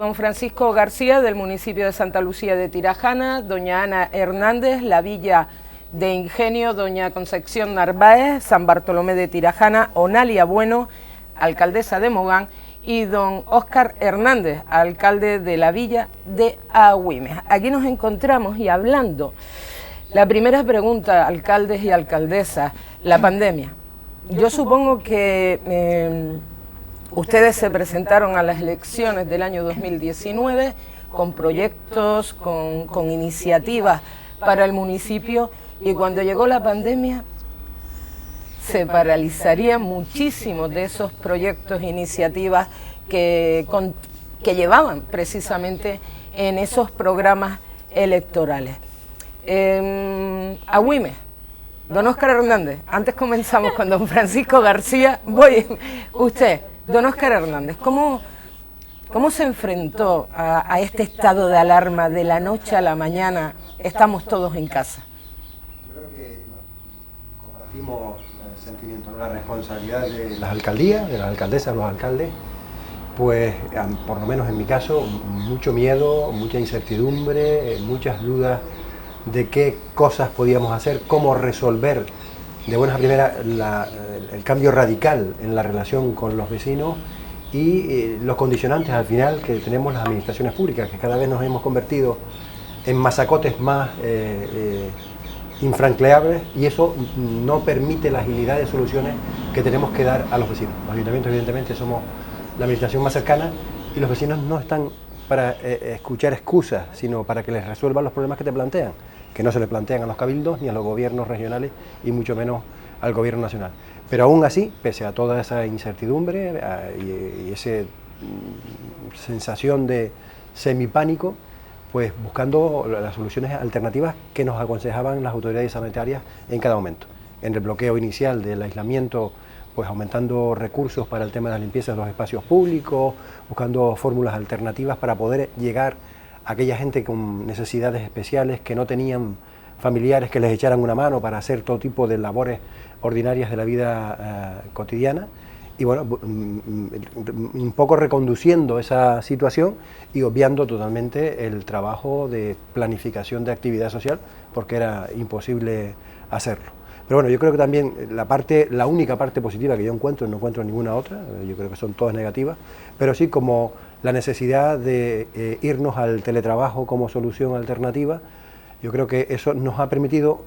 Don Francisco García, del municipio de Santa Lucía de Tirajana, doña Ana Hernández, la Villa de Ingenio, doña Concepción Narváez, San Bartolomé de Tirajana, Onalia Bueno, alcaldesa de Mogán, y don Óscar Hernández, alcalde de la Villa de Agüimes. Aquí nos encontramos y hablando. La primera pregunta, alcaldes y alcaldesas, la pandemia. Yo supongo que ustedes se presentaron a las elecciones del año 2019 con proyectos, con iniciativas para el municipio, y cuando llegó la pandemia se paralizarían muchísimos de esos proyectos e iniciativas que llevaban precisamente en esos programas electorales. Agüimes, don Óscar Hernández, antes comenzamos con don Francisco García, don Óscar Hernández, ¿cómo se enfrentó a este estado de alarma de la noche a la mañana? Estamos todos en casa. Yo creo que compartimos el sentimiento, la responsabilidad de las alcaldías, de las alcaldesas, los alcaldes, pues por lo menos en mi caso, mucho miedo, mucha incertidumbre, muchas dudas de qué cosas podíamos hacer, cómo resolver de buenas a primeras el cambio radical en la relación con los vecinos y los condicionantes al final que tenemos las administraciones públicas, que cada vez nos hemos convertido en masacotes más infranqueables, y eso no permite la agilidad de soluciones que tenemos que dar a los vecinos. Los ayuntamientos evidentemente somos la administración más cercana y los vecinos no están para escuchar excusas, sino para que les resuelvan los problemas que te plantean, que no se le plantean a los cabildos ni a los gobiernos regionales y mucho menos al gobierno nacional. Pero aún así, pese a toda esa incertidumbre y esa sensación de semipánico, pues buscando las soluciones alternativas que nos aconsejaban las autoridades sanitarias en cada momento. En el bloqueo inicial del aislamiento, pues aumentando recursos para el tema de la limpieza de los espacios públicos, buscando fórmulas alternativas para poder llegar a aquella gente con necesidades especiales que no tenían familiares que les echaran una mano para hacer todo tipo de labores ordinarias de la vida cotidiana. Y bueno, un poco reconduciendo esa situación y obviando totalmente el trabajo de planificación de actividad social, porque era imposible hacerlo. Pero bueno, yo creo que también la única parte positiva que yo encuentro, no encuentro ninguna otra, yo creo que son todas negativas, pero sí como la necesidad de irnos al teletrabajo como solución alternativa. Yo creo que eso nos ha permitido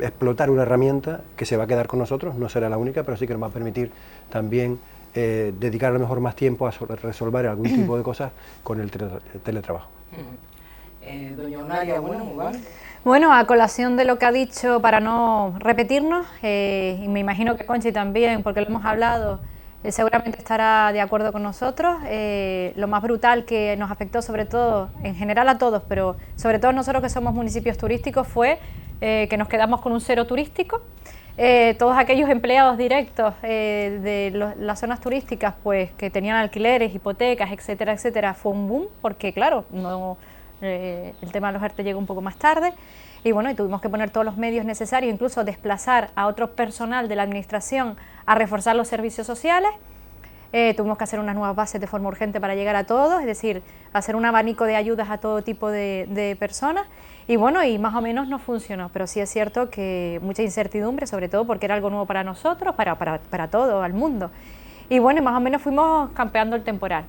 explotar una herramienta que se va a quedar con nosotros, no será la única, pero sí que nos va a permitir también dedicar a lo mejor más tiempo a resolver algún tipo de cosas con el teletrabajo. Doña Onalia, bueno, a colación de lo que ha dicho, para no repetirnos, y me imagino que Conchi también, porque lo hemos hablado, seguramente estará de acuerdo con nosotros. Lo más brutal que nos afectó, sobre todo, en general a todos, pero sobre todo nosotros que somos municipios turísticos, fue que nos quedamos con un cero turístico. Todos aquellos empleados directos de las zonas turísticas, pues que tenían alquileres, hipotecas, etcétera, etcétera, fue un boom, porque claro, el tema de los ERTE llegó un poco más tarde, y bueno, y tuvimos que poner todos los medios necesarios, incluso desplazar a otro personal de la administración a reforzar los servicios sociales. Tuvimos que hacer unas nuevas bases de forma urgente para llegar a todos, es decir, hacer un abanico de ayudas a todo tipo de personas, y bueno, y más o menos no funcionó, pero sí es cierto que mucha incertidumbre, sobre todo porque era algo nuevo para nosotros, para todo el mundo, y bueno, y más o menos fuimos campeando el temporal.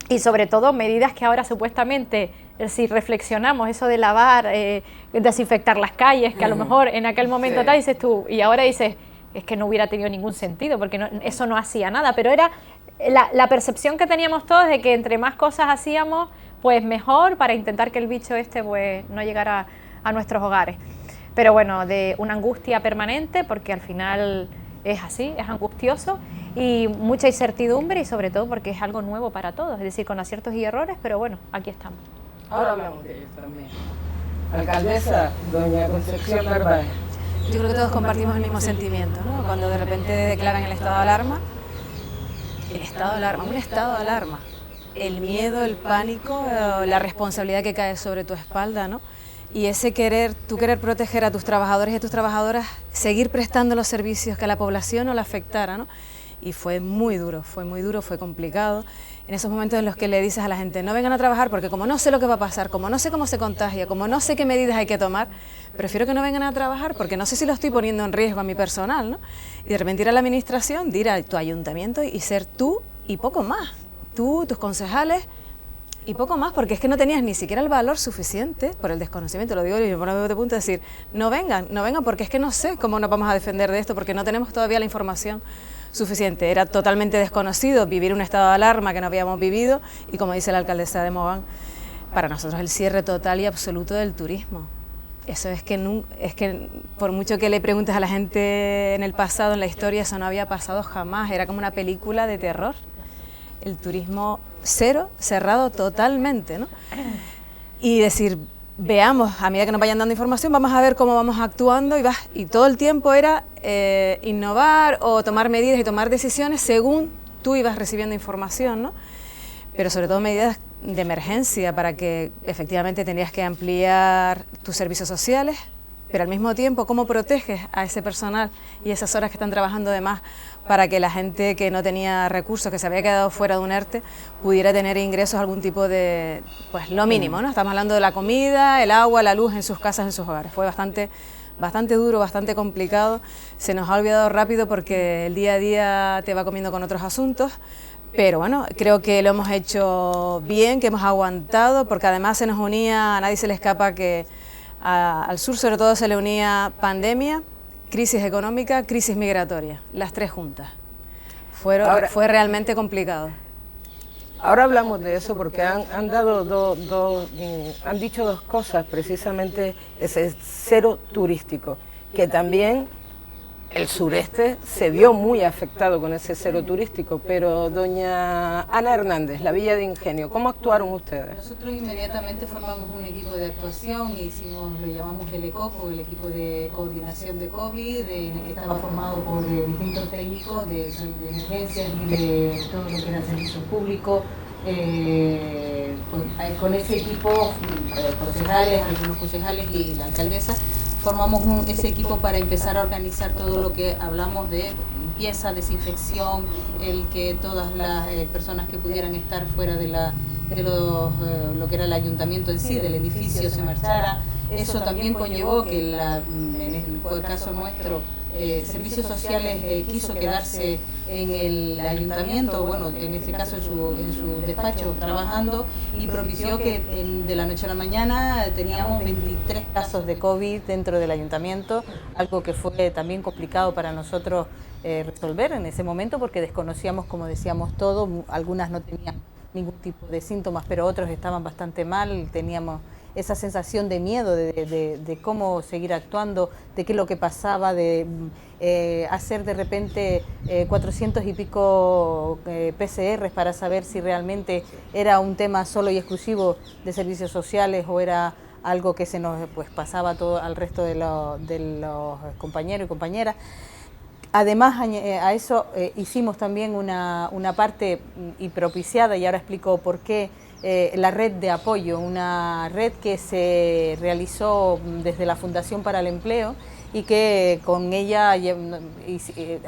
Y sobre todo medidas que ahora supuestamente, si reflexionamos, eso de lavar, desinfectar las calles, que a lo mejor en aquel momento tal dices tú, y ahora dices, es que no hubiera tenido ningún sentido, porque eso no hacía nada, pero era la percepción que teníamos todos de que entre más cosas hacíamos, pues mejor, para intentar que el bicho pues no llegara a nuestros hogares. Pero bueno, de una angustia permanente, porque al final es así, es angustioso, y mucha incertidumbre, y sobre todo porque es algo nuevo para todos, es decir, con aciertos y errores, pero bueno, aquí estamos. Ahora hablamos de ellos también. Alcaldesa, doña Concepción Narváez. Yo creo que todos compartimos el mismo sentimiento, ¿no? Cuando de repente declaran el estado de alarma, un estado de alarma, el miedo, el pánico, la responsabilidad que cae sobre tu espalda, ¿no? Y ese querer proteger a tus trabajadores y a tus trabajadoras, seguir prestando los servicios que a la población no le afectara, ¿no? y fue muy duro, fue complicado. En esos momentos en los que le dices a la gente, no vengan a trabajar porque como no sé lo que va a pasar, como no sé cómo se contagia, como no sé qué medidas hay que tomar, prefiero que no vengan a trabajar porque no sé si lo estoy poniendo en riesgo a mi personal, ¿no? Y de repente ir a la administración, de ir a tu ayuntamiento y ser tú y poco más. Tú, tus concejales y poco más, porque es que no tenías ni siquiera el valor suficiente por el desconocimiento, lo digo y me pongo de punto de decir, no vengan porque es que no sé cómo nos vamos a defender de esto porque no tenemos todavía la información suficiente. Era totalmente desconocido vivir un estado de alarma que no habíamos vivido y, como dice la alcaldesa de Mogán, para nosotros el cierre total y absoluto del turismo. Eso es que por mucho que le preguntes a la gente en el pasado, en la historia, eso no había pasado jamás, era como una película de terror. El turismo cero, cerrado totalmente, ¿no? Y decir, veamos, a medida que nos vayan dando información, vamos a ver cómo vamos actuando y todo el tiempo era innovar o tomar medidas y tomar decisiones según tú ibas recibiendo información, ¿no? Pero sobre todo medidas de emergencia para que efectivamente tenías que ampliar tus servicios sociales, pero al mismo tiempo cómo proteges a ese personal y esas horas que están trabajando de más para que la gente que no tenía recursos, que se había quedado fuera de un ERTE, pudiera tener ingresos, algún tipo de, pues lo mínimo, ¿no? Estamos hablando de la comida, el agua, la luz en sus casas, en sus hogares. Fue bastante duro, bastante complicado. Se nos ha olvidado rápido porque el día a día te va comiendo con otros asuntos. Pero bueno, creo que lo hemos hecho bien, que hemos aguantado, porque además se nos unía, a nadie se le escapa que al sur sobre todo se le unía pandemia, crisis económica, crisis migratoria, las tres juntas. Fue realmente complicado. Ahora hablamos de eso porque han dado han dicho dos cosas, precisamente ese cero turístico, que también el sureste se vio muy afectado con ese cero turístico, pero doña Ana Hernández, la Villa de Ingenio, ¿cómo actuaron ustedes? Nosotros inmediatamente formamos un equipo de actuación y lo llamamos el ECOCO, el equipo de coordinación de COVID, que estaba formado por distintos técnicos de emergencias y de todo lo que era servicio público. Con ese equipo, concejales, algunos concejales y la alcaldesa, formamos ese equipo para empezar a organizar todo lo que hablamos de limpieza, desinfección, el que todas las personas que pudieran estar fuera de lo que era el ayuntamiento en sí, del edificio, se marchara. Eso también conllevó que en el caso nuestro, Servicios Sociales quiso quedarse en el ayuntamiento, bueno, en este caso en su despacho trabajando, y propició que de la noche a la mañana teníamos 23 casos de COVID dentro del ayuntamiento, algo que fue también complicado para nosotros resolver en ese momento porque desconocíamos, como decíamos, todo. Algunas no tenían ningún tipo de síntomas, pero otros estaban bastante mal, teníamos esa sensación de miedo de cómo seguir actuando, de qué es lo que pasaba, de hacer de repente 400 y pico PCRs para saber si realmente era un tema solo y exclusivo de servicios sociales o era algo que se nos pasaba todo al resto de los compañeros y compañeras. Además, a eso hicimos también una parte y propiciada, y ahora explico por qué, la red de apoyo, una red que se realizó desde la Fundación para el Empleo y que con ella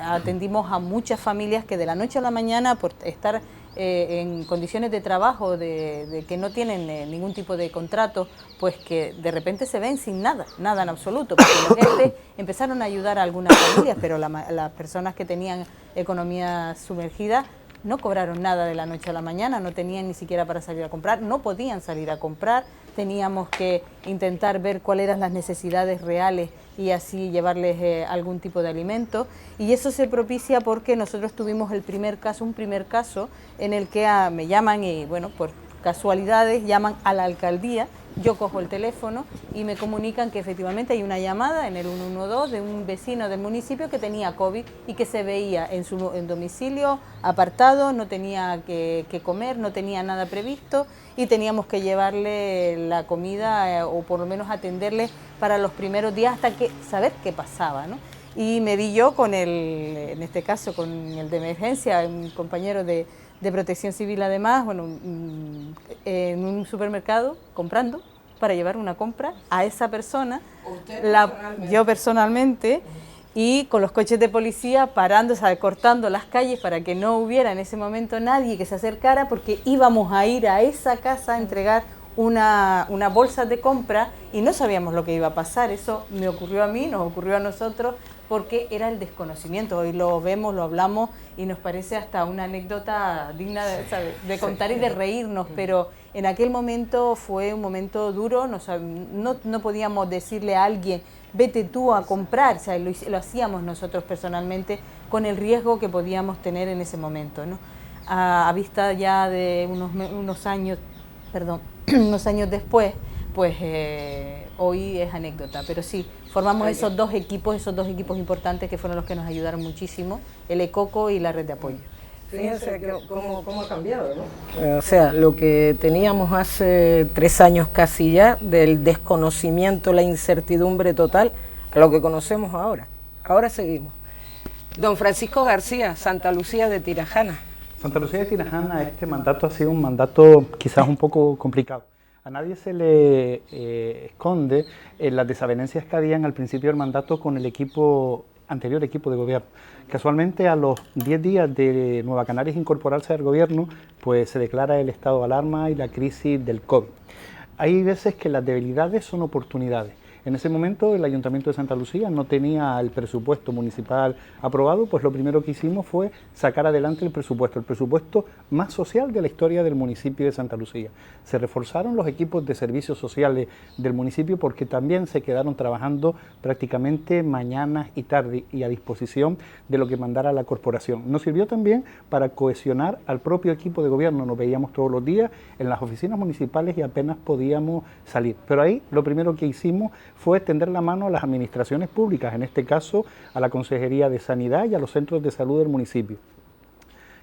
atendimos a muchas familias que de la noche a la mañana, por estar en condiciones de trabajo de que no tienen ningún tipo de contrato, pues que de repente se ven sin nada en absoluto, porque los ERTE empezaron a ayudar a algunas familias, pero las personas que tenían economía sumergida no cobraron nada de la noche a la mañana, no tenían ni siquiera para salir a comprar, no podían salir a comprar, teníamos que intentar ver cuáles eran las necesidades reales y así llevarles algún tipo de alimento, y eso se propicia porque nosotros tuvimos un primer caso en el que me llaman y bueno, por casualidades llaman a la alcaldía, yo cojo el teléfono y me comunican que efectivamente hay una llamada en el 112 de un vecino del municipio que tenía COVID y que se veía en su domicilio apartado, no tenía que comer, no tenía nada previsto y teníamos que llevarle la comida o por lo menos atenderle para los primeros días hasta que saber qué pasaba, ¿no? Y me vi yo con en este caso con el de emergencia, un compañero de Protección Civil además, bueno, en un supermercado comprando para llevar una compra a esa persona, yo personalmente, y con los coches de policía parando, o sea, cortando las calles para que no hubiera en ese momento nadie que se acercara, porque íbamos a ir a esa casa a entregar una bolsa de compra y no sabíamos lo que iba a pasar. Eso me ocurrió a mí, nos ocurrió a nosotros, porque era el desconocimiento. Hoy lo vemos, lo hablamos y nos parece hasta una anécdota digna de contar y de reírnos, pero en aquel momento fue un momento duro, no podíamos decirle a alguien, vete tú a comprar, o sea, lo hacíamos nosotros personalmente con el riesgo que podíamos tener en ese momento, ¿no? A vista ya de unos años después, pues hoy es anécdota, pero sí, formamos esos dos equipos importantes que fueron los que nos ayudaron muchísimo, el ECOCO y la red de apoyo. Fíjense cómo ha cambiado, ¿no? O sea, lo que teníamos hace 3 años casi ya, del desconocimiento, la incertidumbre total, a lo que conocemos ahora. Ahora seguimos. Don Francisco García, Santa Lucía de Tirajana. Santa Lucía de Tirajana, este mandato ha sido un mandato quizás un poco complicado. A nadie se le esconde las desavenencias que habían al principio del mandato con el anterior equipo de gobierno. Casualmente, a los 10 días de Nueva Canarias incorporarse al gobierno, pues se declara el estado de alarma y la crisis del COVID. Hay veces que las debilidades son oportunidades. En ese momento el Ayuntamiento de Santa Lucía no tenía el presupuesto municipal aprobado, pues lo primero que hicimos fue sacar adelante el presupuesto más social de la historia del municipio de Santa Lucía. Se reforzaron los equipos de servicios sociales del municipio porque también se quedaron trabajando prácticamente mañanas y tarde y a disposición de lo que mandara la corporación. Nos sirvió también para cohesionar al propio equipo de gobierno, nos veíamos todos los días en las oficinas municipales y apenas podíamos salir. Pero ahí lo primero que hicimos fue tender la mano a las administraciones públicas, en este caso a la Consejería de Sanidad y a los centros de salud del municipio,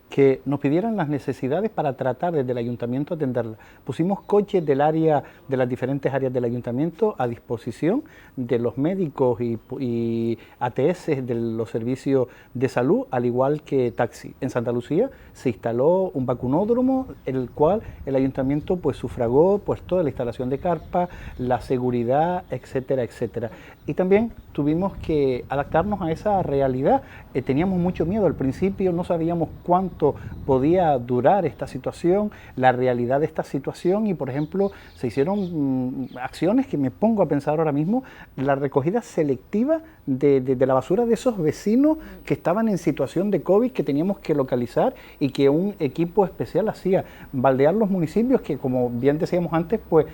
que nos pidieran las necesidades para tratar desde el ayuntamiento atenderlas. Pusimos coches de las diferentes áreas del ayuntamiento a disposición de los médicos y ATS de los servicios de salud, al igual que taxi. En Santa Lucía se instaló un vacunódromo, el cual el ayuntamiento pues sufragó pues toda la instalación de carpa, la seguridad, etcétera, etcétera. Y también tuvimos que adaptarnos a esa realidad. Teníamos mucho miedo al principio, no sabíamos cuánto podía durar esta situación, la realidad de esta situación, y por ejemplo se hicieron acciones que me pongo a pensar ahora mismo, la recogida selectiva de la basura de esos vecinos que estaban en situación de COVID, que teníamos que localizar y que un equipo especial hacía, baldear los municipios que, como bien decíamos antes, pues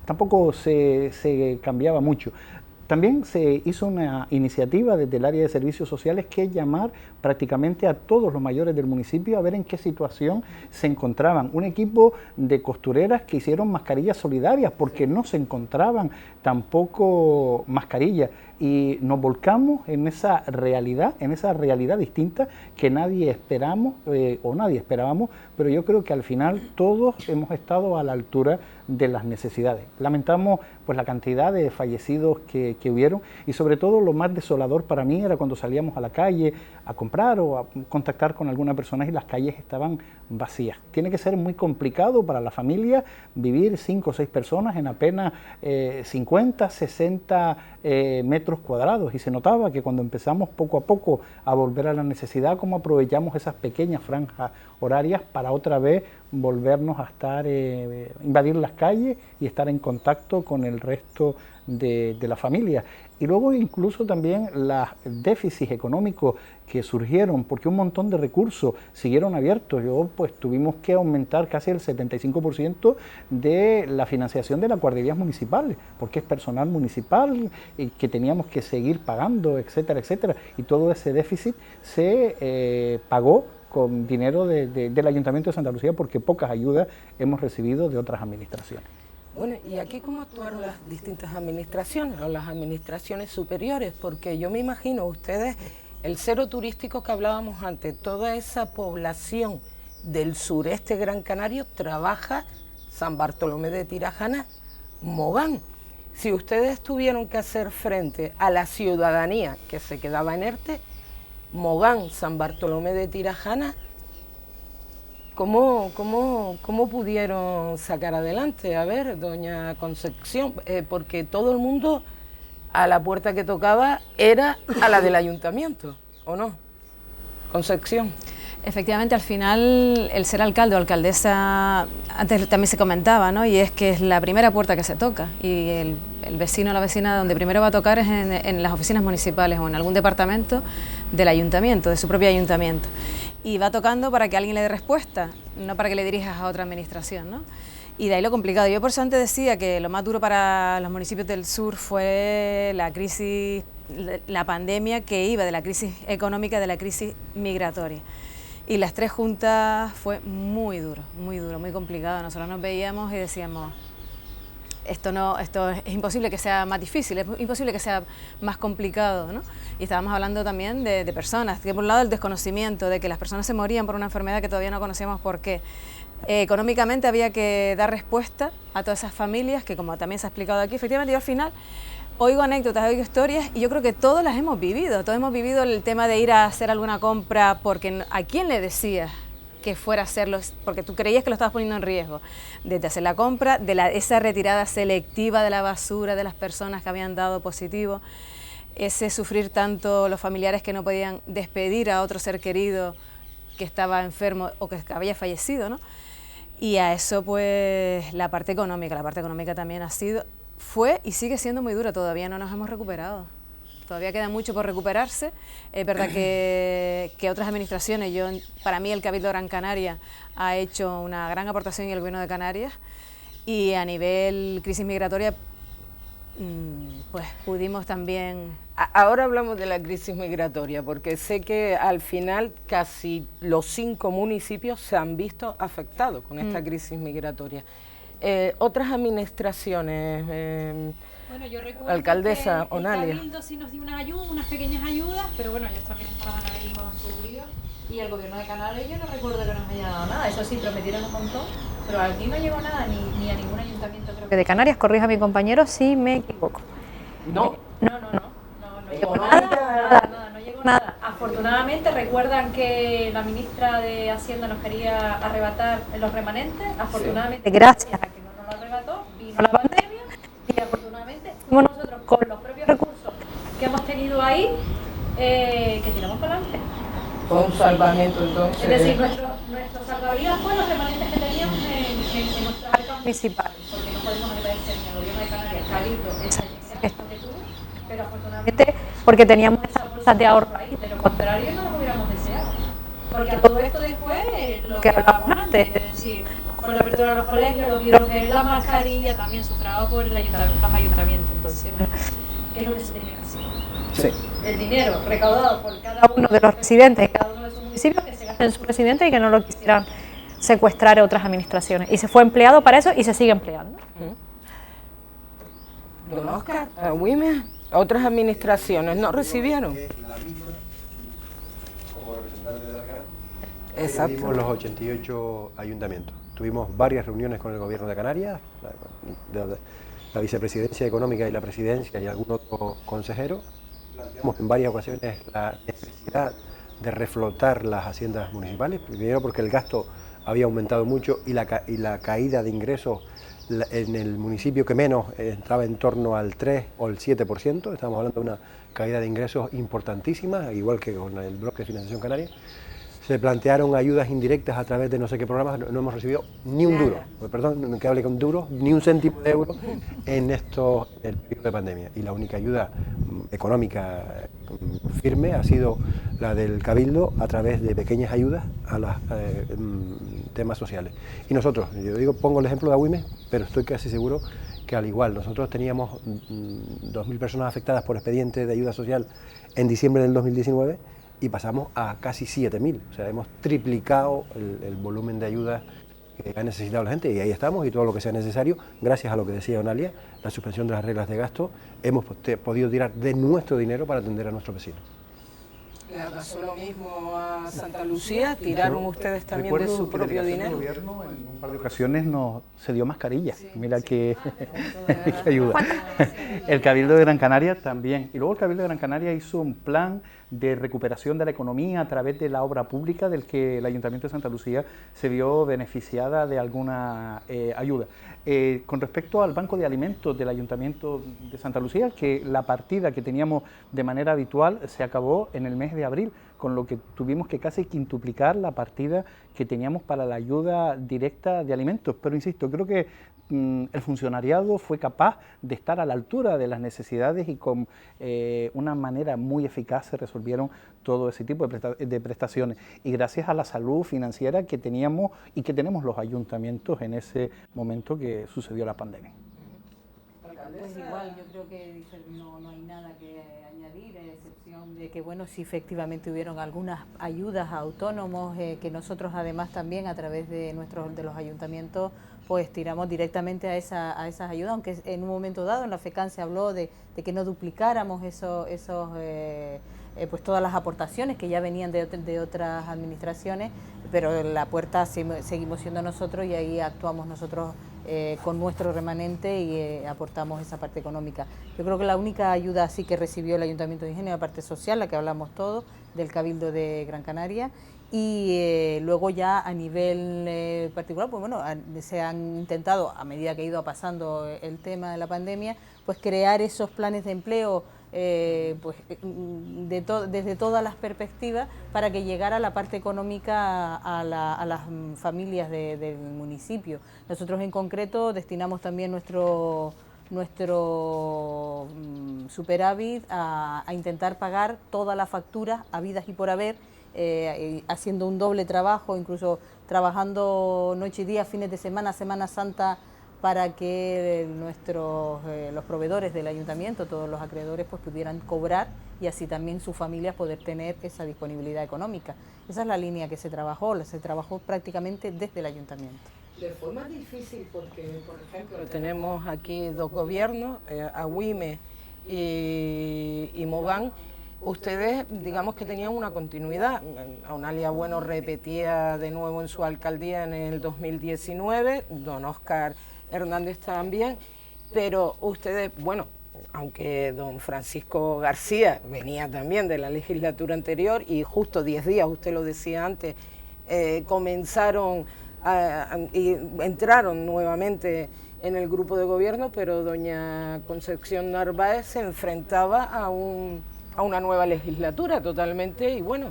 tampoco se cambiaba mucho. También se hizo una iniciativa desde el área de servicios sociales que es llamar prácticamente a todos los mayores del municipio a ver en qué situación se encontraban. Un equipo de costureras que hicieron mascarillas solidarias porque no se encontraban tampoco mascarillas, y nos volcamos en esa realidad distinta que nadie esperábamos, pero yo creo que al final todos hemos estado a la altura de las necesidades. Lamentamos pues la cantidad de fallecidos que hubieron, y sobre todo lo más desolador para mí era cuando salíamos a la calle a comprar o a contactar con alguna persona y las calles estaban vacías. Tiene que ser muy complicado para la familia vivir 5 o 6 personas en apenas 50, 60 metros cuadrados, y se notaba que cuando empezamos poco a poco a volver a la necesidad, como aprovechamos esas pequeñas franjas horarias para otra vez volvernos a estar, invadir las calles y estar en contacto con el resto de la familia. Y luego incluso también los déficits económicos que surgieron, porque un montón de recursos siguieron abiertos. Pues tuvimos que aumentar casi el 75% de la financiación de las guarderías municipales, porque es personal municipal que teníamos que seguir pagando, etcétera, etcétera. Y todo ese déficit se pagó con dinero del Ayuntamiento de Santa Lucía, porque pocas ayudas hemos recibido de otras administraciones. Bueno, ¿y aquí cómo actuaron las distintas administraciones o las administraciones superiores? Porque yo me imagino ustedes, el cero turístico que hablábamos antes, toda esa población del sureste gran canario trabaja San Bartolomé de Tirajana, Mogán. Si ustedes tuvieron que hacer frente a la ciudadanía que se quedaba en ERTE, Mogán, San Bartolomé de Tirajana, ¿cómo pudieron sacar adelante? A ver, doña Concepción, porque todo el mundo a la puerta que tocaba era a la del ayuntamiento, ¿o no? Concepción. Efectivamente, al final, el ser alcalde o alcaldesa, antes también se comentaba, ¿no? Y es que es la primera puerta que se toca, y el vecino o la vecina donde primero va a tocar es en las oficinas municipales o en algún departamento del ayuntamiento, de su propio ayuntamiento. Y va tocando para que alguien le dé respuesta, no para que le dirijas a otra administración, ¿no? Y de ahí lo complicado. Yo por eso antes decía que lo más duro para los municipios del sur fue la crisis, la pandemia que iba de la crisis económica, de la crisis migratoria. Y las tres juntas fue muy duro, muy complicado. Nosotros nos veíamos y decíamos, esto es imposible que sea más difícil, es imposible que sea más complicado, ¿no? Y estábamos hablando también de personas, que por un lado el desconocimiento, de que las personas se morían por una enfermedad que todavía no conocíamos por qué. Económicamente había que dar respuesta a todas esas familias, que como también se ha explicado aquí, efectivamente yo al final oigo anécdotas, oigo historias y yo creo que todos las hemos vivido. Todos hemos vivido el tema de ir a hacer alguna compra porque ¿a quién le decías que fuera a hacerlo? Porque tú creías que lo estabas poniendo en riesgo. Desde hacer la compra, esa retirada selectiva de la basura de las personas que habían dado positivo, ese sufrir tanto los familiares que no podían despedir a otro ser querido que estaba enfermo o que había fallecido, ¿no? Y a eso pues la parte económica también fue y sigue siendo muy dura, todavía no nos hemos recuperado. Todavía queda mucho por recuperarse. Es verdad que otras administraciones, para mí el Cabildo Gran Canaria ha hecho una gran aportación y el Gobierno de Canarias, y a nivel crisis migratoria pues pudimos también... Ahora hablamos de la crisis migratoria, porque sé que al final casi los 5 municipios se han visto afectados con esta crisis migratoria. Otras administraciones, bueno, yo recuerdo alcaldesa que Onalia. El Cabildo sí nos dio unas pequeñas ayudas, pero bueno, ellos también estaban ahí con su lío. Y el Gobierno de Canarias yo no recuerdo que nos haya dado nada. Eso sí, prometieron un montón, pero aquí no llegó nada, ni a ningún ayuntamiento, creo que De Canarias, corrija a mi compañero si me equivoco. No. No llegó nada, no llegó nada. Afortunadamente recuerdan que la ministra de Hacienda nos quería arrebatar los remanentes. Afortunadamente, gracias a que no nos lo arrebató, vino la pandemia y afortunadamente fuimos nosotros con los propios recursos que hemos tenido ahí que tiramos para adelante. Fue un salvamento entonces. Es decir, nuestro salvavidas fue los remanentes que teníamos en nuestras arcas municipales, porque no podemos agradecer ni al Gobierno de Canarias, Cabildo, esa gestión que tuvo, pero afortunadamente porque teníamos esas bolsas de ahorro ahí, de lo contrario no lo hubiéramos deseado. Porque a todo esto después, lo que hablábamos antes, es decir, con la apertura de los colegios, los hidrogeles, la mascarilla, también sufragado por los ayuntamientos. Entonces, bueno, ¿qué es lo que se tenía que hacer? Sí. El dinero recaudado por cada uno de los residentes de cada uno de sus municipios, que se gaste en sus residentes y que no lo quisieran secuestrar a otras administraciones. Y se fue empleado para eso y se sigue empleando. Don Oscar, Wime, otras administraciones no recibieron. Exacto. Tuvimos los 88 ayuntamientos. Tuvimos varias reuniones con el Gobierno de Canarias, la Vicepresidencia Económica y la Presidencia y algún otro consejero. Planteamos en varias ocasiones la necesidad de reflotar las haciendas municipales, primero porque el gasto había aumentado mucho y la caída de ingresos en el municipio que menos entraba en torno al 3 o el 7%, estamos hablando de una caída de ingresos importantísima, igual que con el bloque de financiación canaria. Se plantearon ayudas indirectas a través de no sé qué programas, no hemos recibido ni un duro, perdón, que hable con duros, ni un céntimo de euro en el periodo de pandemia. Y la única ayuda económica firme ha sido la del Cabildo a través de pequeñas ayudas a los temas sociales. Y nosotros, yo digo, pongo el ejemplo de Agüimes, pero estoy casi seguro que al igual, nosotros teníamos 2.000 personas afectadas por expediente de ayuda social en diciembre del 2019, y pasamos a casi 7.000, o sea, hemos triplicado el volumen de ayuda que ha necesitado la gente, y ahí estamos, y todo lo que sea necesario, gracias a lo que decía Onalia, la suspensión de las reglas de gasto, hemos podido tirar de nuestro dinero para atender a nuestros vecinos. ¿Le pasó lo mismo a Santa Lucía? ¿Tiraron ustedes también de su propio dinero? El gobierno en un par de ocasiones nos cedió mascarillas. Mira que ayuda. El Cabildo de Gran Canaria también. Y luego el Cabildo de Gran Canaria hizo un plan de recuperación de la economía a través de la obra pública del que el Ayuntamiento de Santa Lucía se vio beneficiada de alguna ayuda. Con respecto al Banco de Alimentos del Ayuntamiento de Santa Lucía, que la partida que teníamos de manera habitual se acabó en el mes de abril, con lo que tuvimos que casi quintuplicar la partida que teníamos para la ayuda directa de alimentos. Pero insisto, creo que el funcionariado fue capaz de estar a la altura de las necesidades y con una manera muy eficaz se resolvieron todo ese tipo de prestaciones. Y gracias a la salud financiera que teníamos y que tenemos los ayuntamientos en ese momento que sucedió la pandemia. Pues igual, yo creo que no hay nada que añadir, a excepción de que, bueno, sí efectivamente hubieron algunas ayudas a autónomos que nosotros además también a través de los ayuntamientos pues tiramos directamente a esas ayudas, aunque en un momento dado en la FECAN se habló de que no duplicáramos pues todas las aportaciones que ya venían de otras administraciones, pero la puerta seguimos siendo nosotros y ahí actuamos nosotros con nuestro remanente y aportamos esa parte económica. Yo creo que la única ayuda así que recibió el Ayuntamiento de Ingenio, la parte social, la que hablamos todos, del Cabildo de Gran Canaria, y luego ya a nivel particular, pues bueno, se han intentado, a medida que ha ido pasando el tema de la pandemia, pues crear esos planes de empleo pues desde todas las perspectivas para que llegara la parte económica a las familias del municipio. Nosotros en concreto destinamos también nuestro superávit a intentar pagar todas las facturas habidas y por haber, haciendo un doble trabajo, incluso trabajando noche y día, fines de semana, Semana Santa, para que los proveedores del ayuntamiento, todos los acreedores, pues pudieran cobrar y así también sus familias poder tener esa disponibilidad económica. Esa es la línea que se trabajó prácticamente desde el ayuntamiento. De forma difícil porque, por ejemplo, tenemos aquí dos gobiernos, Agüime y Mogán. Ustedes, digamos que tenían una continuidad. Eulalia Bueno repetía de nuevo en su alcaldía en el 2019, don Óscar Hernández también, pero ustedes, bueno, aunque don Francisco García venía también de la legislatura anterior y justo 10 días, usted lo decía antes, comenzaron y entraron nuevamente en el grupo de gobierno, pero doña Concepción Narváez se enfrentaba a una nueva legislatura totalmente y bueno,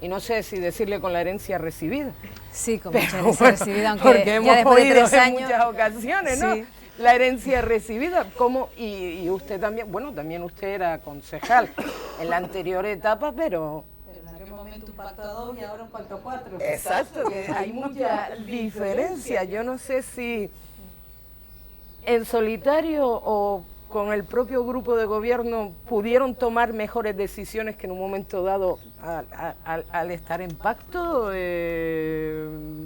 y no sé si decirle con la herencia recibida. Sí, con mucha herencia recibida, aunque porque hemos después de 3 años... en muchas ocasiones, ¿no? Sí. La herencia recibida, ¿cómo? Y usted también, bueno, también usted era concejal en la anterior etapa, pero... En aquel momento un pacto a 2 y ahora un pacto a 4. Exacto, que hay mucha diferencia. Yo no sé si en solitario o con el propio grupo de gobierno pudieron tomar mejores decisiones que en un momento dado al estar en pacto,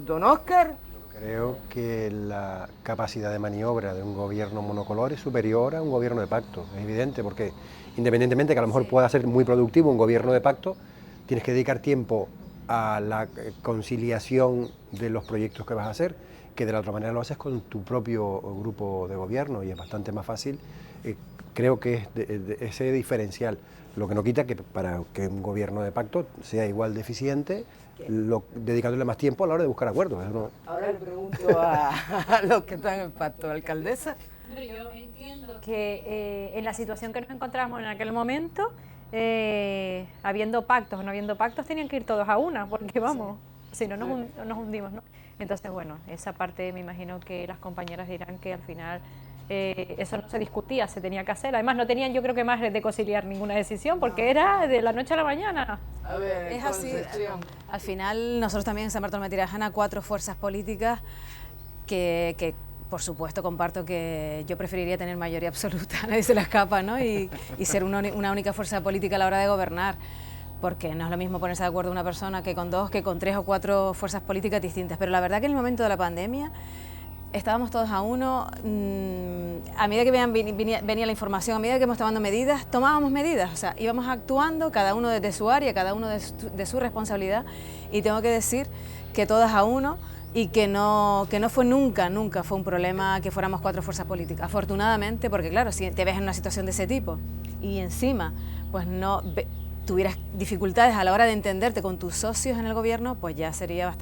don Óscar. Creo que la capacidad de maniobra de un gobierno monocolor es superior a un gobierno de pacto, es evidente, porque independientemente que a lo mejor pueda ser muy productivo un gobierno de pacto, tienes que dedicar tiempo a la conciliación de los proyectos que vas a hacer, que de la otra manera lo haces con tu propio grupo de gobierno y es bastante más fácil. Creo que es ese diferencial, lo que no quita que para que un gobierno de pacto sea igual de eficiente, dedicándole más tiempo a la hora de buscar acuerdos. ¿No? Ahora le pregunto a los que están en pacto, alcaldesa. Yo entiendo que en la situación que nos encontramos en aquel momento, habiendo pactos o no habiendo pactos, tenían que ir todos a una, porque vamos, si no nos hundimos, ¿no? Entonces, bueno, esa parte me imagino que las compañeras dirán que al final eso no se discutía, se tenía que hacer. Además, no tenían, yo creo que más de conciliar ninguna decisión, porque era de la noche a la mañana. A ver, es así. Al final, nosotros también en San Bartolomé de Tirajana, 4 fuerzas políticas que por supuesto comparto que yo preferiría tener mayoría absoluta, nadie se la escapa, ¿no? Y ser una única fuerza política a la hora de gobernar. Porque no es lo mismo ponerse de acuerdo una persona que con 2, que con 3 o 4 fuerzas políticas distintas. Pero la verdad que en el momento de la pandemia estábamos todos a uno, a medida que venía la información, a medida que íbamos tomando medidas, tomábamos medidas, o sea, íbamos actuando, cada uno desde su área, cada uno de su responsabilidad, y tengo que decir que todas a uno, y que no fue nunca fue un problema que fuéramos 4 fuerzas políticas, afortunadamente, porque claro, si te ves en una situación de ese tipo, y encima, pues no tuvieras dificultades a la hora de entenderte con tus socios en el gobierno, pues ya sería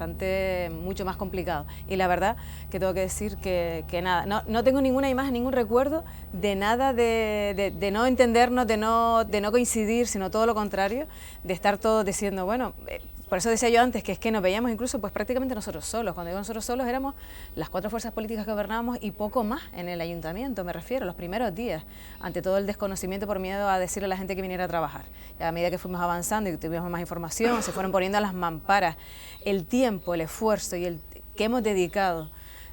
mucho más complicado. Y la verdad que tengo que decir que nada, no tengo ninguna imagen, ningún recuerdo de nada de no entendernos, de no coincidir, sino todo lo contrario, de estar todos diciendo, bueno, por eso decía yo antes que es que nos veíamos incluso pues prácticamente nosotros solos. Cuando digo nosotros solos éramos las 4 fuerzas políticas que gobernábamos y poco más en el ayuntamiento, me refiero, los primeros días, ante todo el desconocimiento por miedo a decirle a la gente que viniera a trabajar. Y a medida que fuimos avanzando y tuvimos más información, se fueron poniendo a las mamparas. El tiempo, el esfuerzo y el que hemos dedicado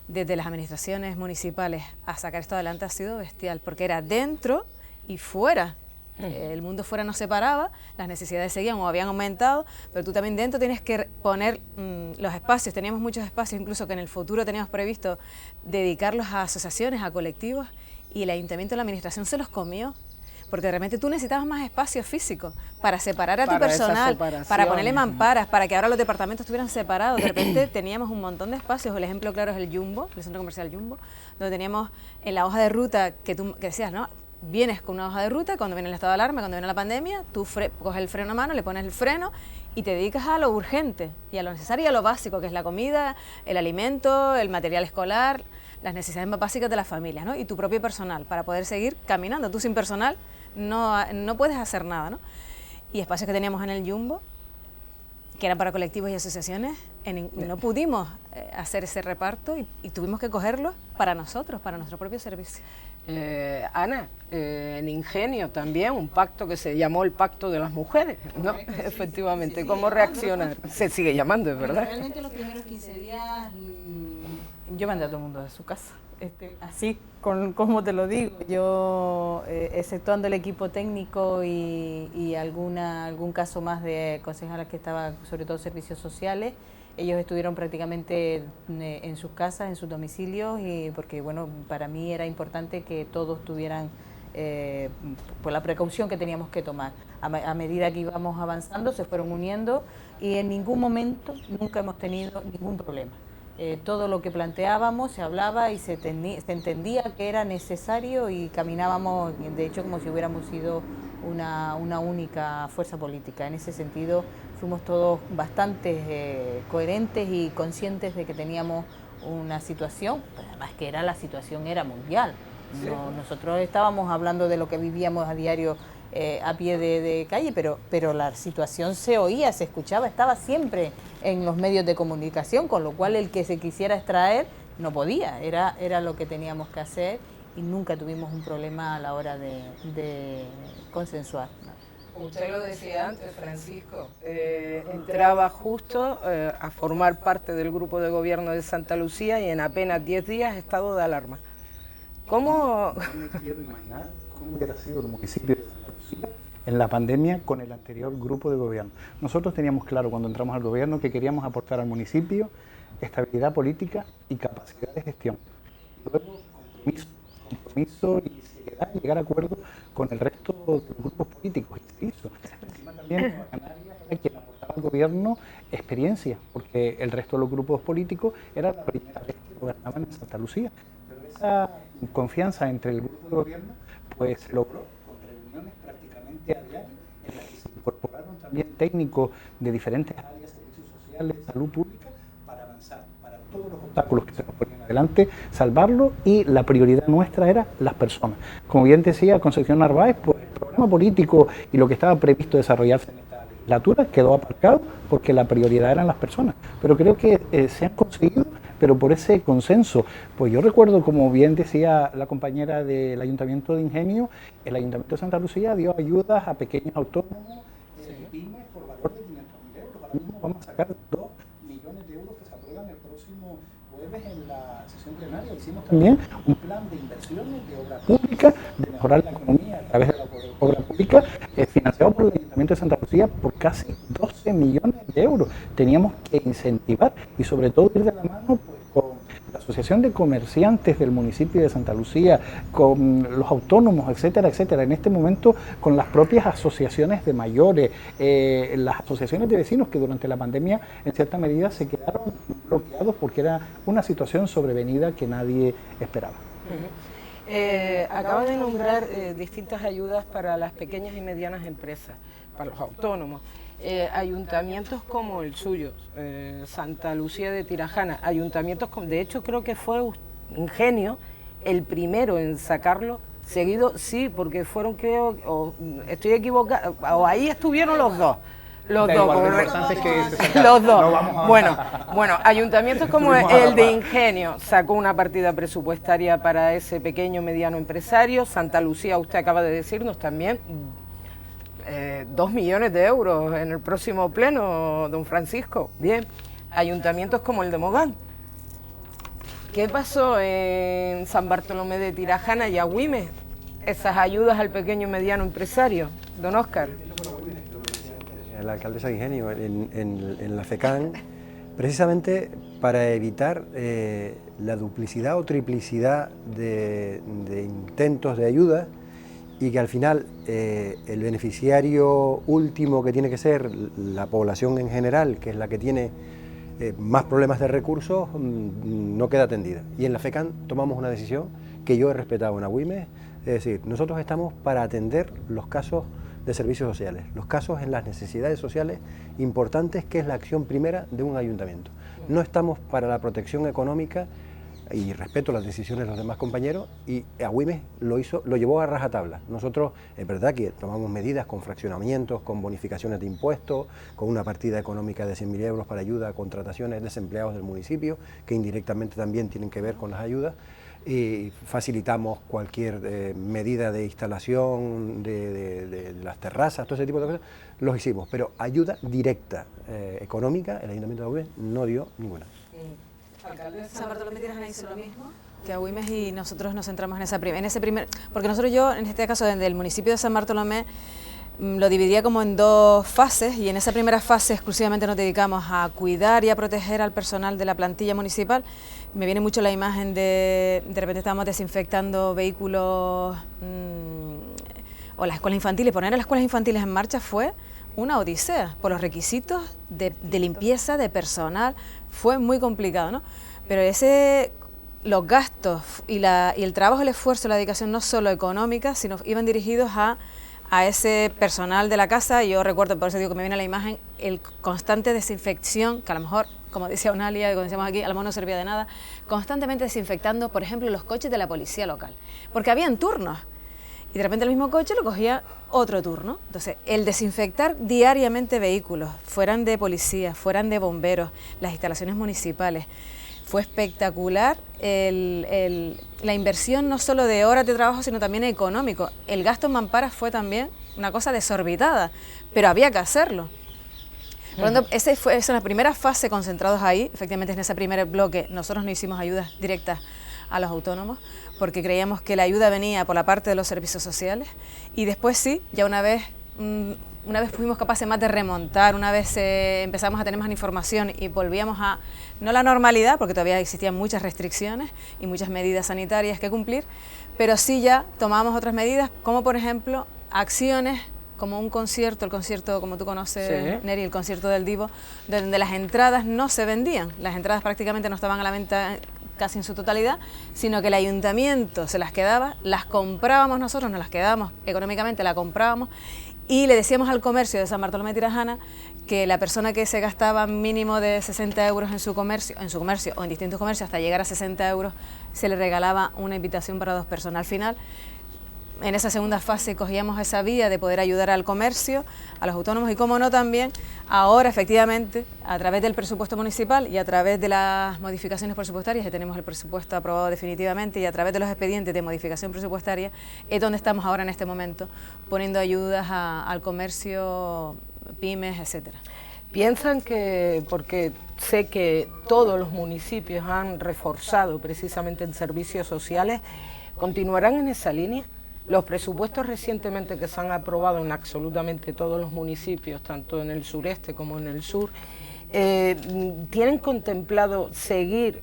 desde las administraciones municipales a sacar esto adelante ha sido bestial, porque era dentro y fuera. El mundo fuera nos separaba, las necesidades seguían o habían aumentado, pero tú también dentro tienes que poner los espacios. Teníamos muchos espacios, incluso que en el futuro teníamos previsto dedicarlos a asociaciones, a colectivos, y el ayuntamiento, la administración se los comió, porque realmente tú necesitabas más espacio físico para separar a tu personal, para ponerle mamparas, para que ahora los departamentos estuvieran separados. De repente teníamos un montón de espacios. El ejemplo claro es el Jumbo, el centro comercial Jumbo, donde teníamos en la hoja de ruta que decías, ¿no? Vienes con una hoja de ruta, cuando viene el estado de alarma, cuando viene la pandemia, tú coges el freno a mano, le pones el freno y te dedicas a lo urgente y a lo necesario y a lo básico, que es la comida, el alimento, el material escolar, las necesidades más básicas de las familias, ¿no? Y tu propio personal, para poder seguir caminando. Tú sin personal no puedes hacer nada, ¿no? Y espacios que teníamos en el Jumbo, que eran para colectivos y asociaciones, no pudimos hacer ese reparto y tuvimos que cogerlos para nosotros, para nuestro propio servicio. Ana, en Ingenio también, un pacto que se llamó el Pacto de las Mujeres, ¿no? Sí, efectivamente, sí, ¿cómo reaccionar? Se sigue llamando, es verdad. Realmente los primeros 15 días yo mandé a todo el mundo de su casa, así como te lo digo, yo exceptuando el equipo técnico y algún caso más de concejalas que estaban, sobre todo servicios sociales, ellos estuvieron prácticamente en sus casas, en sus domicilios, y porque bueno, para mí era importante que todos tuvieran por la precaución que teníamos que tomar. A medida que íbamos avanzando se fueron uniendo y en ningún momento nunca hemos tenido ningún problema. Todo lo que planteábamos se hablaba y se entendía que era necesario y caminábamos, de hecho, como si hubiéramos sido una única fuerza política. En ese sentido fuimos todos bastante coherentes y conscientes de que teníamos una situación, además que la situación era mundial. Sí. Nosotros estábamos hablando de lo que vivíamos a diario a pie de calle, pero la situación se oía, se escuchaba, estaba siempre en los medios de comunicación, con lo cual el que se quisiera extraer no podía, era lo que teníamos que hacer y nunca tuvimos un problema a la hora de consensuar. Usted lo decía antes, Francisco, entraba justo a formar parte del grupo de gobierno de Santa Lucía y en apenas 10 días estado de alarma. ¿Cómo? No me quiero imaginar cómo hubiera sido el municipio de Santa Lucía en la pandemia con el anterior grupo de gobierno. Nosotros teníamos claro cuando entramos al gobierno que queríamos aportar al municipio estabilidad política y capacidad de gestión. Luego compromiso y seriedad, llegar a acuerdos con el resto de los grupos políticos. Y se hizo. Encima también Nueva Canarias era quien aportaba al gobierno experiencia, porque el resto de los grupos políticos era la primera vez que gobernaban en Santa Lucía. Pero esa confianza entre el grupo de gobierno pues se logró con reuniones prácticamente a diario en las que se incorporaron también técnicos de diferentes áreas, servicios sociales, salud pública, para avanzar, para todos los obstáculos que se nos ponían adelante, salvarlo, y la prioridad nuestra era las personas. Como bien decía Concepción Narváez, pues el programa político y lo que estaba previsto desarrollarse en esta legislatura quedó aparcado porque la prioridad eran las personas. Pero creo que se han conseguido, pero por ese consenso. Pues yo recuerdo, como bien decía la compañera del Ayuntamiento de Ingenio, el Ayuntamiento de Santa Lucía dio ayudas a pequeños autónomos, pymes, por valor de 500.000 euros. Ahora mismo vamos a sacar 2 millones de euros que se aprueban el próximo jueves en la sesión plenaria. Hicimos también un plan de inversiones de obra pública, de mejorar la economía a través de la obra pública, financiado por el Ayuntamiento de Santa Lucía por casi 12 millones de euros. Teníamos que incentivar y sobre todo ir de la mano pues, con la Asociación de Comerciantes del municipio de Santa Lucía, con los autónomos, etcétera, etcétera. En este momento con las propias asociaciones de mayores, las asociaciones de vecinos que durante la pandemia en cierta medida se quedaron bloqueados porque era una situación sobrevenida que nadie esperaba. Acaba de nombrar distintas ayudas para las pequeñas y medianas empresas, para los autónomos. Ayuntamientos como el suyo, Santa Lucía de Tirajana, ayuntamientos como, de hecho creo que fue Ingenio el primero en sacarlo, seguido, sí, porque fueron, creo, o estoy equivocado, o ahí estuvieron los dos. Los dos, los dos. Bueno, ayuntamientos como el de Ingenio sacó una partida presupuestaria para ese pequeño mediano empresario. Santa Lucía, usted acaba de decirnos también, 2 millones de euros en el próximo pleno, don Francisco. Bien, ayuntamientos como el de Mogán. ¿Qué pasó en San Bartolomé de Tirajana y Agüime? Esas ayudas al pequeño y mediano empresario, don Óscar. La alcaldesa de Ingenio en la FECAN, precisamente para evitar la duplicidad o triplicidad de intentos de ayuda y que al final el beneficiario último, que tiene que ser la población en general, que es la que tiene más problemas de recursos, no queda atendida. Y en la FECAN tomamos una decisión que yo he respetado en Agüime, es decir, nosotros estamos para atender los casos de servicios sociales, los casos en las necesidades sociales importantes, que es la acción primera de un ayuntamiento. No estamos para la protección económica, y respeto las decisiones de los demás compañeros, y Agüime lo llevó a rajatabla. Nosotros, es verdad que tomamos medidas con fraccionamientos, con bonificaciones de impuestos, con una partida económica de 100.000 euros para ayuda a contrataciones de desempleados del municipio, que indirectamente también tienen que ver con las ayudas, y facilitamos cualquier medida de instalación de las terrazas, todo ese tipo de cosas, los hicimos, pero ayuda directa económica, el Ayuntamiento de Agüime no dio ninguna. San Bartolomé de Tirajana hizo lo mismo que Agüimes, y nosotros nos centramos en ese primer, porque nosotros, yo en este caso desde el municipio de San Bartolomé, lo dividía como en 2 fases, y en esa primera fase exclusivamente nos dedicamos a cuidar y a proteger al personal de la plantilla municipal. Me viene mucho la imagen de repente estábamos desinfectando vehículos o las escuelas infantiles. Poner a las escuelas infantiles en marcha fue una odisea, por los requisitos de limpieza, de personal, fue muy complicado, ¿no? Pero los gastos y el trabajo, el esfuerzo, la dedicación no solo económica, sino iban dirigidos a ese personal de la casa. Yo recuerdo, por eso digo que me viene a la imagen, el constante desinfección, que a lo mejor, como decía Onalia, como decíamos aquí, a lo mejor no servía de nada, constantemente desinfectando, por ejemplo, los coches de la policía local, porque habían turnos, y de repente el mismo coche lo cogía otro turno. Entonces, el desinfectar diariamente vehículos, fueran de policía, fueran de bomberos, las instalaciones municipales, fue espectacular la inversión, no solo de horas de trabajo, sino también económico. El gasto en mamparas fue también una cosa desorbitada, pero había que hacerlo. Por lo tanto, esa es la primera fase, concentrados ahí. Efectivamente, en ese primer bloque nosotros no hicimos ayudas directas a los autónomos, porque creíamos que la ayuda venía por la parte de los servicios sociales, y después sí, ya una vez fuimos capaces más de remontar, una vez empezamos a tener más información y volvíamos a, no la normalidad, porque todavía existían muchas restricciones y muchas medidas sanitarias que cumplir, pero sí ya tomábamos otras medidas, como por ejemplo acciones como un concierto, el concierto, como tú conoces, sí, Neri, el concierto del Divo, donde las entradas no se vendían, las entradas prácticamente no estaban a la venta casi en su totalidad, sino que el ayuntamiento se las quedaba, las comprábamos nosotros, nos las quedábamos económicamente, la comprábamos, y le decíamos al comercio de San Bartolomé de Tirajana que la persona que se gastaba mínimo de 60 euros en su comercio o en distintos comercios hasta llegar a 60 euros, se le regalaba una invitación para 2 personas. Al final, en esa segunda fase cogíamos esa vía de poder ayudar al comercio, a los autónomos, y cómo no también, ahora efectivamente, a través del presupuesto municipal y a través de las modificaciones presupuestarias, que tenemos el presupuesto aprobado definitivamente, y a través de los expedientes de modificación presupuestaria, es donde estamos ahora en este momento, poniendo ayudas al comercio, pymes, etcétera. ¿Piensan que, porque sé que todos los municipios han reforzado precisamente en servicios sociales, continuarán en esa línea? Los presupuestos recientemente que se han aprobado en absolutamente todos los municipios, tanto en el sureste como en el sur, ¿Tienen contemplado seguir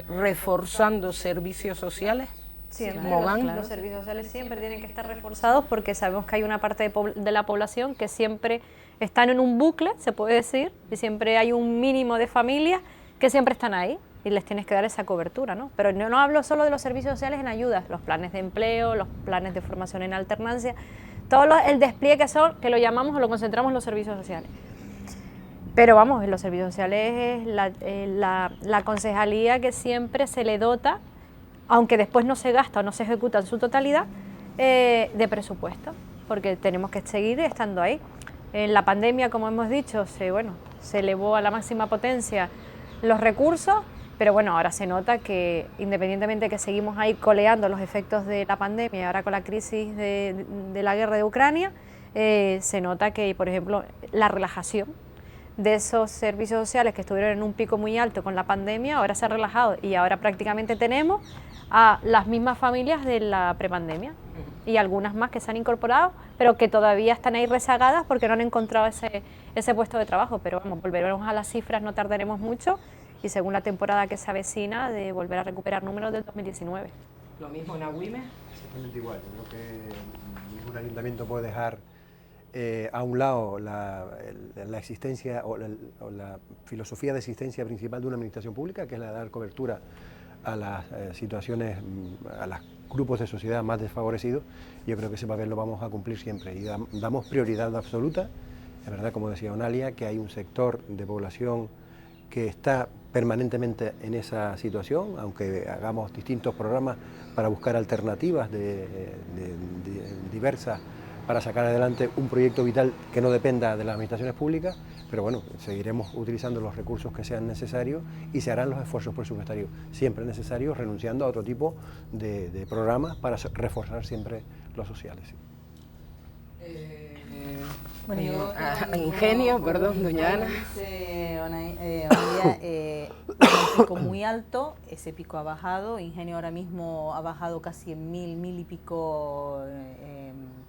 reforzando servicios sociales? Siempre, Mogán. los servicios sociales siempre tienen que estar reforzados porque sabemos que hay una parte de la población que siempre están en un bucle, se puede decir, y siempre hay un mínimo de familias que siempre están ahí y les tienes que dar esa cobertura, ¿no? Pero no hablo solo de los servicios sociales en ayudas, los planes de empleo, los planes de formación en alternancia, todo el despliegue que lo llamamos o lo concentramos en los servicios sociales. Pero vamos, en los servicios sociales es la concejalía que siempre se le dota, aunque después no se gasta o no se ejecuta en su totalidad, de presupuesto, porque tenemos que seguir estando ahí. En la pandemia, como hemos dicho, se elevó a la máxima potencia los recursos, pero bueno, ahora se nota que independientemente de que seguimos ahí coleando los efectos de la pandemia y ahora con la crisis de la guerra de Ucrania, se nota que, por ejemplo, la relajación de esos servicios sociales que estuvieron en un pico muy alto con la pandemia, ahora se ha relajado y ahora prácticamente tenemos a las mismas familias de la prepandemia y algunas más que se han incorporado, pero que todavía están ahí rezagadas porque no han encontrado ese puesto de trabajo. Pero vamos, volveremos a las cifras, no tardaremos mucho y según la temporada que se avecina, de volver a recuperar números del 2019. Lo mismo en Agüime. Exactamente igual. Creo que ningún ayuntamiento puede dejar a un lado la existencia o la filosofía de existencia principal de una administración pública, que es la de dar cobertura a las situaciones, a los grupos de sociedad más desfavorecidos. Yo creo que ese papel lo vamos a cumplir siempre y damos prioridad absoluta. Es verdad, como decía Onalia, que hay un sector de población que está permanentemente en esa situación, aunque hagamos distintos programas para buscar alternativas diversas para sacar adelante un proyecto vital que no dependa de las administraciones públicas, pero bueno, seguiremos utilizando los recursos que sean necesarios y se harán los esfuerzos presupuestarios siempre necesarios, renunciando a otro tipo de programas para reforzar siempre los sociales. ¿Sí? Bueno, Ingenio, perdón, doña Ana. Un pico muy alto, ese pico ha bajado, Ingenio ahora mismo ha bajado casi en 1000 y pico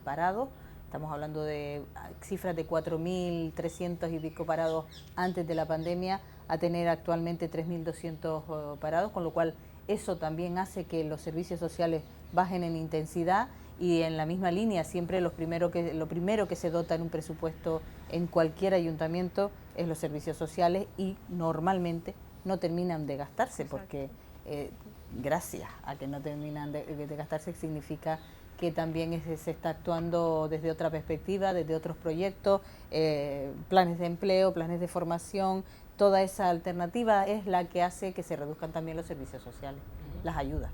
parados. Estamos hablando de cifras de 4.300 y pico parados antes de la pandemia, a tener actualmente 3.200 parados, con lo cual eso también hace que los servicios sociales bajen en intensidad. Y en la misma línea, siempre lo primero que se dota en un presupuesto en cualquier ayuntamiento es los servicios sociales y normalmente no terminan de gastarse. Exacto. Porque gracias a que no terminan de gastarse significa que también se está actuando desde otra perspectiva, desde otros proyectos, planes de empleo, planes de formación. Toda esa alternativa es la que hace que se reduzcan también los servicios sociales, las ayudas.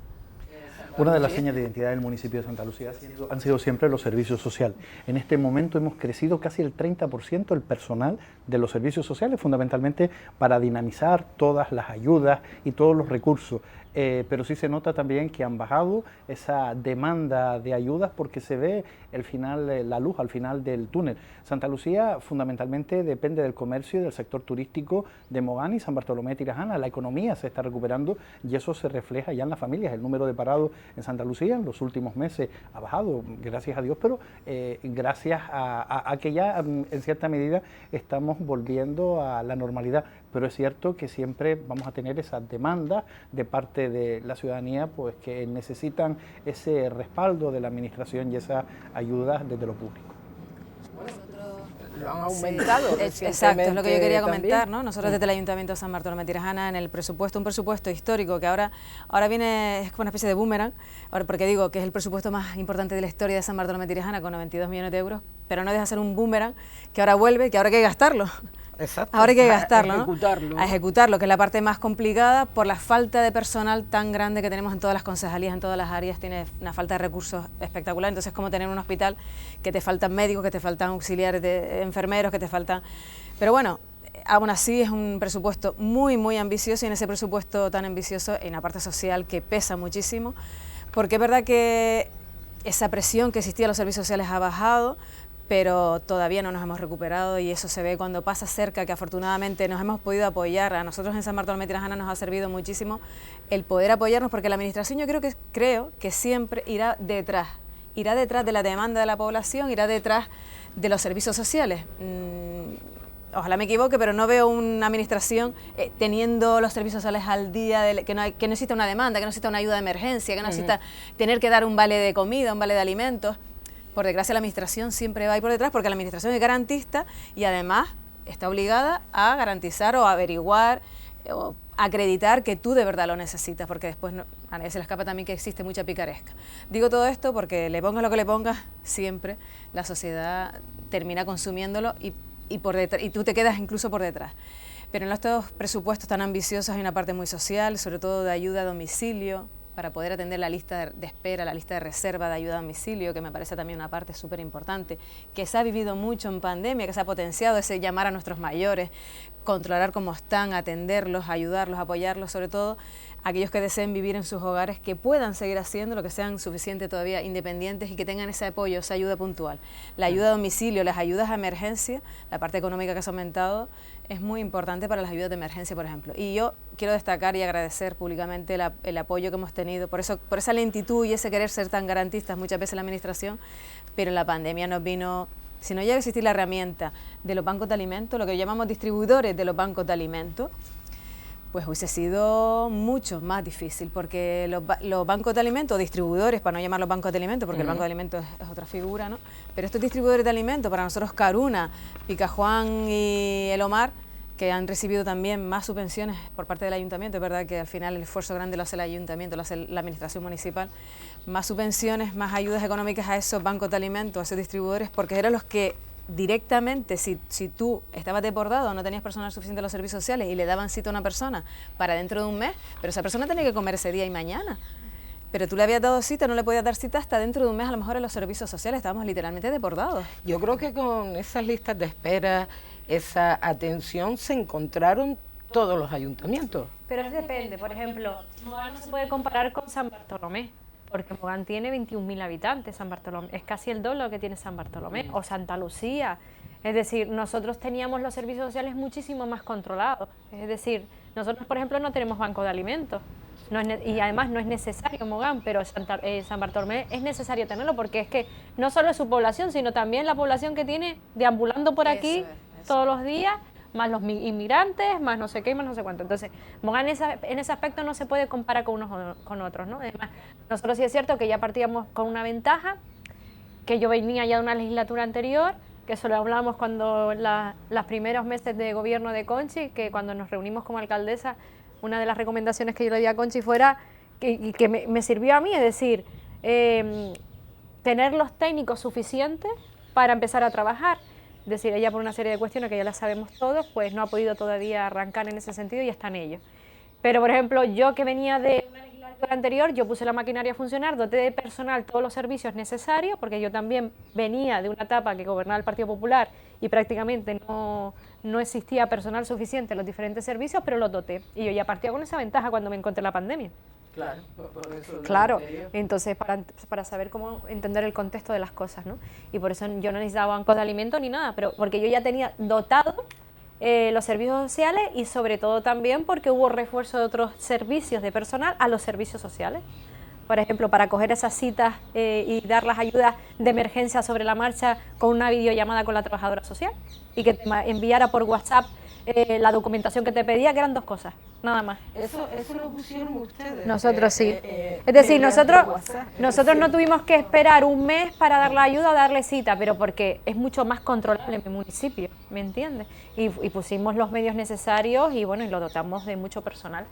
Una de las señas de identidad del municipio de Santa Lucía han sido siempre los servicios sociales. En este momento hemos crecido casi el 30% el personal de los servicios sociales, fundamentalmente para dinamizar todas las ayudas y todos los recursos. Pero sí se nota también que han bajado esa demanda de ayudas porque se ve el final, la luz al final del túnel. Santa Lucía fundamentalmente depende del comercio y del sector turístico de Mogán y San Bartolomé de Tirajana. La economía se está recuperando y eso se refleja ya en las familias. El número de parados en Santa Lucía en los últimos meses ha bajado, gracias a Dios, pero gracias a que ya en cierta medida estamos volviendo a la normalidad. Pero es cierto que siempre vamos a tener esas demandas de parte de la ciudadanía, pues que necesitan ese respaldo de la administración y esa ayuda desde lo público. Lo han aumentado. Sí, exacto, es lo que yo quería comentar, ¿no? Nosotros desde el Ayuntamiento de San Bartolomé de Tirajana, en el presupuesto, un presupuesto histórico que ahora viene, es como una especie de boomerang, ahora porque digo que es el presupuesto más importante de la historia de San Bartolomé de Tirajana, con 92 millones de euros, pero no deja de ser un boomerang que ahora vuelve, que ahora hay que gastarlo. Exacto. Ahora hay que gastarlo, ejecutarlo, ¿no? A ejecutarlo, que es la parte más complicada por la falta de personal tan grande que tenemos en todas las concejalías, en todas las áreas, tiene una falta de recursos espectacular. Entonces es como tener un hospital que te faltan médicos, que te faltan auxiliares de enfermeros, que te faltan... Pero bueno, aún así es un presupuesto muy, muy ambicioso y en ese presupuesto tan ambicioso hay una parte social que pesa muchísimo, porque es verdad que esa presión que existía en los servicios sociales ha bajado, pero todavía no nos hemos recuperado y eso se ve cuando pasa cerca, que afortunadamente nos hemos podido apoyar. A nosotros en San Bartolomé de Tirajana nos ha servido muchísimo el poder apoyarnos, porque la administración yo creo que siempre irá detrás de la demanda de la población, irá detrás de los servicios sociales. ojalá me equivoque, pero no veo una administración teniendo los servicios sociales al día, que no exista una demanda, que no exista una ayuda de emergencia, que no exista tener que dar un vale de comida, un vale de alimentos. Por desgracia, la administración siempre va ahí por detrás porque la administración es garantista y además está obligada a garantizar o averiguar o acreditar que tú de verdad lo necesitas, porque después a nadie se le escapa también que existe mucha picaresca. Digo todo esto porque le pongas lo que le pongas, siempre la sociedad termina consumiéndolo y tú te quedas incluso por detrás. Pero en estos presupuestos tan ambiciosos hay una parte muy social, sobre todo de ayuda a domicilio, para poder atender la lista de espera, la lista de reserva de ayuda a domicilio, que me parece también una parte súper importante, que se ha vivido mucho en pandemia, que se ha potenciado ese llamar a nuestros mayores, controlar cómo están, atenderlos, ayudarlos, apoyarlos, sobre todo aquellos que deseen vivir en sus hogares, que puedan seguir haciendo lo que sean suficiente todavía independientes y que tengan ese apoyo, esa ayuda puntual. La ayuda a domicilio, las ayudas a emergencia, la parte económica que se ha aumentado, es muy importante para las ayudas de emergencia, por ejemplo. Y yo quiero destacar y agradecer públicamente el apoyo que hemos tenido, por esa lentitud y ese querer ser tan garantistas muchas veces en la administración, pero la pandemia nos vino... Si no llega a existir la herramienta de los bancos de alimentos, lo que llamamos distribuidores de los bancos de alimentos, pues hubiese sido mucho más difícil, porque los bancos de alimentos, distribuidores, para no llamarlos bancos de alimentos, porque el banco de alimentos es otra figura, ¿no? Pero estos distribuidores de alimentos, para nosotros Caruna, Picajuan y El Omar, que han recibido también más subvenciones por parte del ayuntamiento, es verdad que al final el esfuerzo grande lo hace el ayuntamiento, lo hace la administración municipal, más subvenciones, más ayudas económicas a esos bancos de alimentos, a esos distribuidores, porque eran los que directamente, si tú estabas desbordado, no tenías personal suficiente en los servicios sociales y le daban cita a una persona para dentro de un mes, pero esa persona tenía que comer ese día y mañana. Pero tú le habías dado cita, no le podías dar cita hasta dentro de un mes, a lo mejor en los servicios sociales estábamos literalmente desbordados. Yo creo que con esas listas de espera, esa atención, se encontraron todos los ayuntamientos. Pero depende, por ejemplo, Mogán no se puede comparar con San Bartolomé, porque Mogán tiene 21.000 habitantes, San Bartolomé es casi el doble de lo que tiene San Bartolomé, o Santa Lucía. Es decir, nosotros teníamos los servicios sociales muchísimo más controlados. Es decir, nosotros, por ejemplo, no tenemos banco de alimentos. Y además no es necesario Mogán, pero San Bartolomé es necesario tenerlo, porque es que no solo es su población, sino también la población que tiene deambulando por aquí todos los días, más los inmigrantes, más no sé qué, más no sé cuánto. Entonces, Mogán en ese aspecto no se puede comparar con unos con otros, ¿no? Además, nosotros sí es cierto que ya partíamos con una ventaja, que yo venía ya de una legislatura anterior, que eso lo hablábamos cuando los primeros meses de gobierno de Conchi, que cuando nos reunimos como alcaldesa, una de las recomendaciones que yo le di a Conchi fuera, que me sirvió a mí, es decir, tener los técnicos suficientes para empezar a trabajar. Es decir, ella por una serie de cuestiones que ya las sabemos todos, pues no ha podido todavía arrancar en ese sentido y está en ello. Pero, por ejemplo, yo que venía de una legislatura anterior, yo puse la maquinaria a funcionar, doté de personal todos los servicios necesarios, porque yo también venía de una etapa que gobernaba el Partido Popular y prácticamente no existía personal suficiente en los diferentes servicios, pero los doté. Y yo ya partía con esa ventaja cuando me encontré la pandemia. Claro, por eso claro, entonces para saber cómo entender el contexto de las cosas, ¿no? Y por eso yo no necesitaba bancos de alimentos ni nada, pero porque yo ya tenía dotado los servicios sociales y sobre todo también porque hubo refuerzo de otros servicios de personal a los servicios sociales. Por ejemplo, para coger esas citas y dar las ayudas de emergencia sobre la marcha con una videollamada con la trabajadora social y que te enviara por WhatsApp la documentación que te pedía, que eran 2 cosas, nada más. Eso lo pusieron ustedes. Nosotros sí. Es decir, nosotros no tuvimos que esperar un mes para dar la ayuda o darle cita, pero porque es mucho más controlable en mi municipio, ¿me entiendes? Y pusimos los medios necesarios y bueno, y lo dotamos de mucho personal.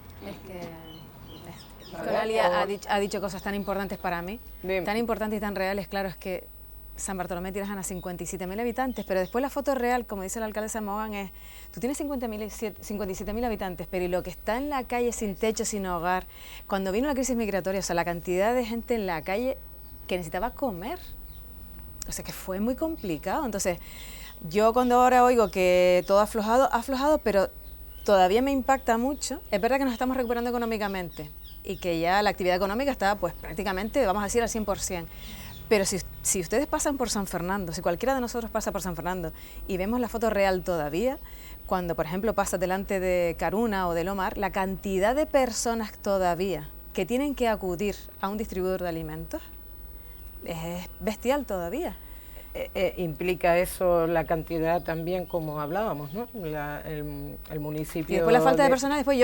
Coralia ha dicho cosas tan importantes para mí, tan importantes y tan reales. Claro, es que San Bartolomé de Tirajana 57.000 habitantes, pero después la foto real, como dice la alcaldesa Mogán, es, tú tienes 57.000 habitantes, pero y lo que está en la calle sin techo, sin hogar, cuando vino la crisis migratoria, o sea, la cantidad de gente en la calle que necesitaba comer, o sea, que fue muy complicado. Entonces, yo cuando ahora oigo que todo ha aflojado, pero todavía me impacta mucho. Es verdad que nos estamos recuperando económicamente y que ya la actividad económica está, pues, prácticamente, vamos a decir, al 100%. Pero si ustedes pasan por San Fernando, si cualquiera de nosotros pasa por San Fernando y vemos la foto real todavía, cuando por ejemplo pasas delante de Caruna o del Omar, la cantidad de personas todavía que tienen que acudir a un distribuidor de alimentos es bestial todavía. implica eso la cantidad también, como hablábamos, ¿no? El municipio... Y después la falta de personal, después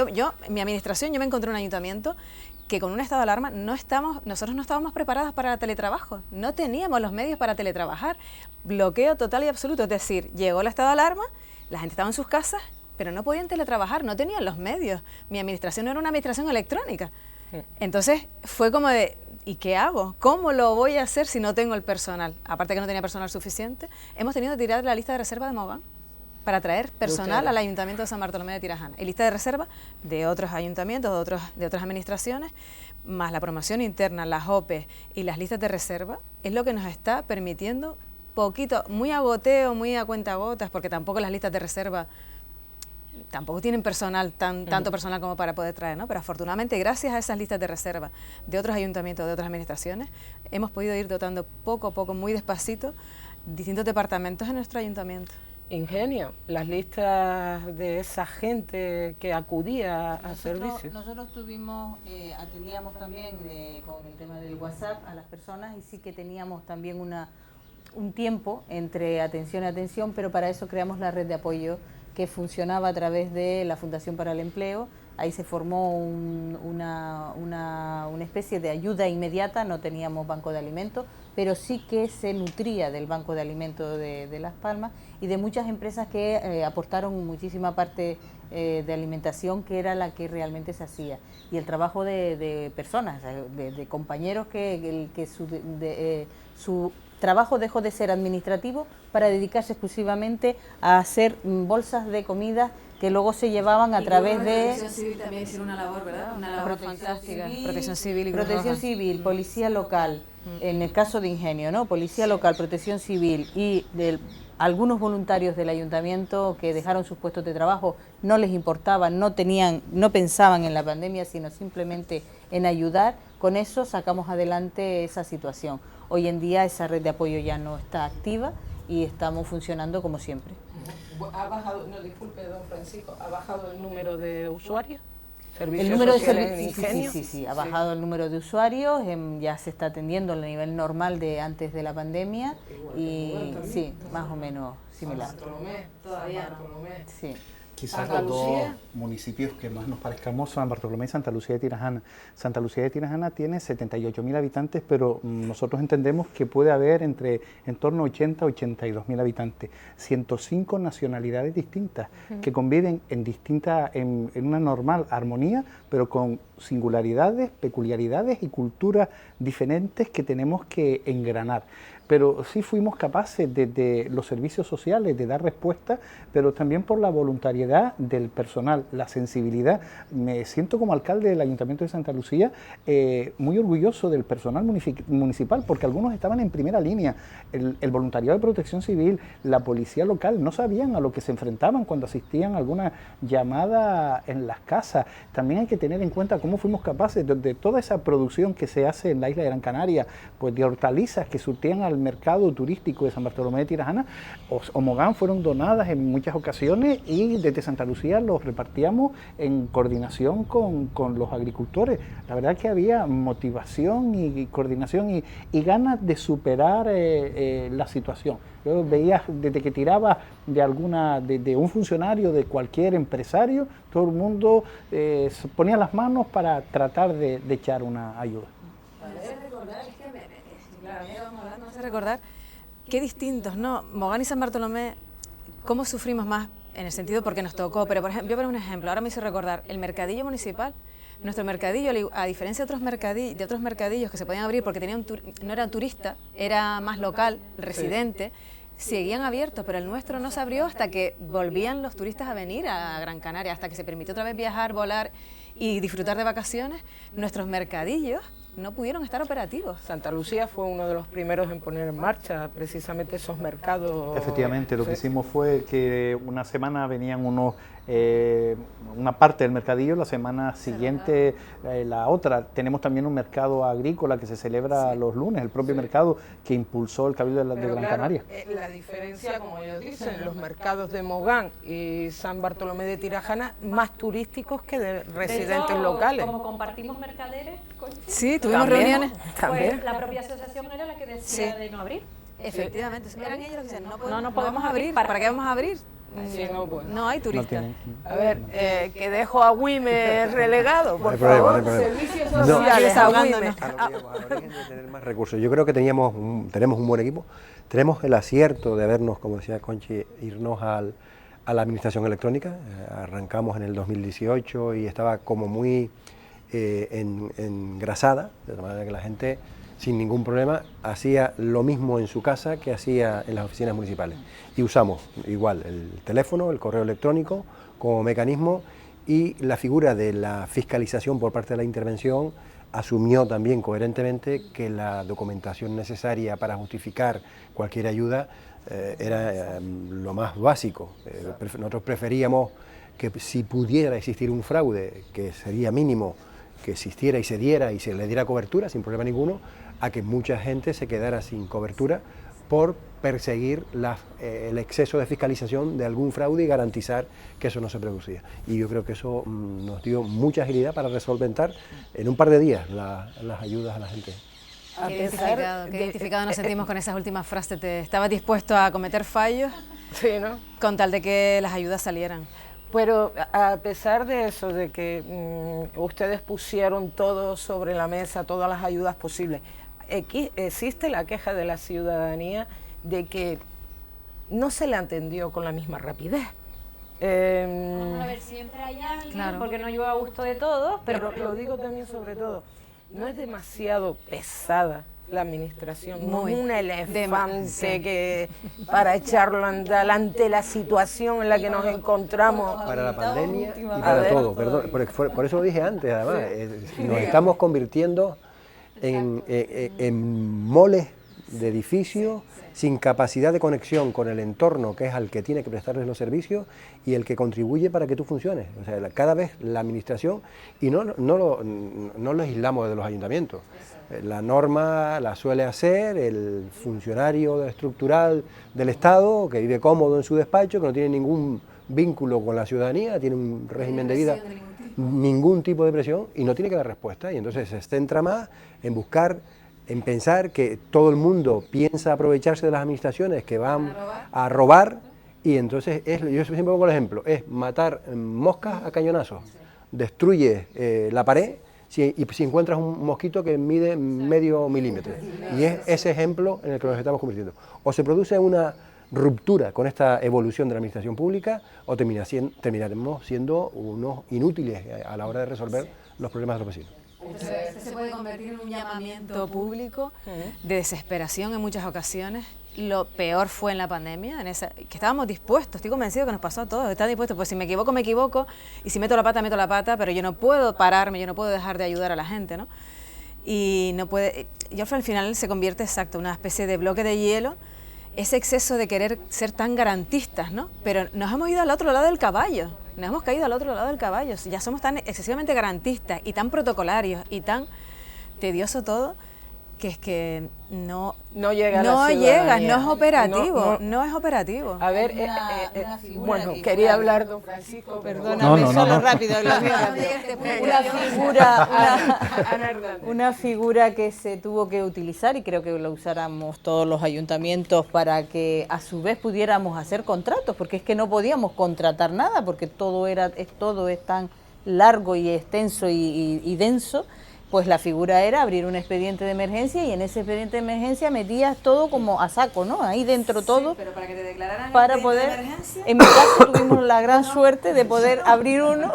mi administración, yo me encontré un ayuntamiento que con un estado de alarma nosotros no estábamos preparados para el teletrabajo, no teníamos los medios para teletrabajar, bloqueo total y absoluto, es decir, llegó el estado de alarma, la gente estaba en sus casas, pero no podían teletrabajar, no tenían los medios, mi administración no era una administración electrónica, entonces fue como de, ¿y qué hago? ¿Cómo lo voy a hacer si no tengo el personal? Aparte que no tenía personal suficiente, hemos tenido que tirar la lista de reserva de Mogán para traer personal al Ayuntamiento de San Bartolomé de Tirajana. Y lista de reserva de otros ayuntamientos, de otras administraciones, más la promoción interna, las OPE y las listas de reserva, es lo que nos está permitiendo poquito, muy a goteo, muy a cuentagotas, porque tampoco las listas de reserva tampoco tienen personal, tanto personal como para poder traer, ¿no? Pero afortunadamente, gracias a esas listas de reserva de otros ayuntamientos, de otras administraciones, hemos podido ir dotando poco a poco, muy despacito, distintos departamentos en nuestro ayuntamiento. Ingenio, las listas de esa gente que acudía a servicios. Nosotros atendíamos también con el tema del WhatsApp a las personas y sí que teníamos también un tiempo entre atención y atención, pero para eso creamos la red de apoyo que funcionaba a través de la Fundación para el Empleo. Ahí se formó una especie de ayuda inmediata, no teníamos banco de alimentos, pero sí que se nutría del banco de alimentos de Las Palmas y de muchas empresas que aportaron muchísima parte de alimentación, que era la que realmente se hacía. Y el trabajo de personas, de compañeros que su trabajo dejó de ser administrativo para dedicarse exclusivamente a hacer bolsas de comida que luego se llevaban a través de... Protección Civil también hicieron una labor, ¿verdad? Una labor fantástica. Protección Civil y Protección Civil, Policía Local, en el caso de Ingenio, ¿no? Policía Local, Protección Civil y algunos voluntarios del ayuntamiento que dejaron sus puestos de trabajo, no les importaba, no pensaban en la pandemia, sino simplemente en ayudar. Con eso sacamos adelante esa situación. Hoy en día esa red de apoyo ya no está activa y estamos funcionando como siempre. ¿Ha bajado, no disculpe, don Francisco, ha bajado el número de usuarios? El número de servicios, sí, ha bajado el número de usuarios, ya se está atendiendo al nivel normal de antes de la pandemia y sí, más o menos similar. San Bartolomé, todavía no. Sí. Quizás los dos municipios que más nos parezcamos son San Bartolomé y Santa Lucía de Tirajana. Santa Lucía de Tirajana tiene 78.000 habitantes, pero nosotros entendemos que puede haber en torno a 80 a 82.000 habitantes. 105 nacionalidades distintas que conviven en una normal armonía, pero con singularidades, peculiaridades y culturas diferentes que tenemos que engranar. Pero sí fuimos capaces desde los servicios sociales de dar respuesta, pero también por la voluntariedad del personal, la sensibilidad. Me siento como alcalde del Ayuntamiento de Santa Lucía muy orgulloso del personal municipal, porque algunos estaban en primera línea. El voluntariado de Protección Civil, la policía local, no sabían a lo que se enfrentaban cuando asistían a alguna llamada en las casas. También hay que tener en cuenta cómo fuimos capaces de toda esa producción que se hace en la isla de Gran Canaria, pues de hortalizas que surtían al mercado turístico de San Bartolomé de Tirajana o Mogán, fueron donadas en muchas ocasiones y desde Santa Lucía los repartíamos en coordinación con los agricultores. La verdad que había motivación y coordinación y ganas de superar la situación. Yo veía desde que tiraba de un funcionario, de cualquier empresario, todo el mundo ponía las manos para tratar de echar una ayuda. Me hace recordar qué distintos, ¿no? Mogán y San Bartolomé, cómo sufrimos más en el sentido porque nos tocó, pero por ejemplo, yo pongo un ejemplo, ahora me hizo recordar el mercadillo municipal. Nuestro mercadillo, a diferencia de otros mercadillos que se podían abrir porque no era turista, era más local, residente, seguían abiertos, pero el nuestro no se abrió hasta que volvían los turistas a venir a Gran Canaria, hasta que se permitió otra vez viajar, volar y disfrutar de vacaciones. Nuestros mercadillos no pudieron estar operativos. Santa Lucía fue uno de los primeros en poner en marcha precisamente esos mercados. Efectivamente, lo que hicimos fue que una semana venían una parte del mercadillo, la semana siguiente la otra. Tenemos también un mercado agrícola que se celebra los lunes, el propio mercado que impulsó el Cabildo de Gran Canaria. La diferencia, como ellos dicen, los mercados de Mogán y San Bartolomé de Tirajana más turísticos que de residentes locales. Como compartimos mercaderes, sí, tuvimos reuniones. Pues la propia asociación era la que decía de no abrir. Efectivamente, eran ellos los que decían, no podemos abrir. ¿Para qué vamos a abrir? Sí, no, pues. No hay turistas. A ver, que dejo a Wime relegado, por hay problema, favor. no hay problema. Servicios No. sociales, a Wime. Al origen de tener más recursos. Yo creo que tenemos un buen equipo. Tenemos el acierto de habernos, como decía Conchi, irnos a la administración electrónica. Arrancamos en el 2018 y estaba como muy engrasada, de manera que la gente sin ningún problema hacía lo mismo en su casa que hacía en las oficinas municipales. Y usamos igual el teléfono, el correo electrónico como mecanismo, y la figura de la fiscalización por parte de la intervención asumió también coherentemente que la documentación necesaria para justificar cualquier ayuda era lo más básico. Nosotros preferíamos que si pudiera existir un fraude, que sería mínimo, que existiera y se diera y se le diera cobertura sin problema ninguno, a que mucha gente se quedara sin cobertura por perseguir el exceso de fiscalización de algún fraude y garantizar que eso no se producía. Y yo creo que eso nos dio mucha agilidad para resolventar en un par de días las ayudas a la gente. Qué identificado nos sentimos con esas últimas frases. ¿Estabas dispuesto a cometer fallos? Sí, ¿no? Con tal de que las ayudas salieran. Pero a pesar de eso, de que ustedes pusieron todo sobre la mesa, todas las ayudas posibles, existe la queja de la ciudadanía de que no se le atendió con la misma rapidez. Vamos a ver, siempre hay alguien, Claro. porque no yo a gusto de todos, Pero lo digo también sobre todo, no es demasiado pesada la administración, no Muy. es un elefante que para echarlo a andar ante la situación en la que nos encontramos. Para la pandemia y A para ver. todo, perdón, por eso lo dije antes, además, nos estamos convirtiendo en moles de edificios sin capacidad de conexión con el entorno, que es al que tiene que prestarles los servicios y el que contribuye para que tú funciones. O sea, cada vez la administración, y no lo aislamos de los ayuntamientos, la norma la suele hacer el funcionario estructural del Estado, que vive cómodo en su despacho, que no tiene ningún vínculo con la ciudadanía, tiene un régimen de vida, ningún tipo de presión, y no tiene que dar respuesta, y entonces se centra más en buscar, en pensar que todo el mundo piensa aprovecharse de las administraciones que van a robar, y entonces yo siempre pongo el ejemplo, es matar moscas a cañonazos, destruye la pared y si encuentras un mosquito que mide medio milímetro, y es ese ejemplo en el que nos estamos convirtiendo. O se produce una ruptura con esta evolución de la administración pública, o terminaremos siendo unos inútiles a la hora de resolver los problemas de los vecinos. Entonces, se puede convertir en un llamamiento público de desesperación en muchas ocasiones. Lo peor fue en la pandemia, que estábamos dispuestos, estoy convencido que nos pasó a todos, están dispuestos, pues si me equivoco, me equivoco, y si meto la pata, pero yo no puedo pararme, yo no puedo dejar de ayudar a la gente, ¿no? Y no puede, y al final se convierte exacto, una especie de bloque de hielo, ese exceso de querer ser tan garantistas, ¿no? Pero nos hemos ido al otro lado del caballo, nos hemos caído al otro lado del caballo, ya somos tan excesivamente garantistas y tan protocolarios y tan tedioso todo, que es que no llega, no es operativo, no es operativo. A ver, una figura bueno, que quería fue- hablar don Francisco, Perdóname, No. solo rápido, una figura que se tuvo que utilizar, y creo que lo usáramos todos los ayuntamientos para que a su vez pudiéramos hacer contratos, porque es que no podíamos contratar nada, porque todo es tan largo y extenso y denso. Pues la figura era abrir un expediente de emergencia, y en ese expediente de emergencia metías todo como a saco, ¿no? Ahí dentro todo. Pero para que te declararan Para poder, en mi caso tuvimos la gran suerte de poder abrir uno,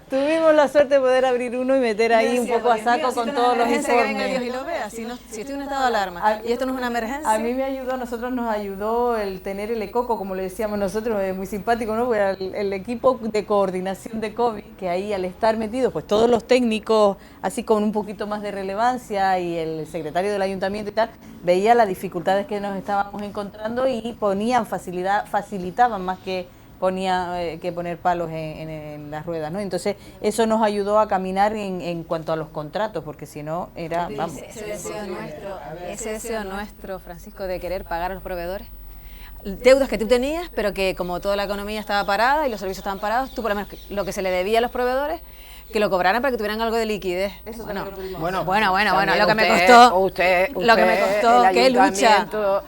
tuvimos la suerte de poder abrir uno y meter ahí un poco a saco con todos los Dios y informes. lo vea, si estoy en un estado de alarma y esto no es una emergencia. A mí me ayudó, a nosotros nos ayudó el tener el ECOCO, como le decíamos nosotros, es muy simpático, ¿no? Porque era el equipo de coordinación de COVID, que ahí al estar metidos, pues todos los técnicos, así con un poquito más de relevancia, y el secretario del ayuntamiento y tal, veía las dificultades que nos estábamos encontrando y facilitaban más que poner palos en las ruedas, ¿no? Entonces eso nos ayudó a caminar en cuanto a los contratos, porque si no era, vamos. Ese deseo nuestro, Francisco, de querer pagar a los proveedores, deudas que tú tenías, pero que como toda la economía estaba parada y los servicios estaban parados, tú por lo menos lo que se le debía a los proveedores, que lo cobraran para que tuvieran algo de liquidez. Eso Bueno, También lo que me usted, costó, lo que me costó, qué lucha,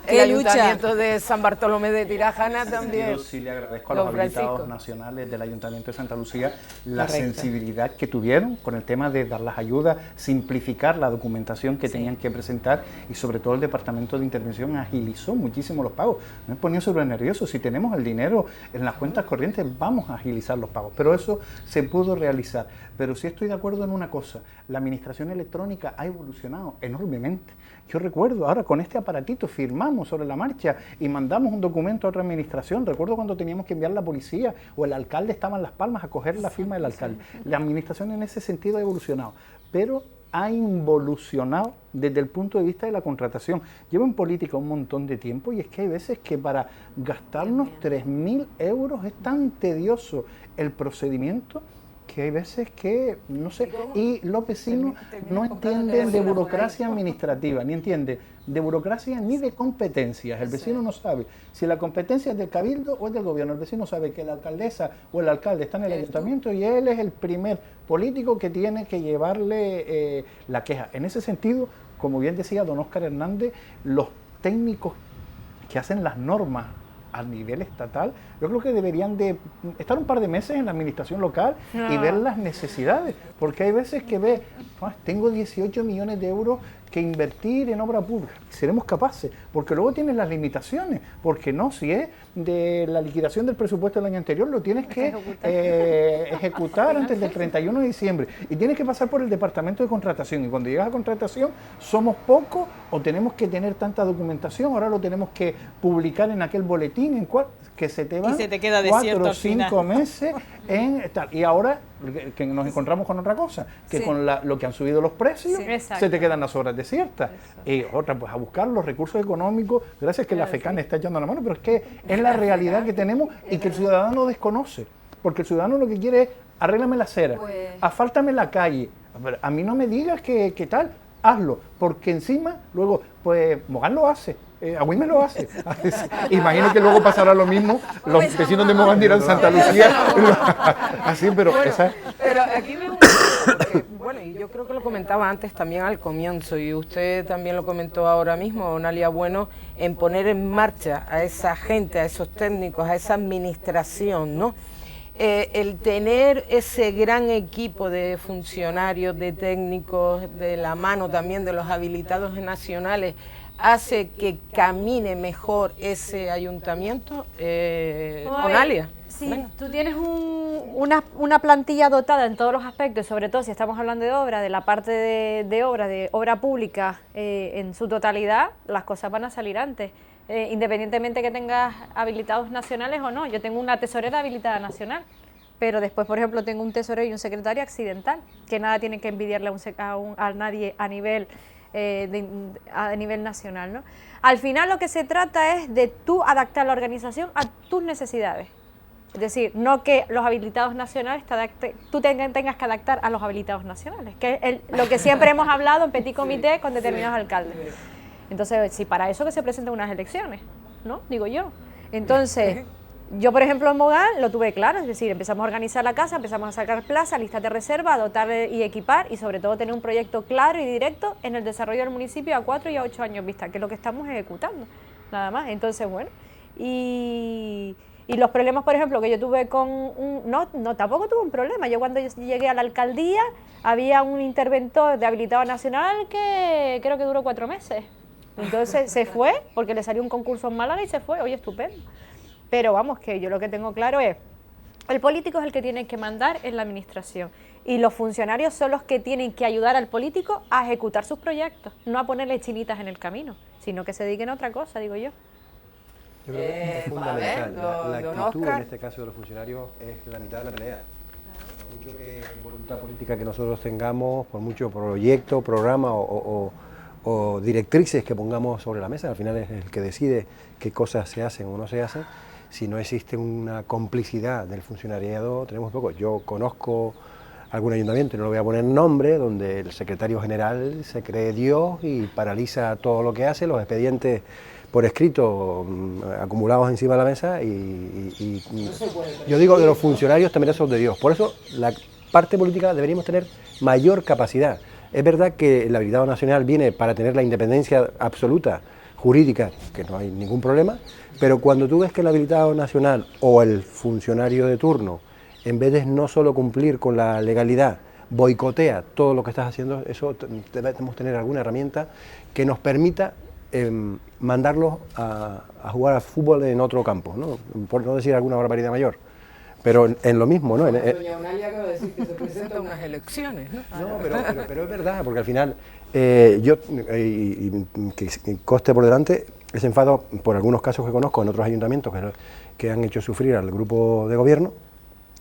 el ayuntamiento de San Bartolomé de Tirajana también. Yo sí le agradezco a los habilitados nacionales del Ayuntamiento de Santa Lucía la sensibilidad que tuvieron con el tema de dar las ayudas, simplificar la documentación que tenían que presentar y sobre todo el Departamento de Intervención agilizó muchísimo los pagos. Me ponía súper nervioso, si tenemos el dinero en las cuentas corrientes vamos a agilizar los pagos, pero eso se pudo realizar. Pero sí estoy de acuerdo en una cosa, la administración electrónica ha evolucionado enormemente. Yo recuerdo, ahora con este aparatito firmamos sobre la marcha y mandamos un documento a otra administración. Recuerdo cuando teníamos que enviar la policía o el alcalde estaba en Las Palmas a coger la firma del alcalde. La administración en ese sentido ha evolucionado, pero ha involucionado desde el punto de vista de la contratación. Llevo en política un montón de tiempo y es que hay veces que para gastarnos 3.000 euros es tan tedioso el procedimiento que hay veces que, no sé, y los vecinos no entienden de burocracia administrativa, ni entienden de burocracia ni de competencias. El vecino no sabe si la competencia es del cabildo o es del gobierno. El vecino sabe que la alcaldesa o el alcalde está en el ayuntamiento y él es el primer político que tiene que llevarle la queja. En ese sentido, como bien decía don Óscar Hernández, los técnicos que hacen las normas a nivel estatal, yo creo que deberían de estar un par de meses en la administración local y ver las necesidades, porque hay veces que tengo 18 millones de euros que invertir en obra pública, seremos capaces, porque luego tienes las limitaciones, porque no, si es de la liquidación del presupuesto del año anterior, lo tienes que ejecutar antes del 31 de diciembre y tienes que pasar por el departamento de contratación y cuando llegas a contratación somos pocos o tenemos que tener tanta documentación, ahora lo tenemos que publicar en aquel boletín en cual que se te van 4 o 5 meses en tal. Y ahora que nos encontramos con otra cosa, que con lo que han subido los precios, se te quedan las obras desiertas. Y otra, pues a buscar los recursos económicos, gracias que la FECAN está echando la mano, pero es que es la realidad que tenemos y que el ciudadano desconoce. Porque el ciudadano lo que quiere es, arréglame la acera, asfáltame la calle. A mí no me digas que tal, hazlo, porque encima, luego, pues Mogán lo hace. Agüime lo hace. Imagino que luego pasará lo mismo. Los vecinos de Mogán dirán Santa Lucía. Así, pero bueno, esa... Pero aquí me bueno, y yo creo que lo comentaba antes también al comienzo, y usted también lo comentó ahora mismo, Onalia Bueno, en poner en marcha a esa gente, a esos técnicos, a esa administración, ¿no? El tener ese gran equipo de funcionarios, de técnicos, de la mano también de los habilitados nacionales, hace que camine mejor ese ayuntamiento, Onalia. Sí, tú tienes una plantilla dotada en todos los aspectos, sobre todo si estamos hablando de obra, de la parte de obra pública en su totalidad, las cosas van a salir antes, independientemente que tengas habilitados nacionales o no. Yo tengo una tesorera habilitada nacional, pero después, por ejemplo, tengo un tesorero y un secretario accidental, que nada tienen que envidiarle a nadie a nivel nacional, ¿no? Al final lo que se trata es de tú adaptar la organización a tus necesidades. Es decir, no que los habilitados nacionales tú tengas que adaptar a los habilitados nacionales, que es lo que siempre hemos hablado en petit comité con determinados alcaldes. Entonces, si para eso que se presenten unas elecciones, ¿no? Digo yo. Entonces, yo, por ejemplo, en Mogán lo tuve claro, es decir, empezamos a organizar la casa, empezamos a sacar plazas, listas de reserva, dotar y equipar y sobre todo tener un proyecto claro y directo en el desarrollo del municipio a 4 y a 8 años vista, que es lo que estamos ejecutando, nada más. Entonces, bueno, y los problemas, por ejemplo, que yo tuve tampoco tuve un problema. Yo cuando llegué a la alcaldía había un interventor de habilitado nacional que creo que duró 4 meses. Entonces se fue porque le salió un concurso en Málaga y se fue, oye, estupendo. Pero vamos, que yo lo que tengo claro es, el político es el que tiene que mandar en la administración y los funcionarios son los que tienen que ayudar al político a ejecutar sus proyectos, no a ponerle chinitas en el camino, sino que se dediquen a otra cosa, digo yo. Yo creo que es fundamental. La actitud en este caso de los funcionarios es la mitad de la pelea. Por mucho que voluntad política que nosotros tengamos, por mucho proyecto, programa o directrices que pongamos sobre la mesa, al final es el que decide qué cosas se hacen o no se hacen. Si no existe una complicidad del funcionariado, tenemos poco. Yo conozco algún ayuntamiento, y no lo voy a poner nombre, donde el secretario general se cree Dios y paraliza todo lo que hace, los expedientes por escrito acumulados encima de la mesa y yo digo que los funcionarios también son de Dios. Por eso parte política deberíamos tener mayor capacidad. Es verdad que el habilitado nacional viene para tener la independencia absoluta jurídica, que no hay ningún problema, pero cuando tú ves que el habilitado nacional o el funcionario de turno, en vez de no solo cumplir con la legalidad, boicotea todo lo que estás haciendo, eso debemos tener alguna herramienta que nos permita mandarlos a jugar a fútbol en otro campo, ¿no? Por no decir alguna barbaridad mayor. Pero en lo mismo, ¿no? Doña Onalia acaba de decir que se presentan unas elecciones, ¿no? No, pero es verdad, porque al final, que coste por delante, ese enfado, por algunos casos que conozco en otros ayuntamientos que han hecho sufrir al grupo de gobierno,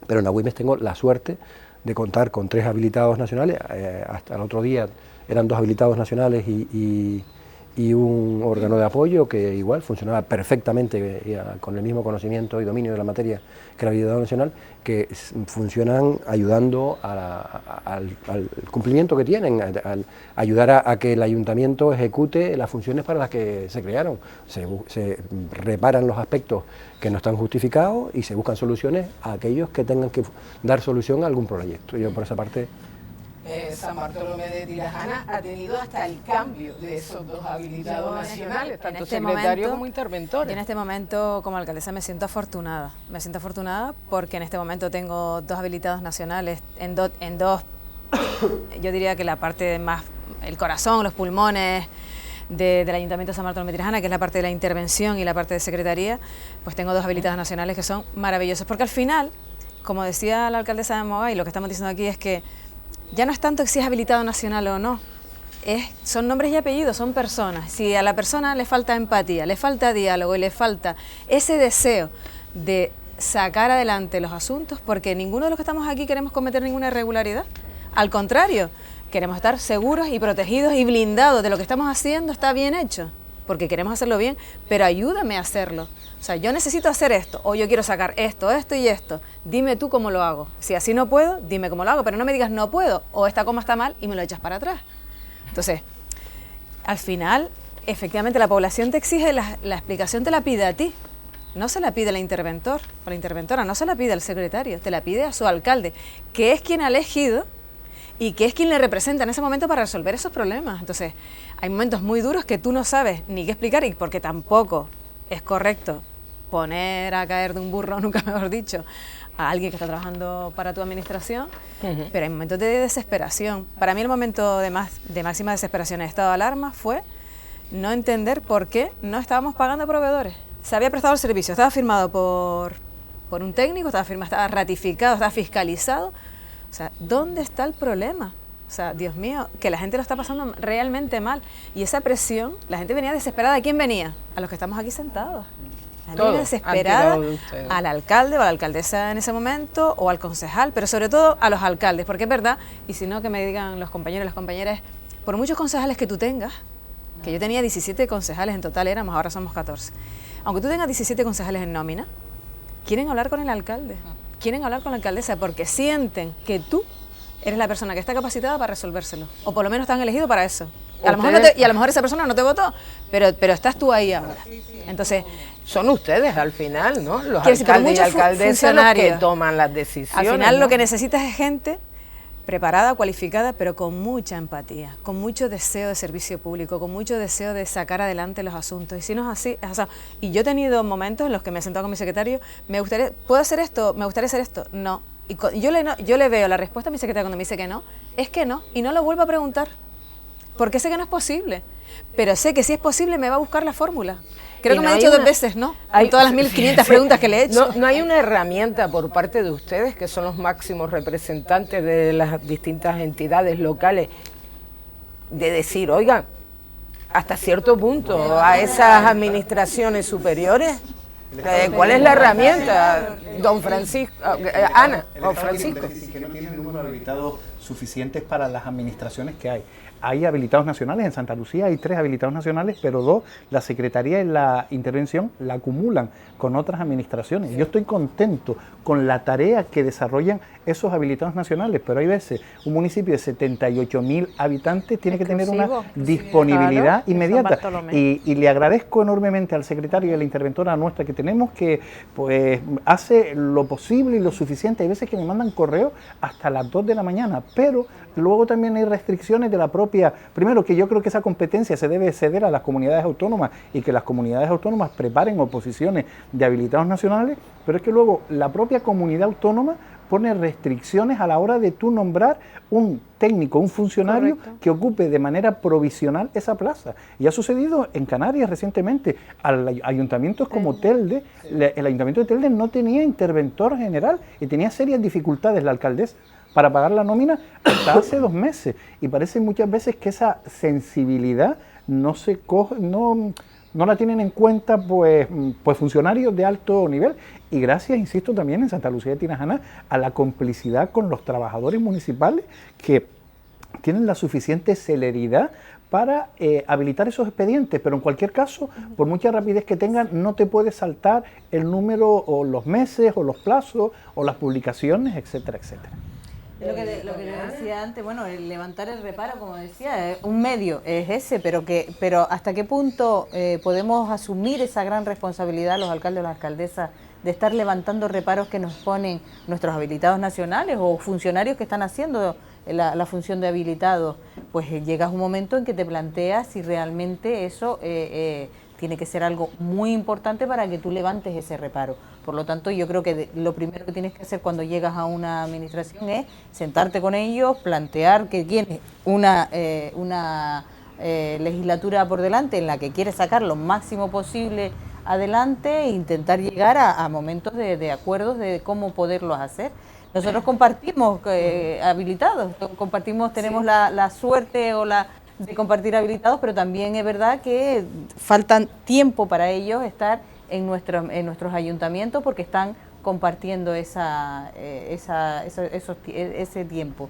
pero en Agüimes tengo la suerte de contar con 3 habilitados nacionales, hasta el otro día eran 2 habilitados nacionales y un órgano de apoyo que igual funcionaba perfectamente con el mismo conocimiento y dominio de la materia que el habilitado nacional, que funcionan ayudando al cumplimiento que tienen, al ayudar a que el ayuntamiento ejecute las funciones para las que se crearon. Se reparan los aspectos que no están justificados y se buscan soluciones a aquellos que tengan que dar solución a algún proyecto. Yo por esa parte... San Bartolomé de Tirajana ha tenido hasta el cambio de esos 2 habilitados nacionales, tanto secretarios como interventores. Yo en este momento, como alcaldesa, me siento afortunada porque en este momento tengo 2 habilitados nacionales en dos, yo diría que la parte más, el corazón, los pulmones del Ayuntamiento de San Bartolomé de Tirajana, que es la parte de la intervención y la parte de secretaría, pues tengo 2 habilitados nacionales que son maravillosos, porque al final, como decía la alcaldesa de Mogay, lo que estamos diciendo aquí es que ya no es tanto si es habilitado nacional o no, son nombres y apellidos, son personas. Si a la persona le falta empatía, le falta diálogo y le falta ese deseo de sacar adelante los asuntos, porque ninguno de los que estamos aquí queremos cometer ninguna irregularidad, al contrario, queremos estar seguros y protegidos y blindados de lo que estamos haciendo está bien hecho, porque queremos hacerlo bien, pero ayúdame a hacerlo. O sea, yo necesito hacer esto, o yo quiero sacar esto, esto y esto. Dime tú cómo lo hago. Si así no puedo, dime cómo lo hago, pero no me digas no puedo, o esta coma está mal y me lo echas para atrás. Entonces, al final, efectivamente, la población te exige, la explicación te la pide a ti. No se la pide el interventor o la interventora, no se la pide al secretario, te la pide a su alcalde, que es quien ha elegido y que es quien le representa en ese momento para resolver esos problemas. Entonces, hay momentos muy duros que tú no sabes ni qué explicar, y porque tampoco es correcto poner a caer de un burro, nunca mejor dicho, a alguien que está trabajando para tu administración, pero hay momentos de desesperación. Para mí el momento de máxima desesperación en estado de alarma fue no entender por qué no estábamos pagando proveedores. Se había prestado el servicio, estaba firmado por un técnico, estaba ratificado, estaba fiscalizado. O sea, ¿dónde está el problema? O sea, Dios mío, que la gente lo está pasando realmente mal. Y esa presión, la gente venía desesperada. ¿A quién venía? A los que estamos aquí sentados. La gente venía desesperada al alcalde o a la alcaldesa en ese momento, o al concejal, pero sobre todo a los alcaldes, porque es verdad, y si no que me digan los compañeros y las compañeras, por muchos concejales que tú tengas, que yo tenía 17 concejales en total éramos, ahora somos 14, aunque tú tengas 17 concejales en nómina, quieren hablar con el alcalde, quieren hablar con la alcaldesa, porque sienten que tú eres la persona que está capacitada para resolvérselo, o por lo menos te han elegido para eso. A lo mejor y a lo mejor esa persona no te votó, pero estás tú ahí ahora. Entonces, son ustedes al final, ¿no? Los alcaldes y alcaldesas los que toman las decisiones. Al final, ¿no? Lo que necesitas es gente preparada, cualificada, pero con mucha empatía, con mucho deseo de servicio público, con mucho deseo de sacar adelante los asuntos. Y si no es así, es así. Y yo he tenido momentos en los que me he sentado con mi secretario, ¿puedo hacer esto? ¿Me gustaría hacer esto? No. Y yo le veo la respuesta a mi secretario cuando me dice que no, es que no, y no lo vuelvo a preguntar. Porque sé que no es posible, pero sé que si es posible me va a buscar la fórmula. Creo que me ha dicho 2 veces, ¿no? Hay todas las 1500 preguntas que le he hecho. No hay una herramienta por parte de ustedes, que son los máximos representantes de las distintas entidades locales, de decir, oigan, hasta cierto punto, a esas administraciones superiores, ¿cuál es la herramienta, don Francisco, Ana o Francisco? Que no tiene el número habilitado suficientes para las administraciones que hay. Hay habilitados nacionales, en Santa Lucía hay 3 habilitados nacionales, pero 2, la Secretaría y la Intervención la acumulan con otras administraciones. Yo estoy contento con la tarea que desarrollan esos habilitados nacionales, pero hay veces un municipio de 78.000 habitantes tiene que tener una disponibilidad inmediata. Y le agradezco enormemente al secretario y a la interventora nuestra que tenemos, que pues hace lo posible y lo suficiente. Hay veces que me mandan correo hasta las 2 de la mañana, pero luego también hay restricciones de la propia, primero que yo creo que esa competencia se debe ceder a las comunidades autónomas y que las comunidades autónomas preparen oposiciones de habilitados nacionales, pero es que luego la propia comunidad autónoma pone restricciones a la hora de tú nombrar un técnico, un funcionario que ocupe de manera provisional esa plaza. Y ha sucedido en Canarias recientemente, ayuntamientos como Telde, el ayuntamiento de Telde no tenía interventor general y tenía serias dificultades la alcaldesa para pagar la nómina hasta hace 2 meses. Y parece muchas veces que esa sensibilidad no se coge, no la tienen en cuenta pues funcionarios de alto nivel. Y gracias, insisto, también en Santa Lucía de Tirajana a la complicidad con los trabajadores municipales que tienen la suficiente celeridad para habilitar esos expedientes, pero en cualquier caso, por mucha rapidez que tengan, no te puede saltar el número o los meses o los plazos o las publicaciones, etcétera, etcétera. Lo que decía antes, bueno, el levantar el reparo, como decía, un medio es ese, pero ¿hasta qué punto podemos asumir esa gran responsabilidad los alcaldes o las alcaldesas de estar levantando reparos que nos ponen nuestros habilitados nacionales o funcionarios que están haciendo la función de habilitados? Pues llegas un momento en que te planteas si realmente eso tiene que ser algo muy importante para que tú levantes ese reparo. Por lo tanto, yo creo que lo primero que tienes que hacer cuando llegas a una administración es sentarte con ellos, plantear que tienes una legislatura por delante en la que quieres sacar lo máximo posible adelante e intentar llegar a momentos de acuerdos de cómo poderlos hacer. Nosotros compartimos habilitados, tenemos la suerte de compartir habilitados, pero también es verdad que faltan tiempo para ellos estar en nuestros ayuntamientos porque están compartiendo ese tiempo.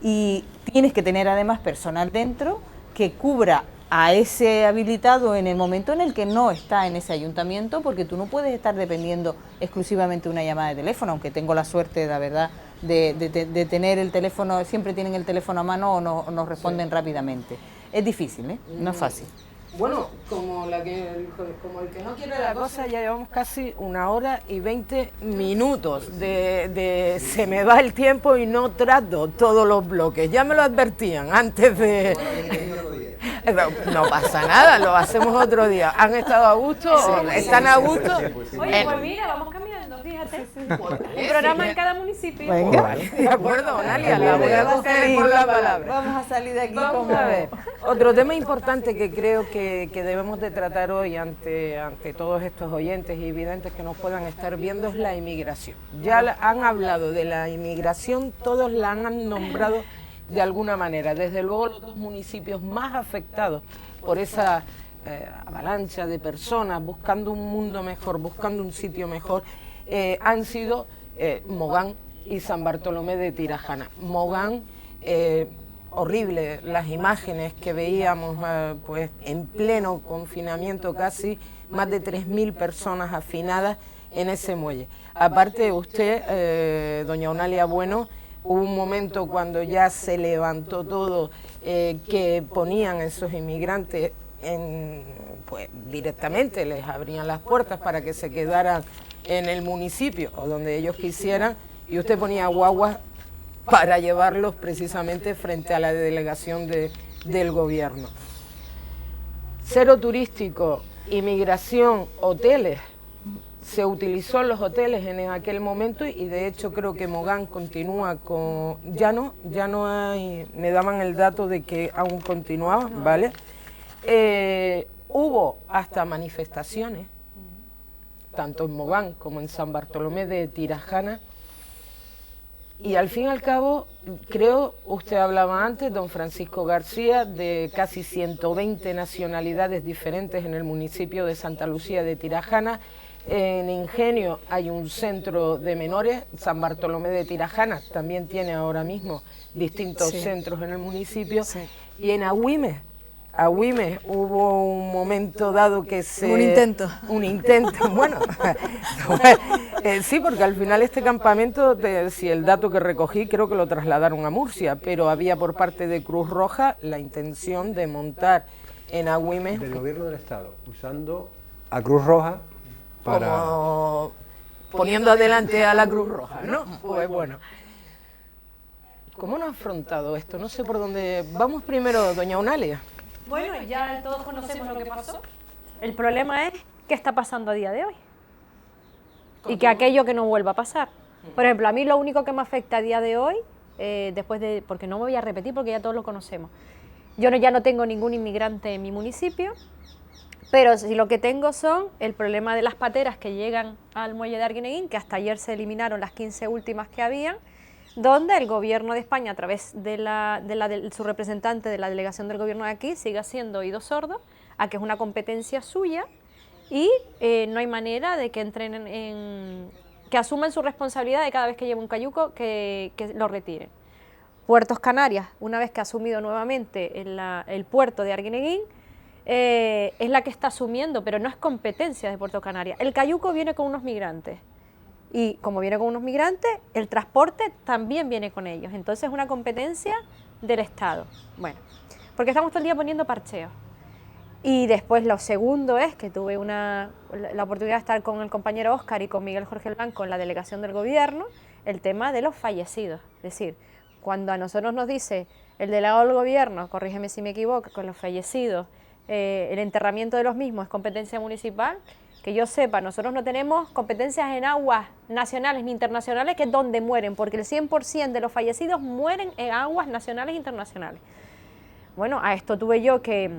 Y tienes que tener además personal dentro que cubra a ese habilitado en el momento en el que no está en ese ayuntamiento, porque tú no puedes estar dependiendo exclusivamente de una llamada de teléfono, aunque tengo la suerte, la verdad, de tener el teléfono, siempre tienen el teléfono a mano o nos responden rápidamente. Es difícil, ¿eh? No es fácil. Bueno, como el que no quiere la cosa, ya llevamos casi 1 hora y 20 minutos se me va el tiempo y no trato todos los bloques. Ya me lo advertían antes de... No pasa nada, lo hacemos otro día. ¿Han estado a gusto? ¿Están a gusto? Oye, pues mira, vamos caminando, fíjate. Un programa en cada municipio. Venga, de acuerdo, Onalia, la voy a coger por la palabra. Vamos a salir de aquí. Vamos a ver. Otro tema importante que creo que debemos de tratar hoy ante todos estos oyentes y videntes que nos puedan estar viendo es la inmigración. Ya han hablado de la inmigración, todos la han nombrado de alguna manera. Desde luego los 2 municipios más afectados por esa avalancha de personas buscando un mundo mejor, buscando un sitio mejor, han sido Mogán y San Bartolomé de Tirajana. Mogán, horrible las imágenes que veíamos pues en pleno confinamiento, casi más de 3.000 personas hacinadas en ese muelle. Aparte usted, doña Onalia Bueno, hubo un momento cuando ya se levantó todo, que ponían a esos inmigrantes pues directamente, les abrían las puertas para que se quedaran en el municipio o donde ellos quisieran, y usted ponía guaguas para llevarlos precisamente frente a la delegación del gobierno. Cero turístico, inmigración, hoteles. Se utilizó los hoteles en aquel momento y de hecho creo que Mogán continúa con... Ya no hay... Me daban el dato de que aún continuaba, ¿vale? Hubo hasta manifestaciones, tanto en Mogán como en San Bartolomé de Tirajana, y al fin y al cabo, creo, usted hablaba antes, don Francisco García, de casi 120 nacionalidades diferentes en el municipio de Santa Lucía de Tirajana. En Ingenio hay un centro de menores, San Bartolomé de Tirajana también tiene ahora mismo distintos centros en el municipio, y en Agüimes hubo un momento dado que se... Un intento, bueno, sí, porque al final este campamento, si el dato que recogí, creo que lo trasladaron a Murcia, pero había por parte de Cruz Roja la intención de montar en Agüimes... Del gobierno del Estado, usando a Cruz Roja para... Como poniendo adelante a la Cruz Roja, ¿no? Pues bueno. ¿Cómo no ha afrontado esto? No sé por dónde... Vamos primero, doña Onalia. Bueno, ya todos conocemos lo que pasó. El problema es qué está pasando a día de hoy. Y que aquello que no vuelva a pasar. Por ejemplo, a mí lo único que me afecta a día de hoy, porque no me voy a repetir porque ya todos lo conocemos. Yo ya no tengo ningún inmigrante en mi municipio, pero si lo que tengo son el problema de las pateras que llegan al muelle de Arguineguín, que hasta ayer se eliminaron las 15 últimas que habían, donde el gobierno de España, a través de su representante de la delegación del gobierno de aquí, sigue haciendo oídos sordos a que es una competencia suya y no hay manera de que entren que asuman su responsabilidad de cada vez que lleve un cayuco que lo retiren. Puertos Canarias, una vez que ha asumido nuevamente el puerto de Arguineguín, es la que está asumiendo, pero no es competencia de Puerto Canarias. El cayuco viene con unos migrantes. Y como viene con unos migrantes, el transporte también viene con ellos. Entonces es una competencia del Estado. Bueno, porque estamos todo el día poniendo parcheos. Y después lo segundo es que tuve la oportunidad de estar con el compañero Óscar y con Miguel Jorge Blanco en la delegación del gobierno, el tema de los fallecidos. Es decir, cuando a nosotros nos dice el delegado del gobierno, corrígeme si me equivoco, con los fallecidos, el enterramiento de los mismos es competencia municipal, que yo sepa, nosotros no tenemos competencias en aguas nacionales ni internacionales, que es donde mueren, porque el 100% de los fallecidos mueren en aguas nacionales e internacionales. Bueno, a esto tuve yo que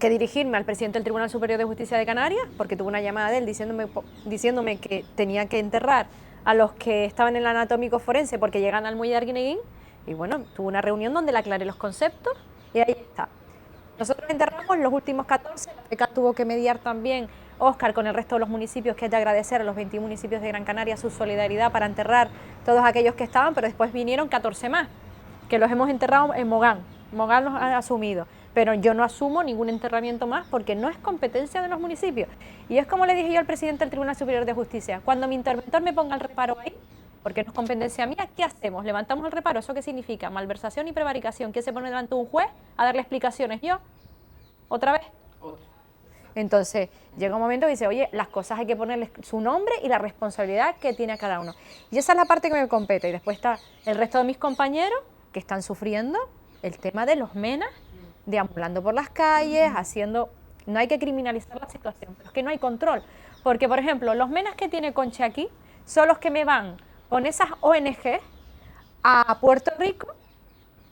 dirigirme al presidente del Tribunal Superior de Justicia de Canarias, porque tuve una llamada de él diciéndome que tenía que enterrar a los que estaban en el anatómico forense porque llegan al muelle de Arguineguín, y bueno, tuve una reunión donde le aclaré los conceptos, y ahí está. Nosotros enterramos los últimos 14, la PECA tuvo que mediar también, Óscar, con el resto de los municipios, que es de agradecer a los 21 municipios de Gran Canaria su solidaridad para enterrar todos aquellos que estaban, pero después vinieron 14 más, que los hemos enterrado en Mogán. Mogán los ha asumido, pero yo no asumo ningún enterramiento más porque no es competencia de los municipios. Y es como le dije yo al presidente del Tribunal Superior de Justicia, cuando mi interventor me ponga el reparo ahí, porque no es competencia mía, ¿qué hacemos? ¿Levantamos el reparo? ¿Eso qué significa? Malversación y prevaricación. ¿Quién se pone delante de un juez a darle explicaciones? ¿Yo? ¿Otra vez? Entonces, llega un momento que dice, oye, las cosas hay que ponerle su nombre y la responsabilidad que tiene a cada uno. Y esa es la parte que me compete. Y después está el resto de mis compañeros que están sufriendo el tema de los menas, deambulando por las calles, haciendo... No hay que criminalizar la situación, pero es que no hay control. Porque, por ejemplo, los menas que tiene Conchi aquí son los que me van con esas ONG a Puerto Rico,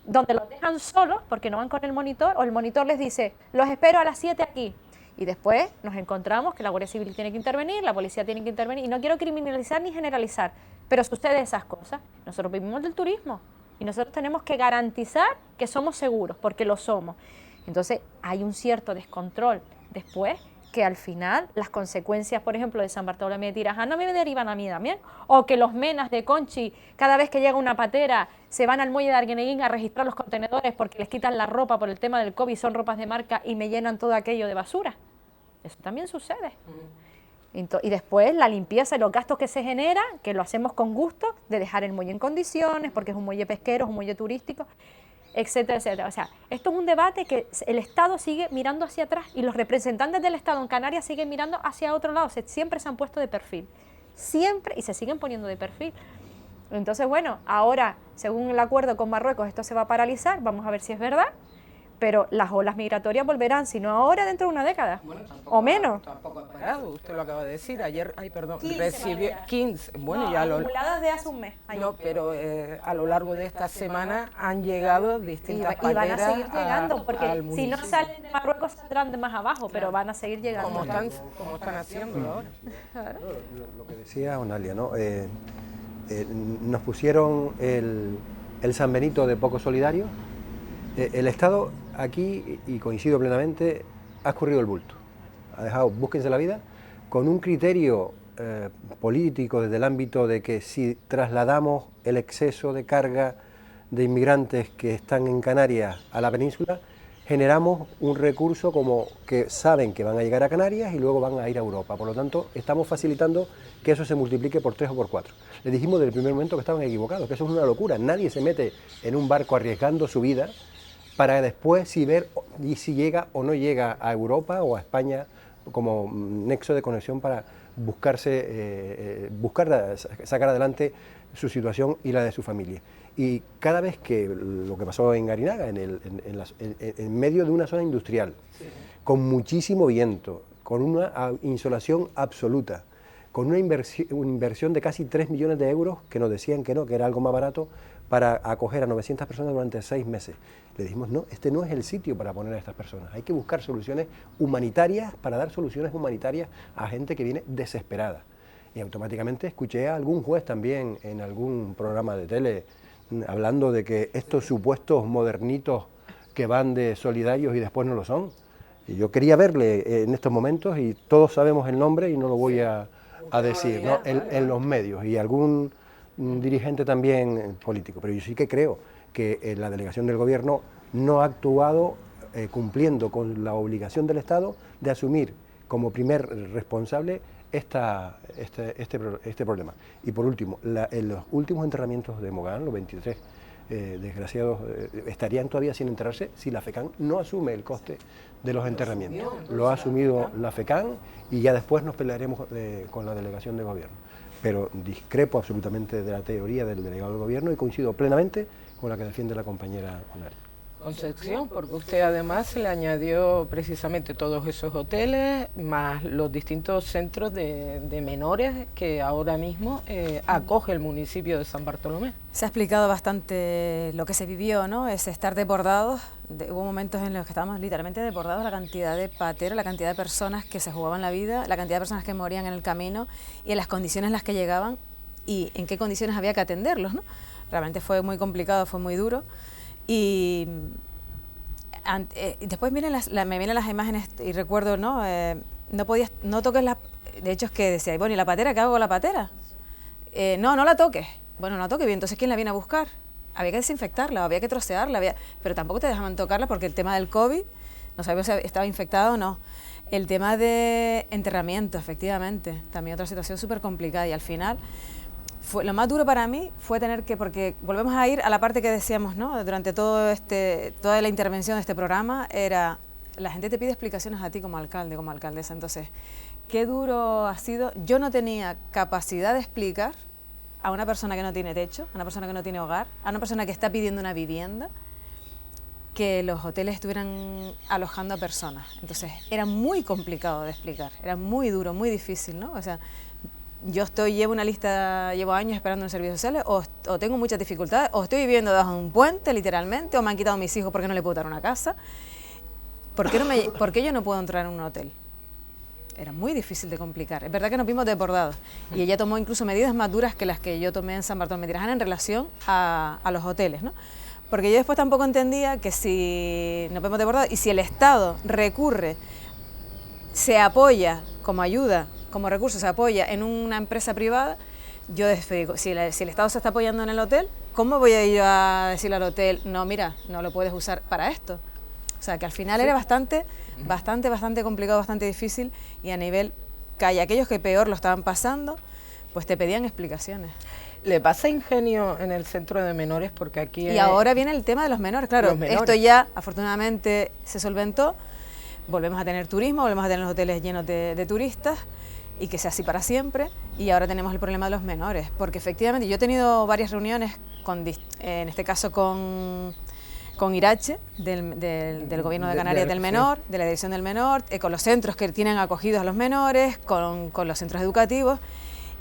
donde los dejan solos porque no van con el monitor, o el monitor les dice, los espero a las 7 aquí. Y después nos encontramos que la Guardia Civil tiene que intervenir, la policía tiene que intervenir, y no quiero criminalizar ni generalizar, pero sucede esas cosas. Nosotros vivimos del turismo y nosotros tenemos que garantizar que somos seguros, porque lo somos. Entonces hay un cierto descontrol después, que al final las consecuencias, por ejemplo, de San Bartolomé de Tirajana me derivan a mí también, o que los menas de Conchi, cada vez que llega una patera, se van al muelle de Arguineguín a registrar los contenedores porque les quitan la ropa por el tema del COVID, son ropas de marca y me llenan todo aquello de basura. Eso también sucede. Y después la limpieza y los gastos que se generan, que lo hacemos con gusto, de dejar el muelle en condiciones, porque es un muelle pesquero, es un muelle turístico, etcétera, etcétera. O sea, esto es un debate que el Estado sigue mirando hacia atrás y los representantes del Estado en Canarias siguen mirando hacia otro lado. Siempre se han puesto de perfil, siempre, y se siguen poniendo de perfil. Entonces, bueno, ahora, según el acuerdo con Marruecos, esto se va a paralizar, vamos a ver si es verdad, pero las olas migratorias volverán, si no ahora, dentro de una década, bueno, o menos. Tampoco ha parado, usted lo acaba de decir, ayer, 15 recibió 15, bueno, no, ya acumuladas de hace un mes. No, pero a lo largo de esta semana han llegado distintas pateras. Y van a seguir llegando, porque si no salen de Marruecos saldrán de más abajo, pero van a seguir llegando. Como están haciendo ahora. Lo que decía Onalia, ¿no? Nos pusieron el San Benito de poco solidario. El Estado aquí, y coincido plenamente, ha escurrido el bulto. Ha dejado, búsquense la vida, con un criterio político desde el ámbito de que si trasladamos el exceso de carga de inmigrantes que están en Canarias a la península, generamos un recurso como que saben que van a llegar a Canarias y luego van a ir a Europa. Por lo tanto, estamos facilitando que eso se multiplique por 3 o por 4. Les dijimos desde el primer momento que estaban equivocados, que eso es una locura. Nadie se mete en un barco arriesgando su vida para después si llega o no llega a Europa o a España como nexo de conexión para buscar sacar adelante su situación y la de su familia. Y cada vez que lo que pasó en Garinaga, en medio de una zona industrial, con muchísimo viento, con una insolación absoluta, con una inversión de casi 3 millones de euros, que nos decían que no, que era algo más barato, para acoger a 900 personas durante 6 meses. Le dijimos, no, este no es el sitio para poner a estas personas, hay que buscar soluciones humanitarias, para dar soluciones humanitarias a gente que viene desesperada. Y automáticamente escuché a algún juez también en algún programa de tele, hablando de que estos supuestos modernitos que van de solidarios y después no lo son. Y yo quería verle en estos momentos, y todos sabemos el nombre y no lo voy a decir, ¿no? En los medios, y algún dirigente también político, pero yo sí que creo que la delegación del gobierno no ha actuado cumpliendo con la obligación del Estado de asumir como primer responsable este problema. Y por último, en los últimos enterramientos de Mogán, los 23 desgraciados, estarían todavía sin enterrarse si la FECAN no asume el coste de los enterramientos. Lo ha asumido la FECAN y ya después nos pelearemos con la delegación de gobierno. Pero discrepo absolutamente de la teoría del delegado del gobierno y coincido plenamente con la que defiende la compañera Onari. Concepción, porque usted además se le añadió precisamente todos esos hoteles, más los distintos centros de menores que ahora mismo acoge el municipio de San Bartolomé. Se ha explicado bastante lo que se vivió, ¿no? Es estar desbordados. Hubo momentos en los que estábamos literalmente desbordados, la cantidad de pateros, la cantidad de personas que se jugaban la vida, la cantidad de personas que morían en el camino y en las condiciones en las que llegaban y en qué condiciones había que atenderlos, ¿no? Realmente fue muy complicado, fue muy duro. Y después me vienen las imágenes y recuerdo, ¿no? No toques la... De hecho es que decía, bueno, ¿y la patera? ¿Qué hago con la patera? No la toques. Bueno, no la toques, bien, entonces ¿quién la viene a buscar? Había que desinfectarla, había que trocearla, pero tampoco te dejaban tocarla porque el tema del COVID, no sabíamos si estaba infectado o no. El tema de enterramiento, efectivamente, también otra situación súper complicada y al final... lo más duro para mí fue tener que, porque volvemos a ir a la parte que decíamos, ¿no? Durante toda la intervención de este programa, era, la gente te pide explicaciones a ti como alcalde, como alcaldesa, entonces, qué duro ha sido. Yo no tenía capacidad de explicar a una persona que no tiene techo, a una persona que no tiene hogar, a una persona que está pidiendo una vivienda, que los hoteles estuvieran alojando a personas. Entonces, era muy complicado de explicar, era muy duro, muy difícil, ¿no? O sea, llevo años esperando en servicios sociales, o tengo muchas dificultades, o estoy viviendo debajo de un puente, literalmente, o me han quitado mis hijos porque no le puedo dar una casa. ¿Por qué yo no puedo entrar en un hotel? Era muy difícil de complicar. Es verdad que nos vimos desbordados. Y ella tomó incluso medidas más duras que las que yo tomé en San Bartolomé de Tirajana en relación a los hoteles, ¿no? Porque yo después tampoco entendía que si nos vemos desbordados y si el Estado recurre, se apoya como ayuda, como recurso, se apoya en una empresa privada, yo digo, si el Estado se está apoyando en el hotel, ¿cómo voy a ir a decirle al hotel, no, mira, no lo puedes usar para esto? O sea, que al final era bastante complicado, bastante difícil, y a nivel calle, aquellos que peor lo estaban pasando, pues te pedían explicaciones. ¿Le pasa ingenio en el centro de menores? Porque aquí... Y ahora viene el tema de los menores, claro, esto ya afortunadamente se solventó, volvemos a tener turismo, volvemos a tener los hoteles llenos de turistas, y que sea así para siempre, y ahora tenemos el problema de los menores, porque efectivamente yo he tenido varias reuniones, en este caso con Irache, del Gobierno de Canarias del Menor, de la Dirección del Menor, con los centros que tienen acogidos a los menores, con los centros educativos,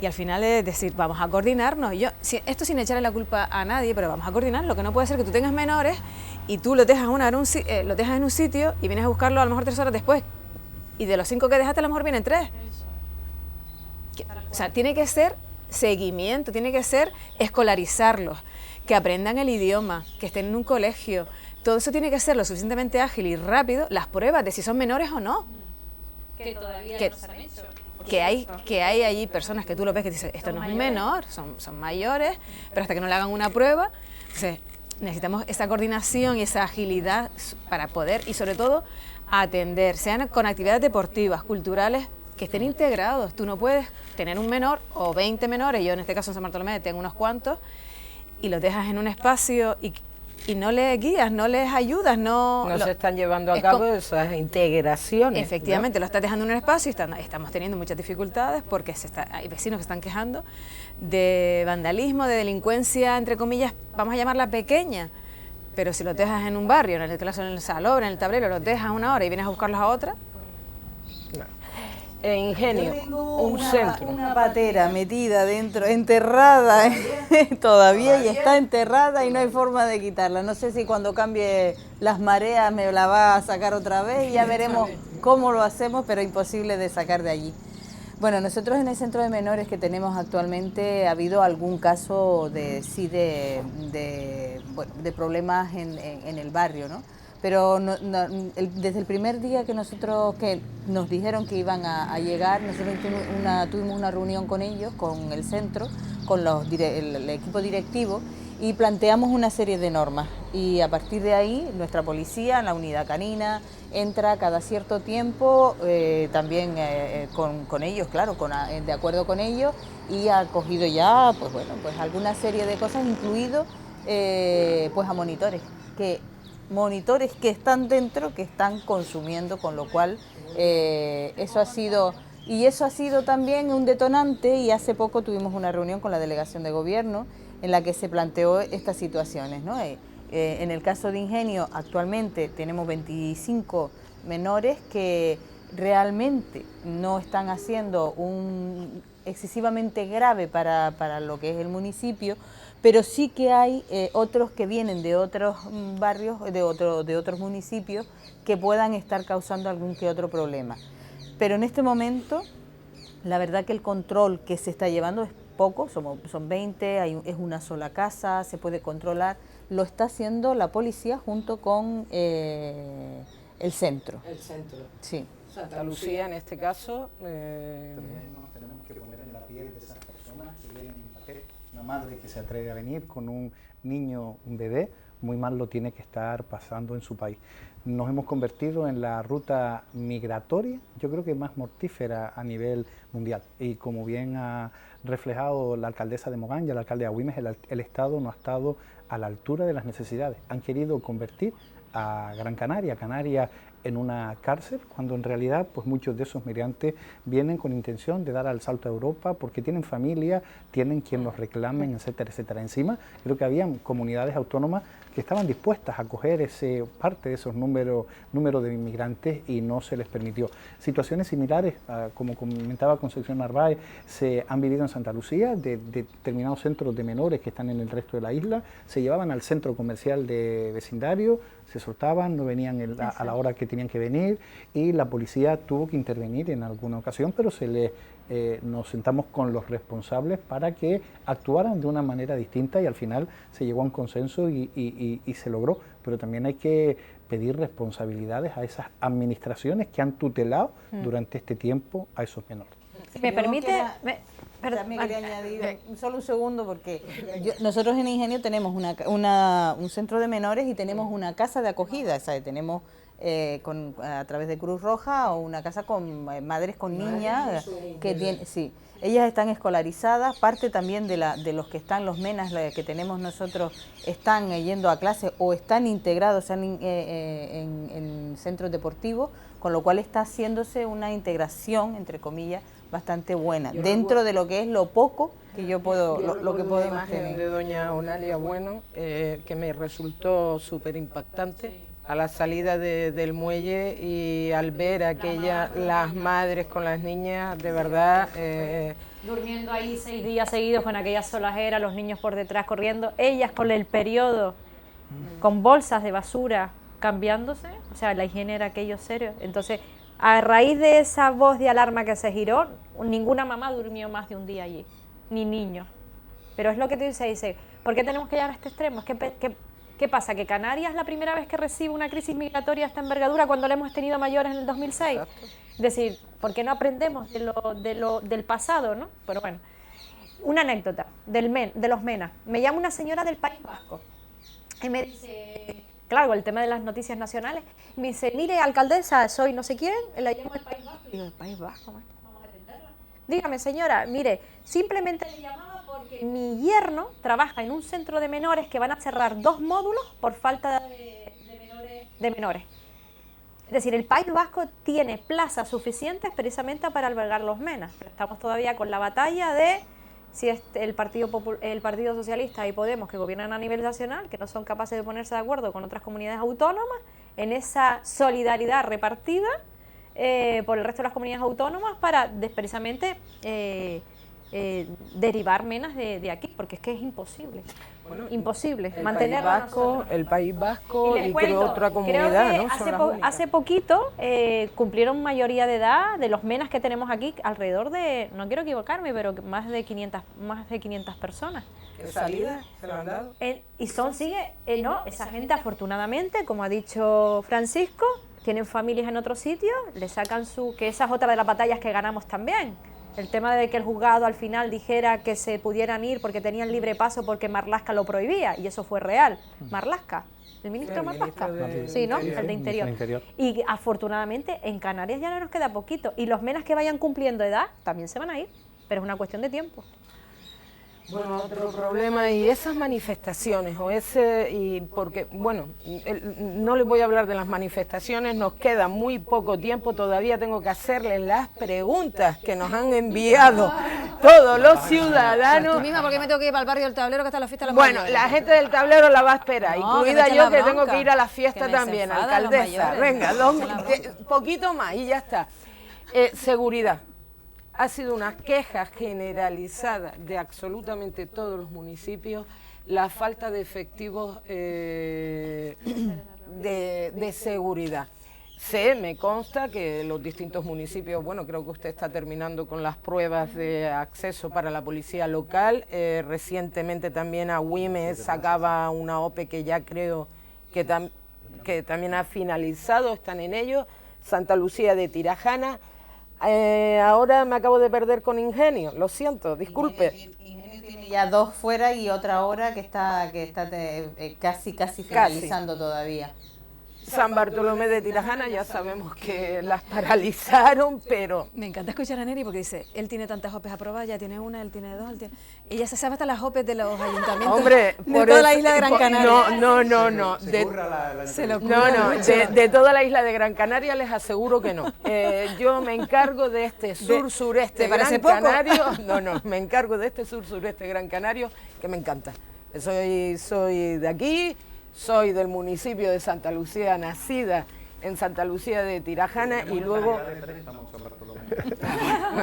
y al final es decir, vamos a coordinarnos. Esto sin echarle la culpa a nadie, pero vamos a coordinar. Lo que no puede ser que tú tengas menores y tú los dejas en un sitio y vienes a buscarlo a lo mejor 3 horas después, y de los 5 que dejaste a lo mejor vienen 3. O sea, tiene que ser seguimiento, tiene que ser escolarizarlos, que aprendan el idioma, que estén en un colegio. Todo eso tiene que ser lo suficientemente ágil y rápido, las pruebas de si son menores o no. Que todavía no se han hecho. que hay allí personas que tú lo ves que dices, esto no es un menor, son mayores, pero hasta que no le hagan una prueba, entonces necesitamos esa coordinación y esa agilidad para poder, y sobre todo, atender, sean con actividades deportivas, culturales, que estén integrados. Tú no puedes tener un menor o 20 menores, yo en este caso en San Bartolomé tengo unos cuantos, y los dejas en un espacio y no les guías, no les ayudas, no se están llevando a cabo esas integraciones. Efectivamente, ¿no? Lo estás dejando en un espacio y estamos teniendo muchas dificultades porque hay vecinos que están quejando de vandalismo, de delincuencia, entre comillas, vamos a llamarla pequeña, pero si los dejas en un barrio, en el caso en el Salobra, en el Tablero, los dejas una hora y vienes a buscarlos a otra. Ingenio, un centro. Una patera metida dentro, enterrada todavía, y está enterrada y no hay forma de quitarla. No sé si cuando cambie las mareas me la va a sacar otra vez y ya veremos cómo lo hacemos, pero imposible de sacar de allí. Bueno, nosotros en el centro de menores que tenemos actualmente ha habido algún caso de problemas en el barrio, ¿no? Pero desde el primer día que nos dijeron que iban a llegar, nosotros tuvimos una reunión con ellos, con el centro, con el equipo directivo, y planteamos una serie de normas. Y a partir de ahí, nuestra policía, la unidad canina, entra cada cierto tiempo, también con ellos, claro, de acuerdo con ellos, y ha cogido ya, pues alguna serie de cosas, incluido a monitores que están dentro, que están consumiendo, con lo cual eso ha sido también un detonante, y hace poco tuvimos una reunión con la delegación de gobierno en la que se planteó estas situaciones, ¿no? En el caso de Ingenio, actualmente tenemos 25 menores que realmente no están haciendo un excesivamente grave para lo que es el municipio, pero sí que hay otros que vienen de otros barrios, de otros municipios, que puedan estar causando algún que otro problema. Pero en este momento, la verdad que el control que se está llevando es poco, son 20, es una sola casa, se puede controlar, lo está haciendo la policía junto con el centro. El centro. Sí. Santa Lucía en este caso. También nos tenemos que poner en la piel de esas personas que vienen en paquete. Una madre que se atreve a venir con un niño, un bebé, muy mal lo tiene que estar pasando en su país. Nos hemos convertido en la ruta migratoria, yo creo que más mortífera a nivel mundial. Y como bien ha reflejado la alcaldesa de Mogán y el alcalde de Agüimes, el Estado no ha estado a la altura de las necesidades. Han querido convertir a Gran Canaria, Canarias, en una cárcel, cuando en realidad pues muchos de esos migrantes vienen con intención de dar el salto a Europa porque tienen familia, tienen quien los reclamen, etcétera, etcétera. Encima, creo que habían comunidades autónomas que estaban dispuestas a acoger parte de esos números de inmigrantes y no se les permitió. Situaciones similares, como comentaba Concepción Narváez, se han vivido en Santa Lucía, de determinados centros de menores que están en el resto de la isla, se llevaban al centro comercial de vecindario, se soltaban, no venían a la hora que tenían que venir, y la policía tuvo que intervenir en alguna ocasión, pero nos sentamos con los responsables para que actuaran de una manera distinta, y al final se llegó a un consenso y se logró. Pero también hay que pedir responsabilidades a esas administraciones que han tutelado durante este tiempo a esos menores. Si me permite... También quería añadir solo un segundo, porque nosotros en Ingenio tenemos un centro de menores y tenemos una casa de acogida, ¿sabes? Tenemos a través de Cruz Roja o una casa con madres con niñas que tienen, sí, ellas están escolarizadas, parte también de los que están, los menas que tenemos nosotros, están yendo a clase o están integrados en centros deportivos, con lo cual está haciéndose una integración, entre comillas, bastante buena, dentro de lo que es lo poco que yo puedo, lo que puedo imagen de doña Onalia Bueno, que me resultó súper impactante a la salida del muelle, y al ver las madres con las niñas, de verdad... durmiendo ahí 6 días seguidos con aquella solajera, los niños por detrás corriendo, ellas con el periodo, con bolsas de basura cambiándose, o sea, la higiene era aquello serio. Entonces, a raíz de esa voz de alarma que se giró, ninguna mamá durmió más de un día allí, ni niño. Pero es lo que tú dices, ¿por qué tenemos que llegar a este extremo? Es que ¿Qué pasa? ¿Que Canarias es la primera vez que recibe una crisis migratoria de esta envergadura cuando la hemos tenido mayores en el 2006? Exacto. Es decir, ¿por qué no aprendemos del pasado, no? Pero bueno, una anécdota de los MENA. Me llama una señora del País Vasco y me dice, claro, el tema de las noticias nacionales, me dice, mire, alcaldesa, soy no sé quién, la llamo del País Vasco. Y digo, ¿el País Vasco? Bueno, vamos a atenderla. Dígame, señora, mire, simplemente le llamaba porque mi yerno trabaja en un centro de menores que van a cerrar 2 módulos por falta de menores. Es decir, el País Vasco tiene plazas suficientes precisamente para albergar los MENA, pero estamos todavía con la batalla de si es el Partido Socialista y Podemos, que gobiernan a nivel nacional, que no son capaces de ponerse de acuerdo con otras comunidades autónomas en esa solidaridad repartida por el resto de las comunidades autónomas para precisamente derivar menas de aquí, porque es que es imposible. Bueno, imposible mantenerlo. El País Vasco y creo otra comunidad, ¿no? Hace poquito cumplieron mayoría de edad de los menas que tenemos aquí, alrededor de, no quiero equivocarme, pero más de 500 personas. ¿Qué salida se lo han dado? Y no, esa gente afortunadamente, como ha dicho Francisco, tienen familias en otros sitios, le sacan que esa es otra de las batallas que ganamos también. El tema de que el juzgado al final dijera que se pudieran ir porque tenían libre paso porque Marlaska lo prohibía, y eso fue real. Marlaska, el ministro Marlaska, sí, ¿no? El de Interior. Y afortunadamente en Canarias ya no nos queda poquito, y los menas que vayan cumpliendo edad también se van a ir, pero es una cuestión de tiempo. Bueno, otro problema, y esas manifestaciones, porque, bueno, no les voy a hablar de las manifestaciones, nos queda muy poco tiempo, todavía tengo que hacerles las preguntas que nos han enviado todos los ciudadanos. Tú misma, ¿por qué me tengo que ir para el barrio del Tablero que está la fiesta de la Bueno, la gente del Tablero la va a esperar, incluida yo que tengo que ir a la fiesta también, alcaldesa. Venga, poquito más y ya está. Seguridad. Ha sido una queja generalizada de absolutamente todos los municipios la falta de efectivos de seguridad. Me consta que los distintos municipios, bueno, creo que usted está terminando con las pruebas de acceso para la policía local. Recientemente también Agüime sacaba una OPE que ya creo que también ha finalizado, están en ello. Santa Lucía de Tirajana. Ahora me acabo de perder con Ingenio, lo siento, disculpe. Ingenio tiene ya 2 fuera y otra ahora que está casi finalizando todavía. San Bartolomé de Tirajana ya sabemos que las paralizaron, pero... Me encanta escuchar a Neri porque dice, él tiene tantas OPEs aprobadas, ya tiene una, él tiene 2, ella se sabe hasta las OPEs de los ayuntamientos. Hombre, de toda la isla de Gran Canaria. No. De toda la isla de Gran Canaria les aseguro que no. Yo me encargo de este sur-sureste Gran Canario. Me encargo de este sur-sureste Gran Canario que me encanta. Soy de aquí. Soy del municipio de Santa Lucía, nacida en Santa Lucía de Tirajana y luego...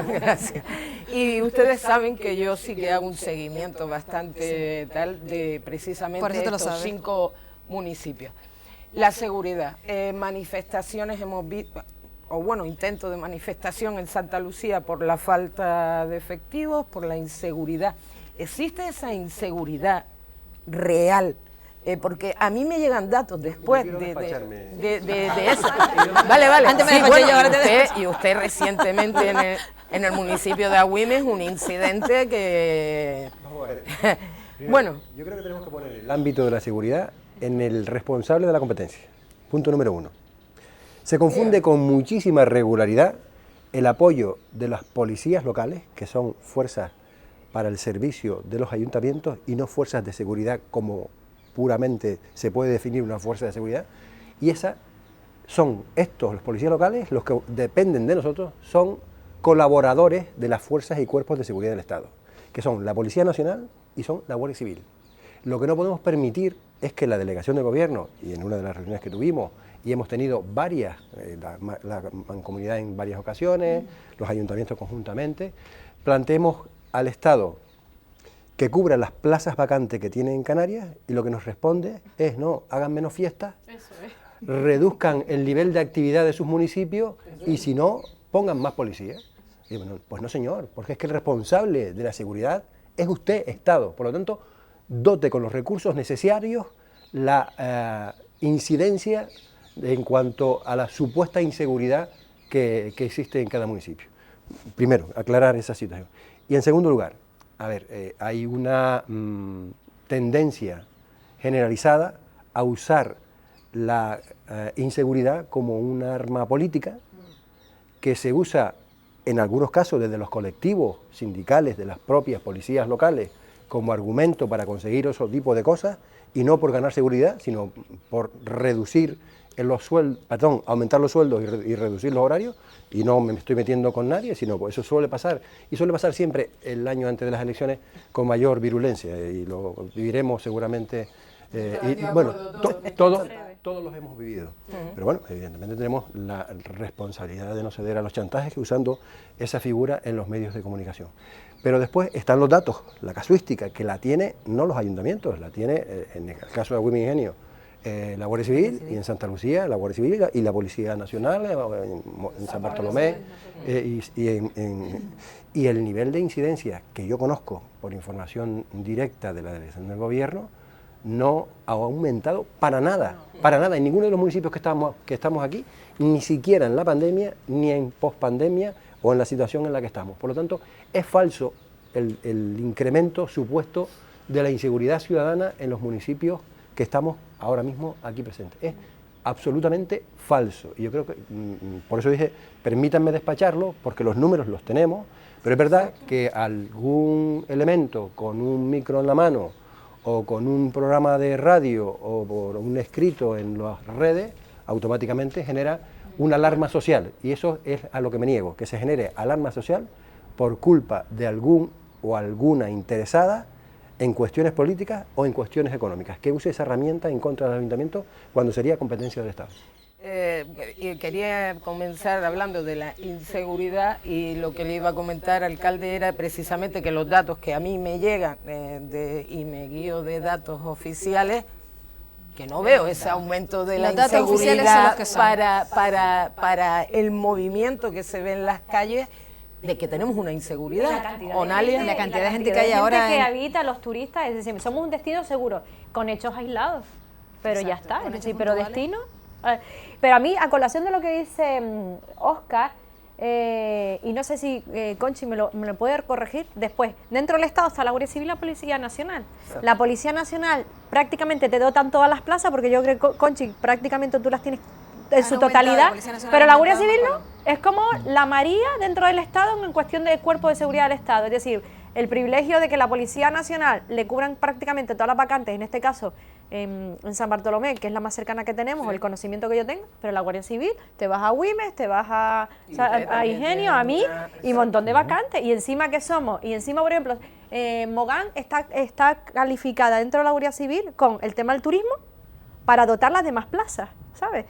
Gracias. Y ustedes saben que yo sí que hago un seguimiento bastante tal de precisamente estos 5 municipios. La seguridad, manifestaciones hemos visto, intento de manifestación en Santa Lucía por la falta de efectivos, por la inseguridad. ¿Existe esa inseguridad real? Porque a mí me llegan datos después de eso. Vale. Y usted recientemente en el municipio de Agüime un incidente que... Bueno, yo creo que tenemos que poner el ámbito de la seguridad en el responsable de la competencia. Punto número 1. Se confunde con muchísima regularidad el apoyo de las policías locales, que son fuerzas para el servicio de los ayuntamientos y no fuerzas de seguridad como puramente se puede definir una fuerza de seguridad, y los policías locales, los que dependen de nosotros, son colaboradores de las fuerzas y cuerpos de seguridad del Estado, que son la Policía Nacional y son la Guardia Civil. Lo que no podemos permitir es que la delegación de gobierno, y en una de las reuniones que tuvimos, y hemos tenido varias, la mancomunidad en varias ocasiones, los ayuntamientos conjuntamente, planteemos al Estado que cubra las plazas vacantes que tiene en Canarias, y lo que nos responde es, no, hagan menos fiestas, reduzcan el nivel de actividad de sus municipios, y si no, pongan más policías. Y bueno, pues no señor, porque es que el responsable de la seguridad es usted, Estado. Por lo tanto, dote con los recursos necesarios la incidencia en cuanto a la supuesta inseguridad que existe en cada municipio. Primero, aclarar esa situación. Y en segundo lugar, a ver, hay una tendencia generalizada a usar la inseguridad como un arma política que se usa en algunos casos desde los colectivos sindicales de las propias policías locales como argumento para conseguir otro tipo de cosas, y no por ganar seguridad, sino por reducir los sueldos, perdón, aumentar los sueldos y reducir los horarios, y no me estoy metiendo con nadie, sino pues eso suele pasar, y suele pasar siempre el año antes de las elecciones con mayor virulencia, y lo viviremos seguramente, y bueno, todos los hemos vivido, pero bueno, evidentemente tenemos la responsabilidad de no ceder a los chantajes usando esa figura en los medios de comunicación. Pero después están los datos, la casuística, que la tiene no los ayuntamientos, la tiene, en el caso de Agüime Ingenio, la Guardia Civil, y en Santa Lucía la Guardia Civil y la Policía Nacional, en San Bartolomé, y el nivel de incidencia que yo conozco por información directa de la Delegación del Gobierno no ha aumentado para nada, en ninguno de los municipios que estamos aquí, ni siquiera en la pandemia, ni en pospandemia o en la situación en la que estamos. Por lo tanto, es falso el incremento supuesto de la inseguridad ciudadana en los municipios que estamos ahora mismo aquí presentes. Es absolutamente falso. Y yo creo que, por eso dije, permítanme despacharlo, porque los números los tenemos, pero es verdad que algún elemento con un micro en la mano, o con un programa de radio, o por un escrito en las redes, automáticamente genera una alarma social. Y eso es a lo que me niego, que se genere alarma social por culpa de algún o alguna interesada en cuestiones políticas o en cuestiones económicas, que use esa herramienta en contra del ayuntamiento cuando sería competencia del Estado. Quería comenzar hablando de la inseguridad, y lo que le iba a comentar, alcalde, era precisamente que los datos que a mí me llegan y me guío de datos oficiales, que no veo ese aumento de la inseguridad para el movimiento que se ve en las calles, de que tenemos una inseguridad. La cantidad de gente que hay ahora que habita, los turistas, es decir, somos un destino seguro, con hechos aislados, pero ya está, es decir, pero destino. Pero a mí, a colación de lo que dice Óscar, y no sé si Conchi me lo puede corregir después, dentro del Estado está la Guardia Civil y la Policía Nacional. La Policía Nacional prácticamente te dotan todas las plazas, porque yo creo que, Conchi, prácticamente tú las tienes en su totalidad, pero la Guardia Civil no, es como la María dentro del Estado en cuestión de cuerpo de seguridad del Estado, es decir, el privilegio de que la Policía Nacional le cubran prácticamente todas las vacantes, en este caso en San Bartolomé, que es la más cercana que tenemos, el conocimiento que yo tengo, pero la Guardia Civil, te vas a Güimes, te vas a Ingenio, a mí, y un montón de vacantes, y encima que somos, y encima, por ejemplo, Mogán está calificada dentro de la Guardia Civil con el tema del turismo para dotarlas de más plazas, ¿sabes?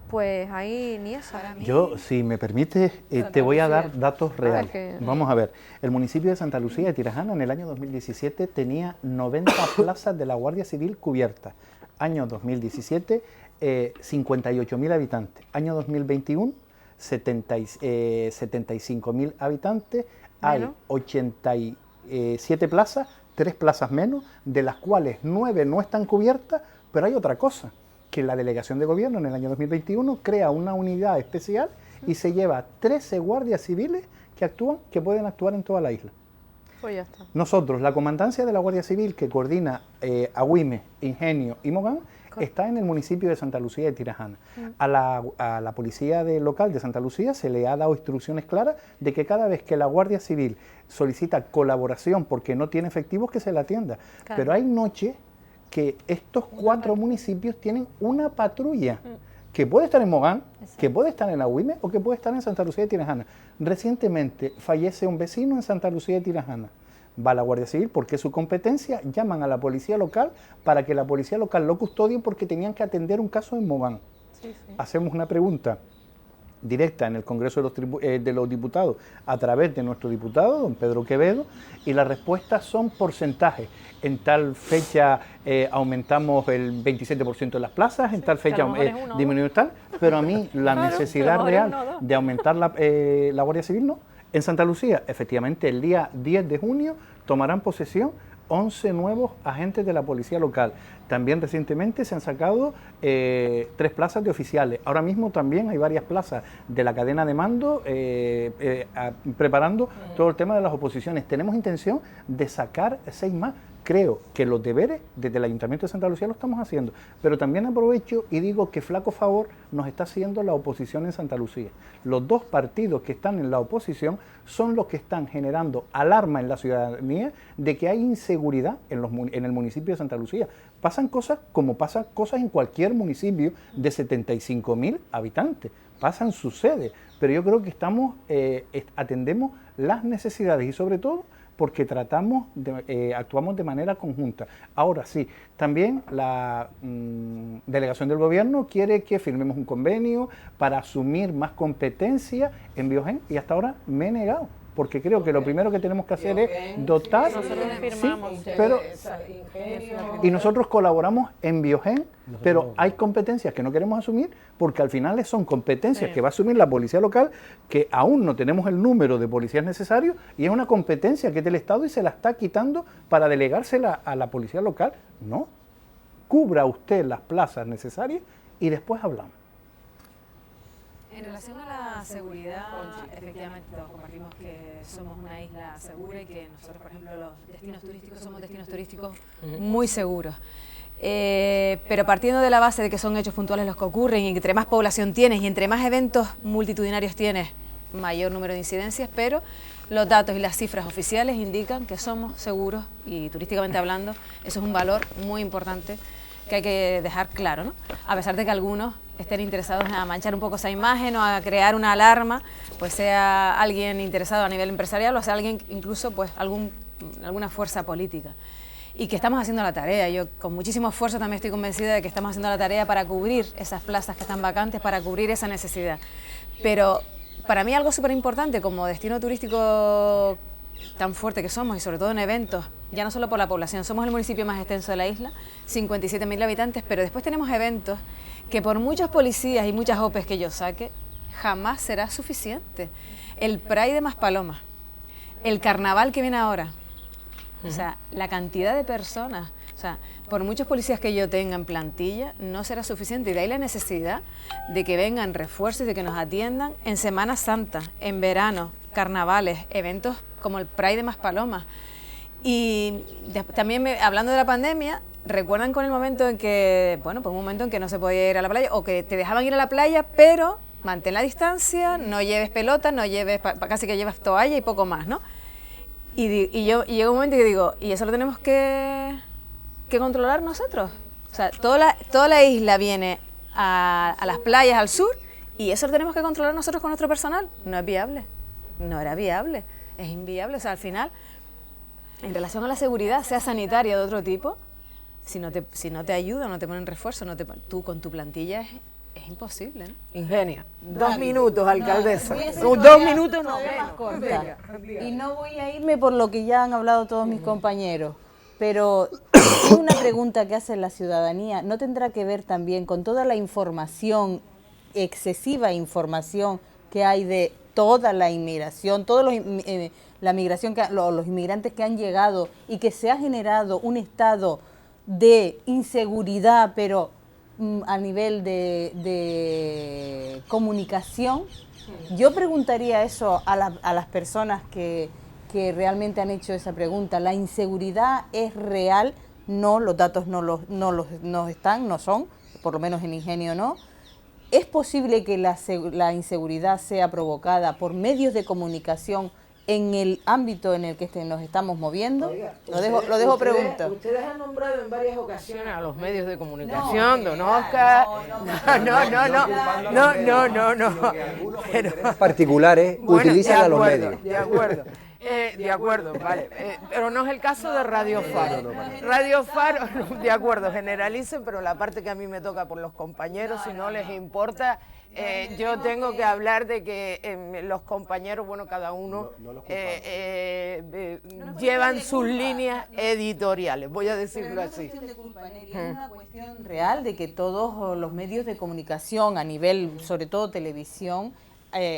Pues ahí ni eso. Yo, si me permites, te voy a dar datos reales. Vamos a ver, el municipio de Santa Lucía de Tirajana en el año 2017 tenía 90 plazas de la Guardia Civil cubiertas. Año 2017, 58.000 habitantes. Año 2021, 75.000 habitantes. Hay 87 plazas, 3 plazas menos, de las cuales 9 no están cubiertas, pero hay otra cosa, que la Delegación de Gobierno en el año 2021 crea una unidad especial y se lleva 13 guardias civiles que pueden actuar en toda la isla. Pues ya está. Nosotros, la comandancia de la Guardia Civil que coordina Agüime, Ingenio y Mogán, está en el municipio de Santa Lucía de Tirajana. A la policía local de Santa Lucía se le ha dado instrucciones claras de que cada vez que la Guardia Civil solicita colaboración porque no tiene efectivos, que se la atienda. Claro. Pero hay noches que estos 4 municipios tienen una patrulla que puede estar en Mogán, que puede estar en Agüime o que puede estar en Santa Lucía de Tirajana. Recientemente fallece un vecino en Santa Lucía de Tirajana. Va a la Guardia Civil porque es su competencia, llaman a la policía local para que la policía local lo custodie porque tenían que atender un caso en Mogán. Sí. Hacemos una pregunta directa en el Congreso de los Diputados a través de nuestro diputado, don Pedro Quevedo, y las respuestas son porcentajes. En tal fecha aumentamos el 27% de las plazas, en tal fecha disminuimos tal, pero a mí la necesidad real de aumentar la Guardia Civil no. En Santa Lucía, efectivamente, el día 10 de junio tomarán posesión 11 nuevos agentes de la policía local. También recientemente se han sacado 3 plazas de oficiales. Ahora mismo también hay varias plazas de la cadena de mando preparando todo el tema de las oposiciones. Tenemos intención de sacar 6 más. Creo que los deberes desde el Ayuntamiento de Santa Lucía lo estamos haciendo, pero también aprovecho y digo que flaco favor nos está haciendo la oposición en Santa Lucía. Los 2 partidos que están en la oposición son los que están generando alarma en la ciudadanía de que hay inseguridad en el municipio de Santa Lucía. Pasan cosas como pasan cosas en cualquier municipio de 75.000 habitantes. Sucede, pero yo creo que atendemos las necesidades y sobre todo porque actuamos de manera conjunta. Ahora sí, también la delegación del gobierno quiere que firmemos un convenio para asumir más competencia en Biogen y hasta ahora me he negado, porque creo que lo primero que tenemos que hacer es dotar, y nosotros colaboramos en Biogen, pero hay competencias que no queremos asumir porque al final son competencias que va a asumir la policía local, que aún no tenemos el número de policías necesarios y es una competencia que es del Estado y se la está quitando para delegársela a la policía local. No, cubra usted las plazas necesarias y después hablamos. En relación a la seguridad, efectivamente todos compartimos que somos una isla segura y que nosotros, por ejemplo, los destinos turísticos somos destinos turísticos muy seguros. Pero partiendo de la base de que son hechos puntuales los que ocurren y entre más población tienes y entre más eventos multitudinarios tienes, mayor número de incidencias, pero los datos y las cifras oficiales indican que somos seguros y turísticamente hablando, eso es un valor muy importante que hay que dejar claro, ¿no? A pesar de que algunos estén interesados en manchar un poco esa imagen o a crear una alarma, pues sea alguien interesado a nivel empresarial o sea alguien incluso pues alguna fuerza política. Y que estamos haciendo la tarea. Yo con muchísimo esfuerzo también estoy convencida de que estamos haciendo la tarea para cubrir esas plazas que están vacantes, para cubrir esa necesidad. Pero para mí algo súper importante como destino turístico tan fuerte que somos y sobre todo en eventos, ya no solo por la población, somos el municipio más extenso de la isla, 57.000 habitantes, pero después tenemos eventos que por muchos policías y muchas OPEs que yo saque, jamás será suficiente. El Pride de Maspalomas, el carnaval que viene ahora, o sea, la cantidad de personas, o sea, por muchos policías que yo tenga en plantilla, no será suficiente. Y de ahí la necesidad de que vengan refuerzos y de que nos atiendan en Semana Santa, en verano, carnavales, eventos como el Pride de Maspalomas. Y también hablando de la pandemia, ¿recuerdan con el momento en que, bueno, pues un momento en que no se podía ir a la playa o que te dejaban ir a la playa, pero mantén la distancia, no lleves pelota, no lleves, casi que llevas toalla y poco más, ¿no? Y llega un momento que digo, ¿y eso lo tenemos que controlar nosotros? O sea, toda la isla viene a las playas al sur y eso lo tenemos que controlar nosotros con nuestro personal. No es viable, no era viable, es inviable. O sea, al final, en relación a la seguridad, sea sanitaria o de otro tipo, si no te ayuda, no te ponen refuerzo, tú con tu plantilla es imposible, ¿no? Ingenia. 2 minutos, alcaldesa. No, 2 minutos no. más corta. Y no voy a irme por lo que ya han hablado todos mis compañeros, pero es una pregunta que hace la ciudadanía. ¿No tendrá que ver también con toda la información, excesiva información que hay de toda la inmigración, la migración, los inmigrantes que han llegado y que se ha generado un estado de inseguridad, pero a nivel de comunicación? Yo preguntaría eso a las personas que realmente han hecho esa pregunta. ¿La inseguridad es real? No, los datos no son, por lo menos en Ingenio no. ¿Es posible que la inseguridad sea provocada por medios de comunicación en el ámbito en el que nos estamos moviendo? Oiga, lo dejo pregunta. Ustedes han nombrado en varias ocasiones a los medios de comunicación, don Oscar. No. Pero particulares utilizan a los medios. De acuerdo, vale. Pero no es el caso de Radio Faro. Radio Faro, de acuerdo, generalicen, pero la parte que a mí me toca por los compañeros, si no les importa, yo tengo que hablar de que los compañeros, bueno, cada uno llevan sus líneas editoriales, voy a decirlo así. Es una cuestión real de que todos los medios de comunicación a nivel, sobre todo televisión,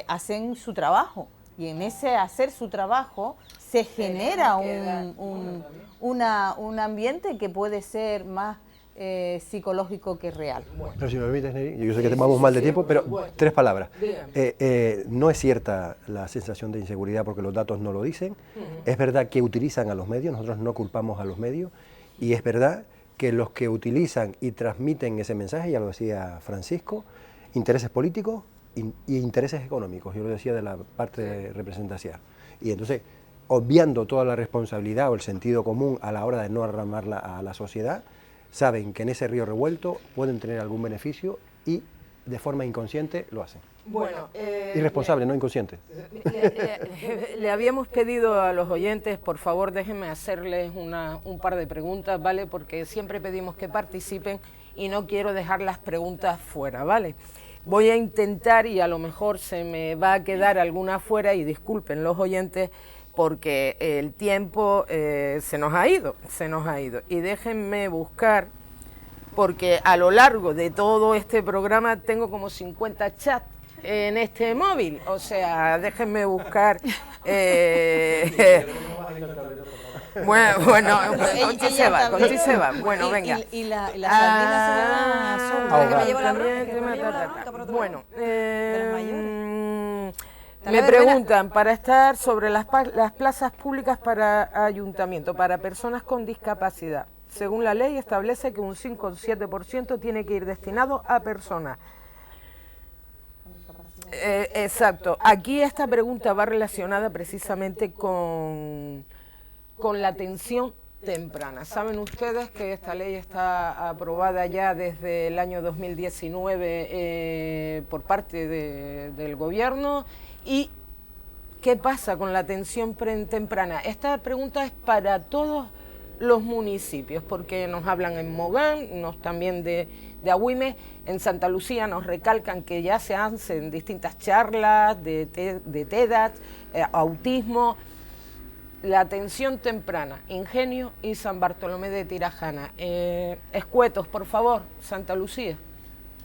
hacen su trabajo. Y en ese hacer su trabajo se genera un ambiente que puede ser más psicológico que real. Pero si me permites, Neri, yo sé que vamos mal de tiempo, pero 3 palabras. No es cierta la sensación de inseguridad porque los datos no lo dicen. Es verdad que utilizan a los medios, nosotros no culpamos a los medios, y es verdad que los que utilizan y transmiten ese mensaje, ya lo decía Francisco, intereses políticos y intereses económicos, yo lo decía de la parte representativa. Y entonces, obviando toda la responsabilidad o el sentido común a la hora de no arramarla a la sociedad, saben que en ese río revuelto pueden tener algún beneficio y de forma inconsciente lo hacen. Bueno, irresponsable, no inconsciente. Le habíamos pedido a los oyentes, por favor, déjenme hacerles un par de preguntas, ¿vale? Porque siempre pedimos que participen y no quiero dejar las preguntas fuera, ¿vale? Voy a intentar, y a lo mejor se me va a quedar alguna fuera, y disculpen los oyentes, porque el tiempo se nos ha ido. Y déjenme buscar, porque a lo largo de todo este programa tengo como 50 chats en este móvil, o sea, déjenme buscar. Bueno, Conchi se va. Bueno, venga. Y la sardina se llama que me llevo la broma. Bueno, me preguntan, para estar sobre las plazas públicas para ayuntamiento, para personas con discapacidad, según la ley establece que un 5 o 7% tiene que ir destinado a personas. Exacto. Aquí esta pregunta va relacionada precisamente con la atención temprana. Saben ustedes que esta ley está aprobada ya desde el año 2019 por parte del gobierno. ¿Y qué pasa con la atención temprana? Esta pregunta es para todos los municipios, porque nos hablan en Mogán, también de Agüimes, en Santa Lucía nos recalcan que ya se hacen distintas charlas de TEDx, autismo, la atención temprana, Ingenio y San Bartolomé de Tirajana. Escuetos, por favor, Santa Lucía.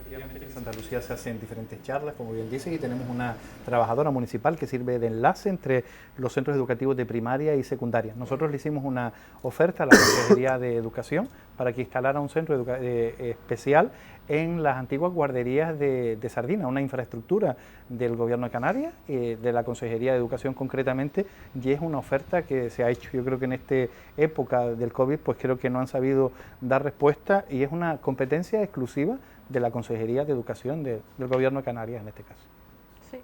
Efectivamente, en Santa Lucía se hacen diferentes charlas, como bien dice, y tenemos una trabajadora municipal que sirve de enlace entre los centros educativos de primaria y secundaria. Nosotros le hicimos una oferta a la Consejería de Educación para que instalara un centro especial en las antiguas guarderías de Sardina, una infraestructura del Gobierno de Canarias, de la Consejería de Educación concretamente, y es una oferta que se ha hecho. Yo creo que en esta época del COVID, pues creo que no han sabido dar respuesta, y es una competencia exclusiva de la Consejería de Educación del Gobierno de Canarias en este caso. Sí,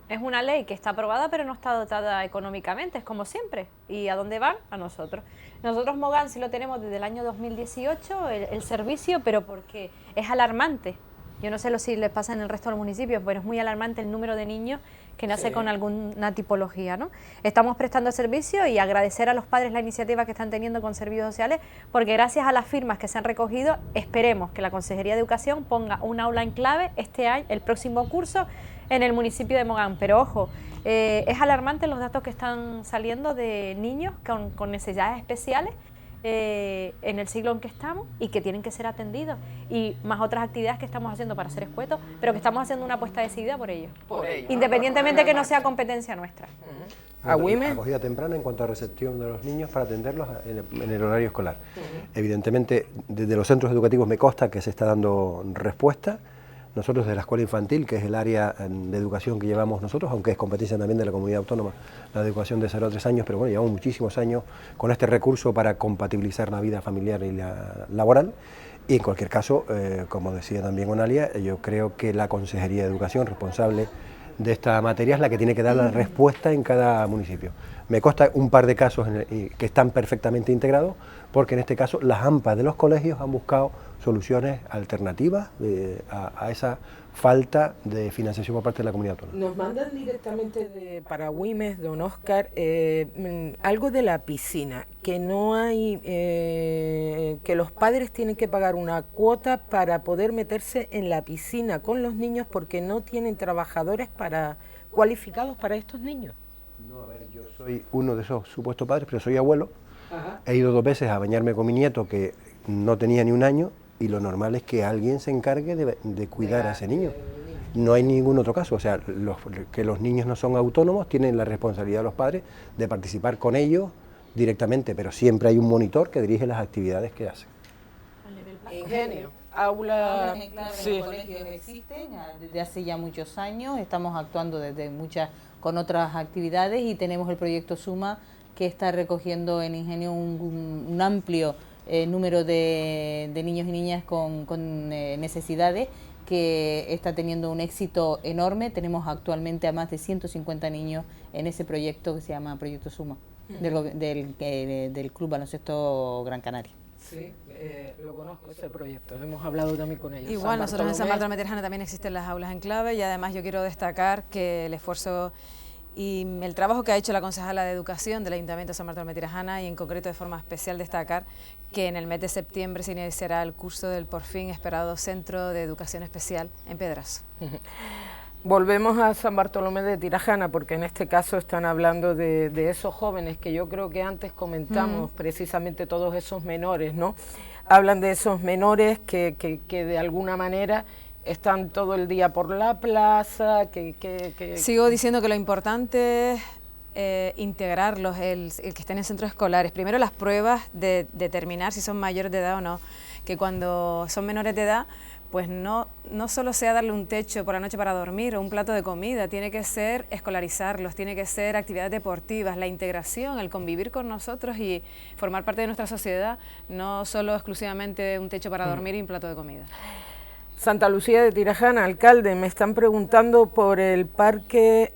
es una ley que está aprobada pero no está dotada económicamente, es como siempre. ¿Y a dónde van? A nosotros. Nosotros Mogán sí lo tenemos desde el año 2018, el servicio, pero porque es alarmante. Yo no sé si les pasa en el resto de los municipios, pero es muy alarmante el número de niños que nace con alguna tipología, ¿no? Estamos prestando servicio y agradecer a los padres la iniciativa que están teniendo con servicios sociales, porque gracias a las firmas que se han recogido, esperemos que la Consejería de Educación ponga un aula en clave este año, el próximo curso, en el municipio de Mogán. Pero ojo, es alarmante los datos que están saliendo de niños con necesidades especiales en el siglo en que estamos y que tienen que ser atendidos, y más otras actividades que estamos haciendo para ser escuetos, pero que estamos haciendo una apuesta decidida por ellos, independientemente que no sea competencia nuestra. Acogida temprana en cuanto a recepción de los niños para atenderlos en el horario escolar. Evidentemente, desde los centros educativos me consta que se está dando respuesta. Nosotros de la escuela infantil, que es el área de educación que llevamos nosotros, aunque es competencia también de la comunidad autónoma, la educación de 0 a 3 años, pero bueno, llevamos muchísimos años con este recurso para compatibilizar la vida familiar y la laboral. Y en cualquier caso, como decía también Onalia, yo creo que la Consejería de Educación, responsable de esta materia, es la que tiene que dar la respuesta en cada municipio. Me consta un par de casos que están perfectamente integrados, porque en este caso las AMPA de los colegios han buscado soluciones alternativas a esa falta de financiación por parte de la comunidad autónoma. Nos mandan directamente para Agüimes, don Óscar, algo de la piscina, que no hay, que los padres tienen que pagar una cuota para poder meterse en la piscina con los niños porque no tienen trabajadores cualificados para estos niños. No, a ver, yo soy uno de esos supuestos padres, pero soy abuelo. Ajá. He ido 2 veces a bañarme con mi nieto que no tenía ni 1 año, y lo normal es que alguien se encargue de cuidar a ese niño. No hay ningún otro caso, o sea, que los niños no son autónomos, tienen la responsabilidad de los padres de participar con ellos directamente, pero siempre hay un monitor que dirige las actividades que hacen. Ingenio, aulas en clave, sí. los colegios existen desde hace ya muchos años, estamos actuando desde con otras actividades y tenemos el proyecto Suma que está recogiendo en Ingenio un amplio número de niños y niñas con necesidades, que está teniendo un éxito enorme. Tenemos actualmente a más de 150 niños en ese proyecto que se llama Proyecto Suma, del Club Baloncesto Gran Canaria. Sí, lo conozco ese proyecto, hemos hablado también con ellos. Igual nosotros en San Bartolomé de Tirajana también existen las aulas en clave, y además yo quiero destacar que el esfuerzo y el trabajo que ha hecho la concejala de Educación del Ayuntamiento de San Bartolomé de Tirajana, y en concreto de forma especial destacar que en el mes de septiembre se iniciará el curso del por fin esperado Centro de Educación Especial en Pedrazo. Volvemos a San Bartolomé de Tirajana, porque en este caso están hablando de esos jóvenes que yo creo que antes comentamos, precisamente todos esos menores, ¿no? Hablan de esos menores que de alguna manera están todo el día por la plaza, Sigo diciendo que lo importante es integrarlos, el que estén en centros escolares. Primero las pruebas de determinar si son mayores de edad o no, que cuando son menores de edad, pues no solo sea darle un techo por la noche para dormir o un plato de comida, tiene que ser escolarizarlos, tiene que ser actividades deportivas, la integración, el convivir con nosotros y formar parte de nuestra sociedad, no solo exclusivamente un techo para dormir y un plato de comida. Santa Lucía de Tirajana, alcalde, me están preguntando por el parque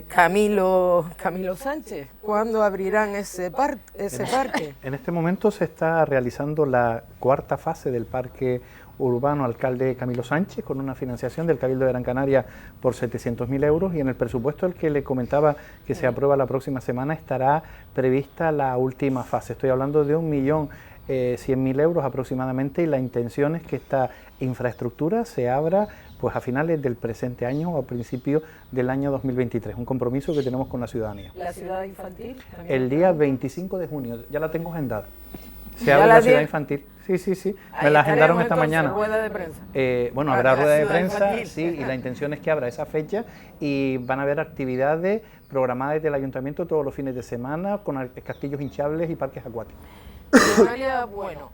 Camilo Sánchez. ¿Cuándo abrirán ese parque? En este momento se está realizando la cuarta fase del parque urbano alcalde Camilo Sánchez, con una financiación del Cabildo de Gran Canaria por 700.000 euros, y en el presupuesto el que le comentaba que se aprueba la próxima semana estará prevista la última fase. Estoy hablando de 1.100.000 euros aproximadamente, y la intención es que esta infraestructura se abra pues a finales del presente año o a principios del año 2023, un compromiso que tenemos con la ciudadanía. ¿La ciudad infantil? El día 25 de junio, ya la tengo agendada. Se abre la ciudad infantil. Sí, me la agendaron esta mañana. ¿Rueda de prensa? Bueno, habrá rueda de prensa, sí, y la intención es que abra esa fecha, y van a haber actividades programadas desde el ayuntamiento todos los fines de semana, con castillos hinchables y parques acuáticos. Bueno,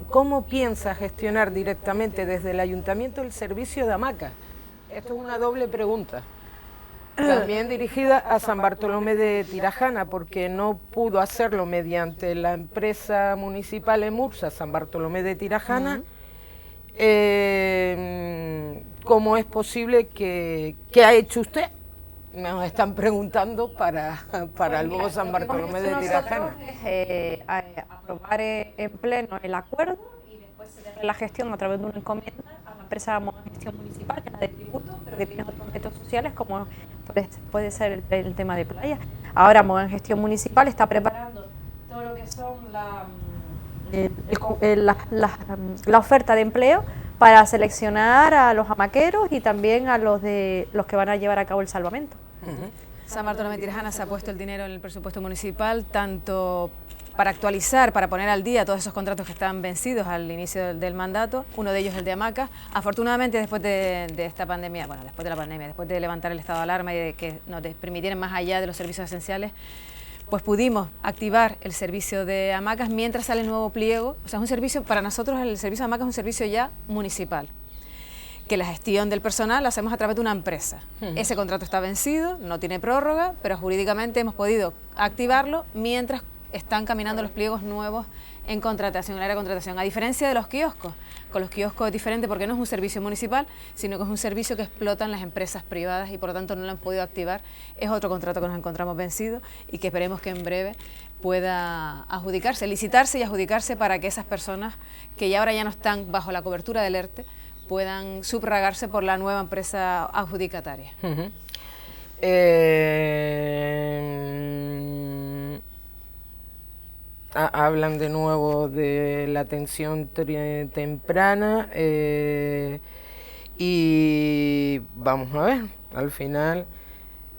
¿cómo piensa gestionar directamente desde el ayuntamiento el servicio de hamacas? Esto es una doble pregunta. También dirigida a San Bartolomé de Tirajana, porque no pudo hacerlo mediante la empresa municipal EMURSA San Bartolomé de Tirajana. ¿Cómo es posible que ha hecho usted? Nos están preguntando para el nuevo San Bartolomé de Tirajana. Aprobar en pleno el acuerdo y después se dé la gestión a través de una encomienda a la empresa Gestión Municipal, que es la de tributo, pero que tiene otros objetos sociales, como puede ser el tema de playa. Ahora Gestión Municipal está preparando todo lo que son la oferta de empleo para seleccionar a los hamaqueros y también a los que van a llevar a cabo el salvamento. San Bartolomé de Tirajana se ha puesto el dinero en el presupuesto municipal, tanto para actualizar, para poner al día todos esos contratos que estaban vencidos al inicio del mandato, uno de ellos el de hamacas. Afortunadamente, después de esta pandemia, después de levantar el estado de alarma y de que nos permitieran más allá de los servicios esenciales, pues pudimos activar el servicio de hamacas mientras sale el nuevo pliego. O sea, es un servicio, para nosotros el servicio de hamacas es un servicio ya municipal, que la gestión del personal la hacemos a través de una empresa. Ese contrato está vencido, no tiene prórroga, pero jurídicamente hemos podido activarlo mientras están caminando los pliegos nuevos en contratación, en el área de contratación. A diferencia de los kioscos, con los kioscos es diferente porque no es un servicio municipal, sino que es un servicio que explotan las empresas privadas y por lo tanto no lo han podido activar. Es otro contrato que nos encontramos vencido y que esperemos que en breve pueda adjudicarse, licitarse y adjudicarse, para que esas personas que ya ahora ya no están bajo la cobertura del ERTE puedan subrogarse por la nueva empresa adjudicataria. Hablan de nuevo de la atención temprana y vamos a ver, al final,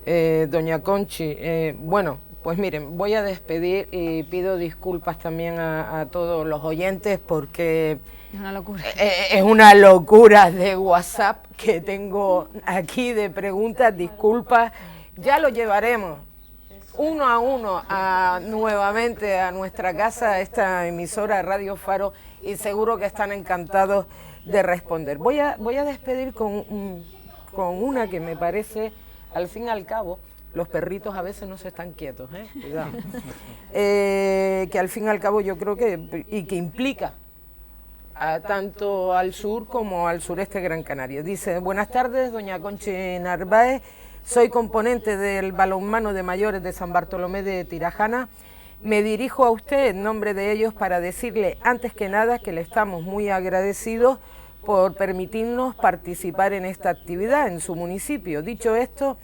doña Conchi, bueno, Pues miren, voy a despedir y pido disculpas también a todos los oyentes porque Es una locura. es una locura de WhatsApp que tengo aquí de preguntas, disculpas. Ya lo llevaremos uno a uno nuevamente a nuestra casa, a esta emisora Radio Faro, y seguro que están encantados de responder. Voy a despedir con una que me parece, al fin y al cabo, los perritos a veces no se están quietos, cuidado. Que al fin y al cabo yo creo que implica tanto al sur como al sureste de Gran Canaria. Dice: buenas tardes, doña Conchi Narváez, soy componente del balonmano de mayores de San Bartolomé de Tirajana. Me dirijo a usted en nombre de ellos para decirle antes que nada que le estamos muy agradecidos por permitirnos participar en esta actividad en su municipio. Dicho esto,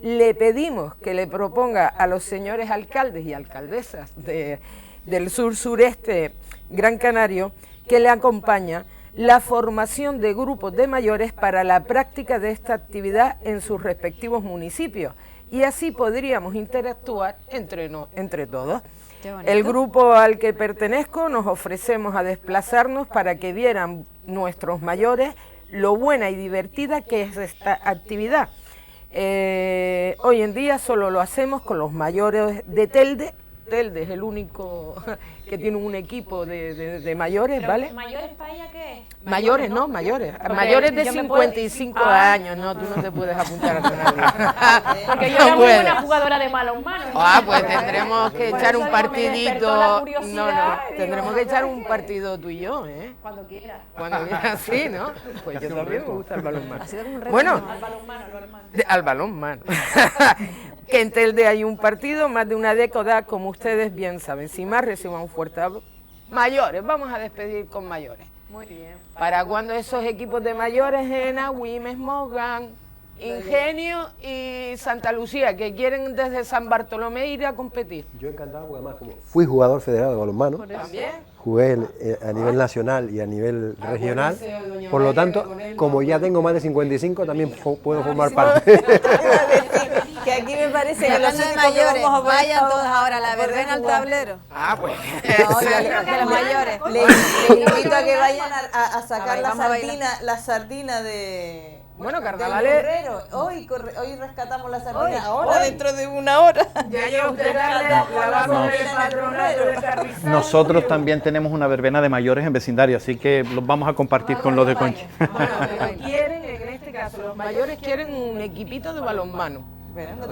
le pedimos que le proponga a los señores alcaldes y alcaldesas del sur-sureste Gran Canario que le acompaña la formación de grupos de mayores para la práctica de esta actividad en sus respectivos municipios, y así podríamos interactuar entre todos. El grupo al que pertenezco nos ofrecemos a desplazarnos para que vieran nuestros mayores lo buena y divertida que es esta actividad. Hoy en día solo lo hacemos con los mayores de Telde. Telde es el único que tiene un equipo de mayores, ¿vale? ¿Mayores para ella qué es? Mayores, no, mayores. Mayores de 55 años, no, tú no te puedes apuntar a nadie. Porque yo era muy buena jugadora de balonmano. Pues tendremos que echar un partidito. No, tendremos que echar un partido tú y yo, ¿eh? Cuando quieras. Cuando quieras, sí, ¿no? Pues yo también me gusta el balonmano. Bueno, al balonmano. Que en Telde hay un partido, más de una década, como ustedes bien saben. Sin más, reciban un fuerte abrazo. Mayores, vamos a despedir con mayores. Muy bien. Para cuando esos equipos de mayores en Agüimes, Mogán, Ingenio y Santa Lucía, que quieren desde San Bartolomé ir a competir. Yo encantado, porque además como fui jugador federado de balonmano, ¿También? jugué a nivel nacional y a nivel regional, por lo tanto, como ya tengo más de 55, también puedo formar parte. Que aquí me parece que Hablando los de únicos que mayores, vamos a poder vayan jugar- todos ahora a la poder verbena al jugar. tablero. Pues. No, de los mayores. Le invito a que vayan a sacar Vamos a bailar. la sardina de... Bueno, del carnavales. Guerrero. Hoy rescatamos la sardina, ahora hoy. dentro de una hora. Ya yo usted la vamos del patronato del Carrizal. Nosotros también tenemos una verbena de mayores en vecindario, así que los vamos a compartir con los de Conchi. Bueno, pero quieren, en este caso, los mayores quieren un equipito de balonmano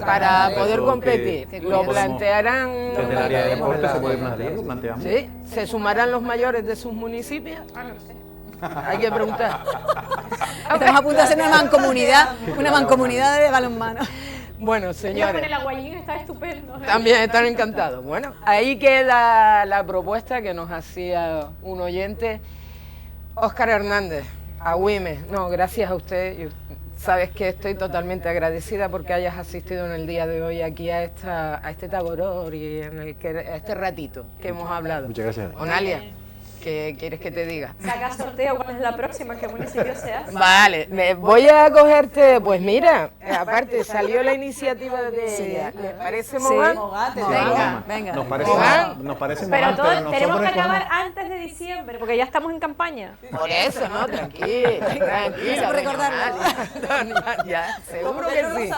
para poder competir. Lo plantearán. Desde el área de deporte se puede plantear, lo planteamos. ¿Sí? ¿Se sumarán los mayores de sus municipios? Hay que preguntar. Estamos a punto de hacer una mancomunidad de balonmano. Bueno, Ella con señores, el aguayín está estupendo. también están encantados. Bueno, ahí queda la propuesta que nos hacía un oyente, Óscar Hernández, Agüimes. No, gracias a usted. Sabes que estoy totalmente agradecida porque hayas asistido en el día de hoy aquí a este taboror y a este ratito que hemos hablado. Muchas gracias. Onalia, ¿qué quieres que te diga? Saca sorteo, ¿cuál es la próxima? ¿Qué municipio se hace? Vale, voy a cogerte, pues mira, aparte salió la iniciativa de ella. ¿Les parece Mogán? Venga. Nos parece Mogán. nos parece Pero mal, todo, nosotros tenemos que escogemos- acabar antes de diciembre, porque ya estamos en campaña. Por eso, ¿no? Tranquila. por recordarlo. Ya, seguro que sí.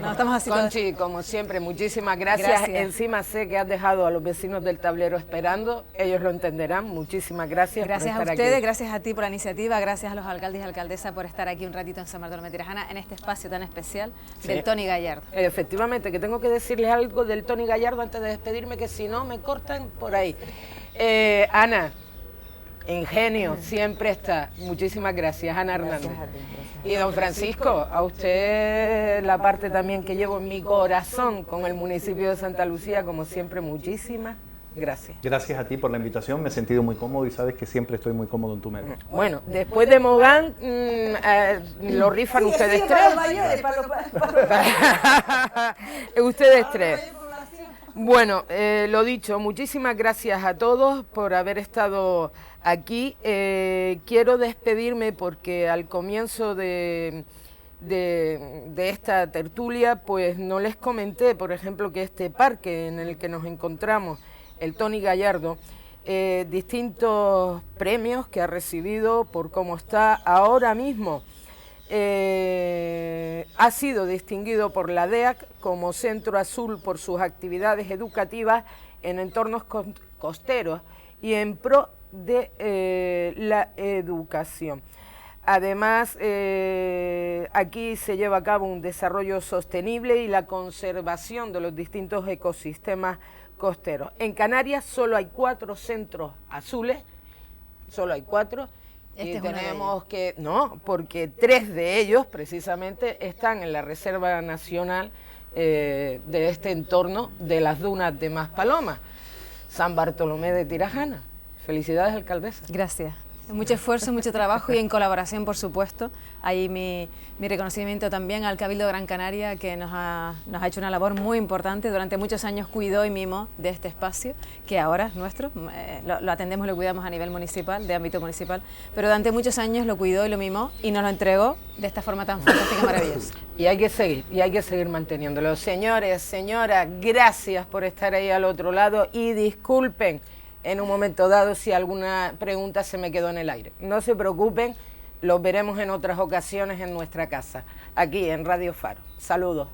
No, estamos así todos. Conchi, como siempre, muchísimas gracias. Gracias. Encima sé que has dejado a los vecinos del tablero esperando. Ellos lo entenderán. Muchísimas gracias. Gracias por a estar ustedes, aquí. gracias a ti por la iniciativa, gracias a los alcaldes y alcaldesas por estar aquí un ratito en San Bartolomé de Tirajana en este espacio tan especial del Tony Gallardo. Efectivamente, que tengo que decirles algo del Tony Gallardo antes de despedirme, que si no me cortan por ahí. Ana, Ingenio, siempre está. Muchísimas gracias, Ana Hernández. Y don Francisco, a usted la parte también que llevo en mi corazón con el municipio de Santa Lucía, como siempre, muchísimas gracias. Gracias a ti por la invitación, me he sentido muy cómodo y sabes que siempre estoy muy cómodo en tu medio. Bueno, después de Mogán, lo rifan ustedes Sí, tres. para los mayores, Ustedes tres. Bueno, lo dicho, muchísimas gracias a todos por haber estado aquí. Quiero despedirme porque al comienzo de de esta tertulia, pues no les comenté, por ejemplo, que este parque en el que nos encontramos, el Toni Gallardo, distintos premios que ha recibido por cómo está ahora mismo. Ha sido distinguido por la DEAC como Centro Azul por sus actividades educativas en entornos costeros y en pro de la educación. Además, aquí se lleva a cabo un desarrollo sostenible y la conservación de los distintos ecosistemas costeros. En Canarias solo hay 4 centros azules, solo hay 4, y tenemos que, no, porque 3 de ellos precisamente están en la Reserva Nacional de este entorno de las dunas de Maspalomas, San Bartolomé de Tirajana. Felicidades, alcaldesa. Gracias. Mucho esfuerzo, mucho trabajo y en colaboración, por supuesto. Ahí mi reconocimiento también al Cabildo de Gran Canaria, que nos ha hecho una labor muy importante. Durante muchos años cuidó y mimó de este espacio, que ahora es nuestro. Lo atendemos y lo cuidamos a nivel municipal, de ámbito municipal. Pero durante muchos años lo cuidó y lo mimó y nos lo entregó de esta forma tan fantástica y maravillosa. Y hay que seguir manteniéndolo. Señores, señoras, gracias por estar ahí al otro lado y disculpen en un momento dado si alguna pregunta se me quedó en el aire. No se preocupen, los veremos en otras ocasiones en nuestra casa, aquí en Radio Faro. Saludos.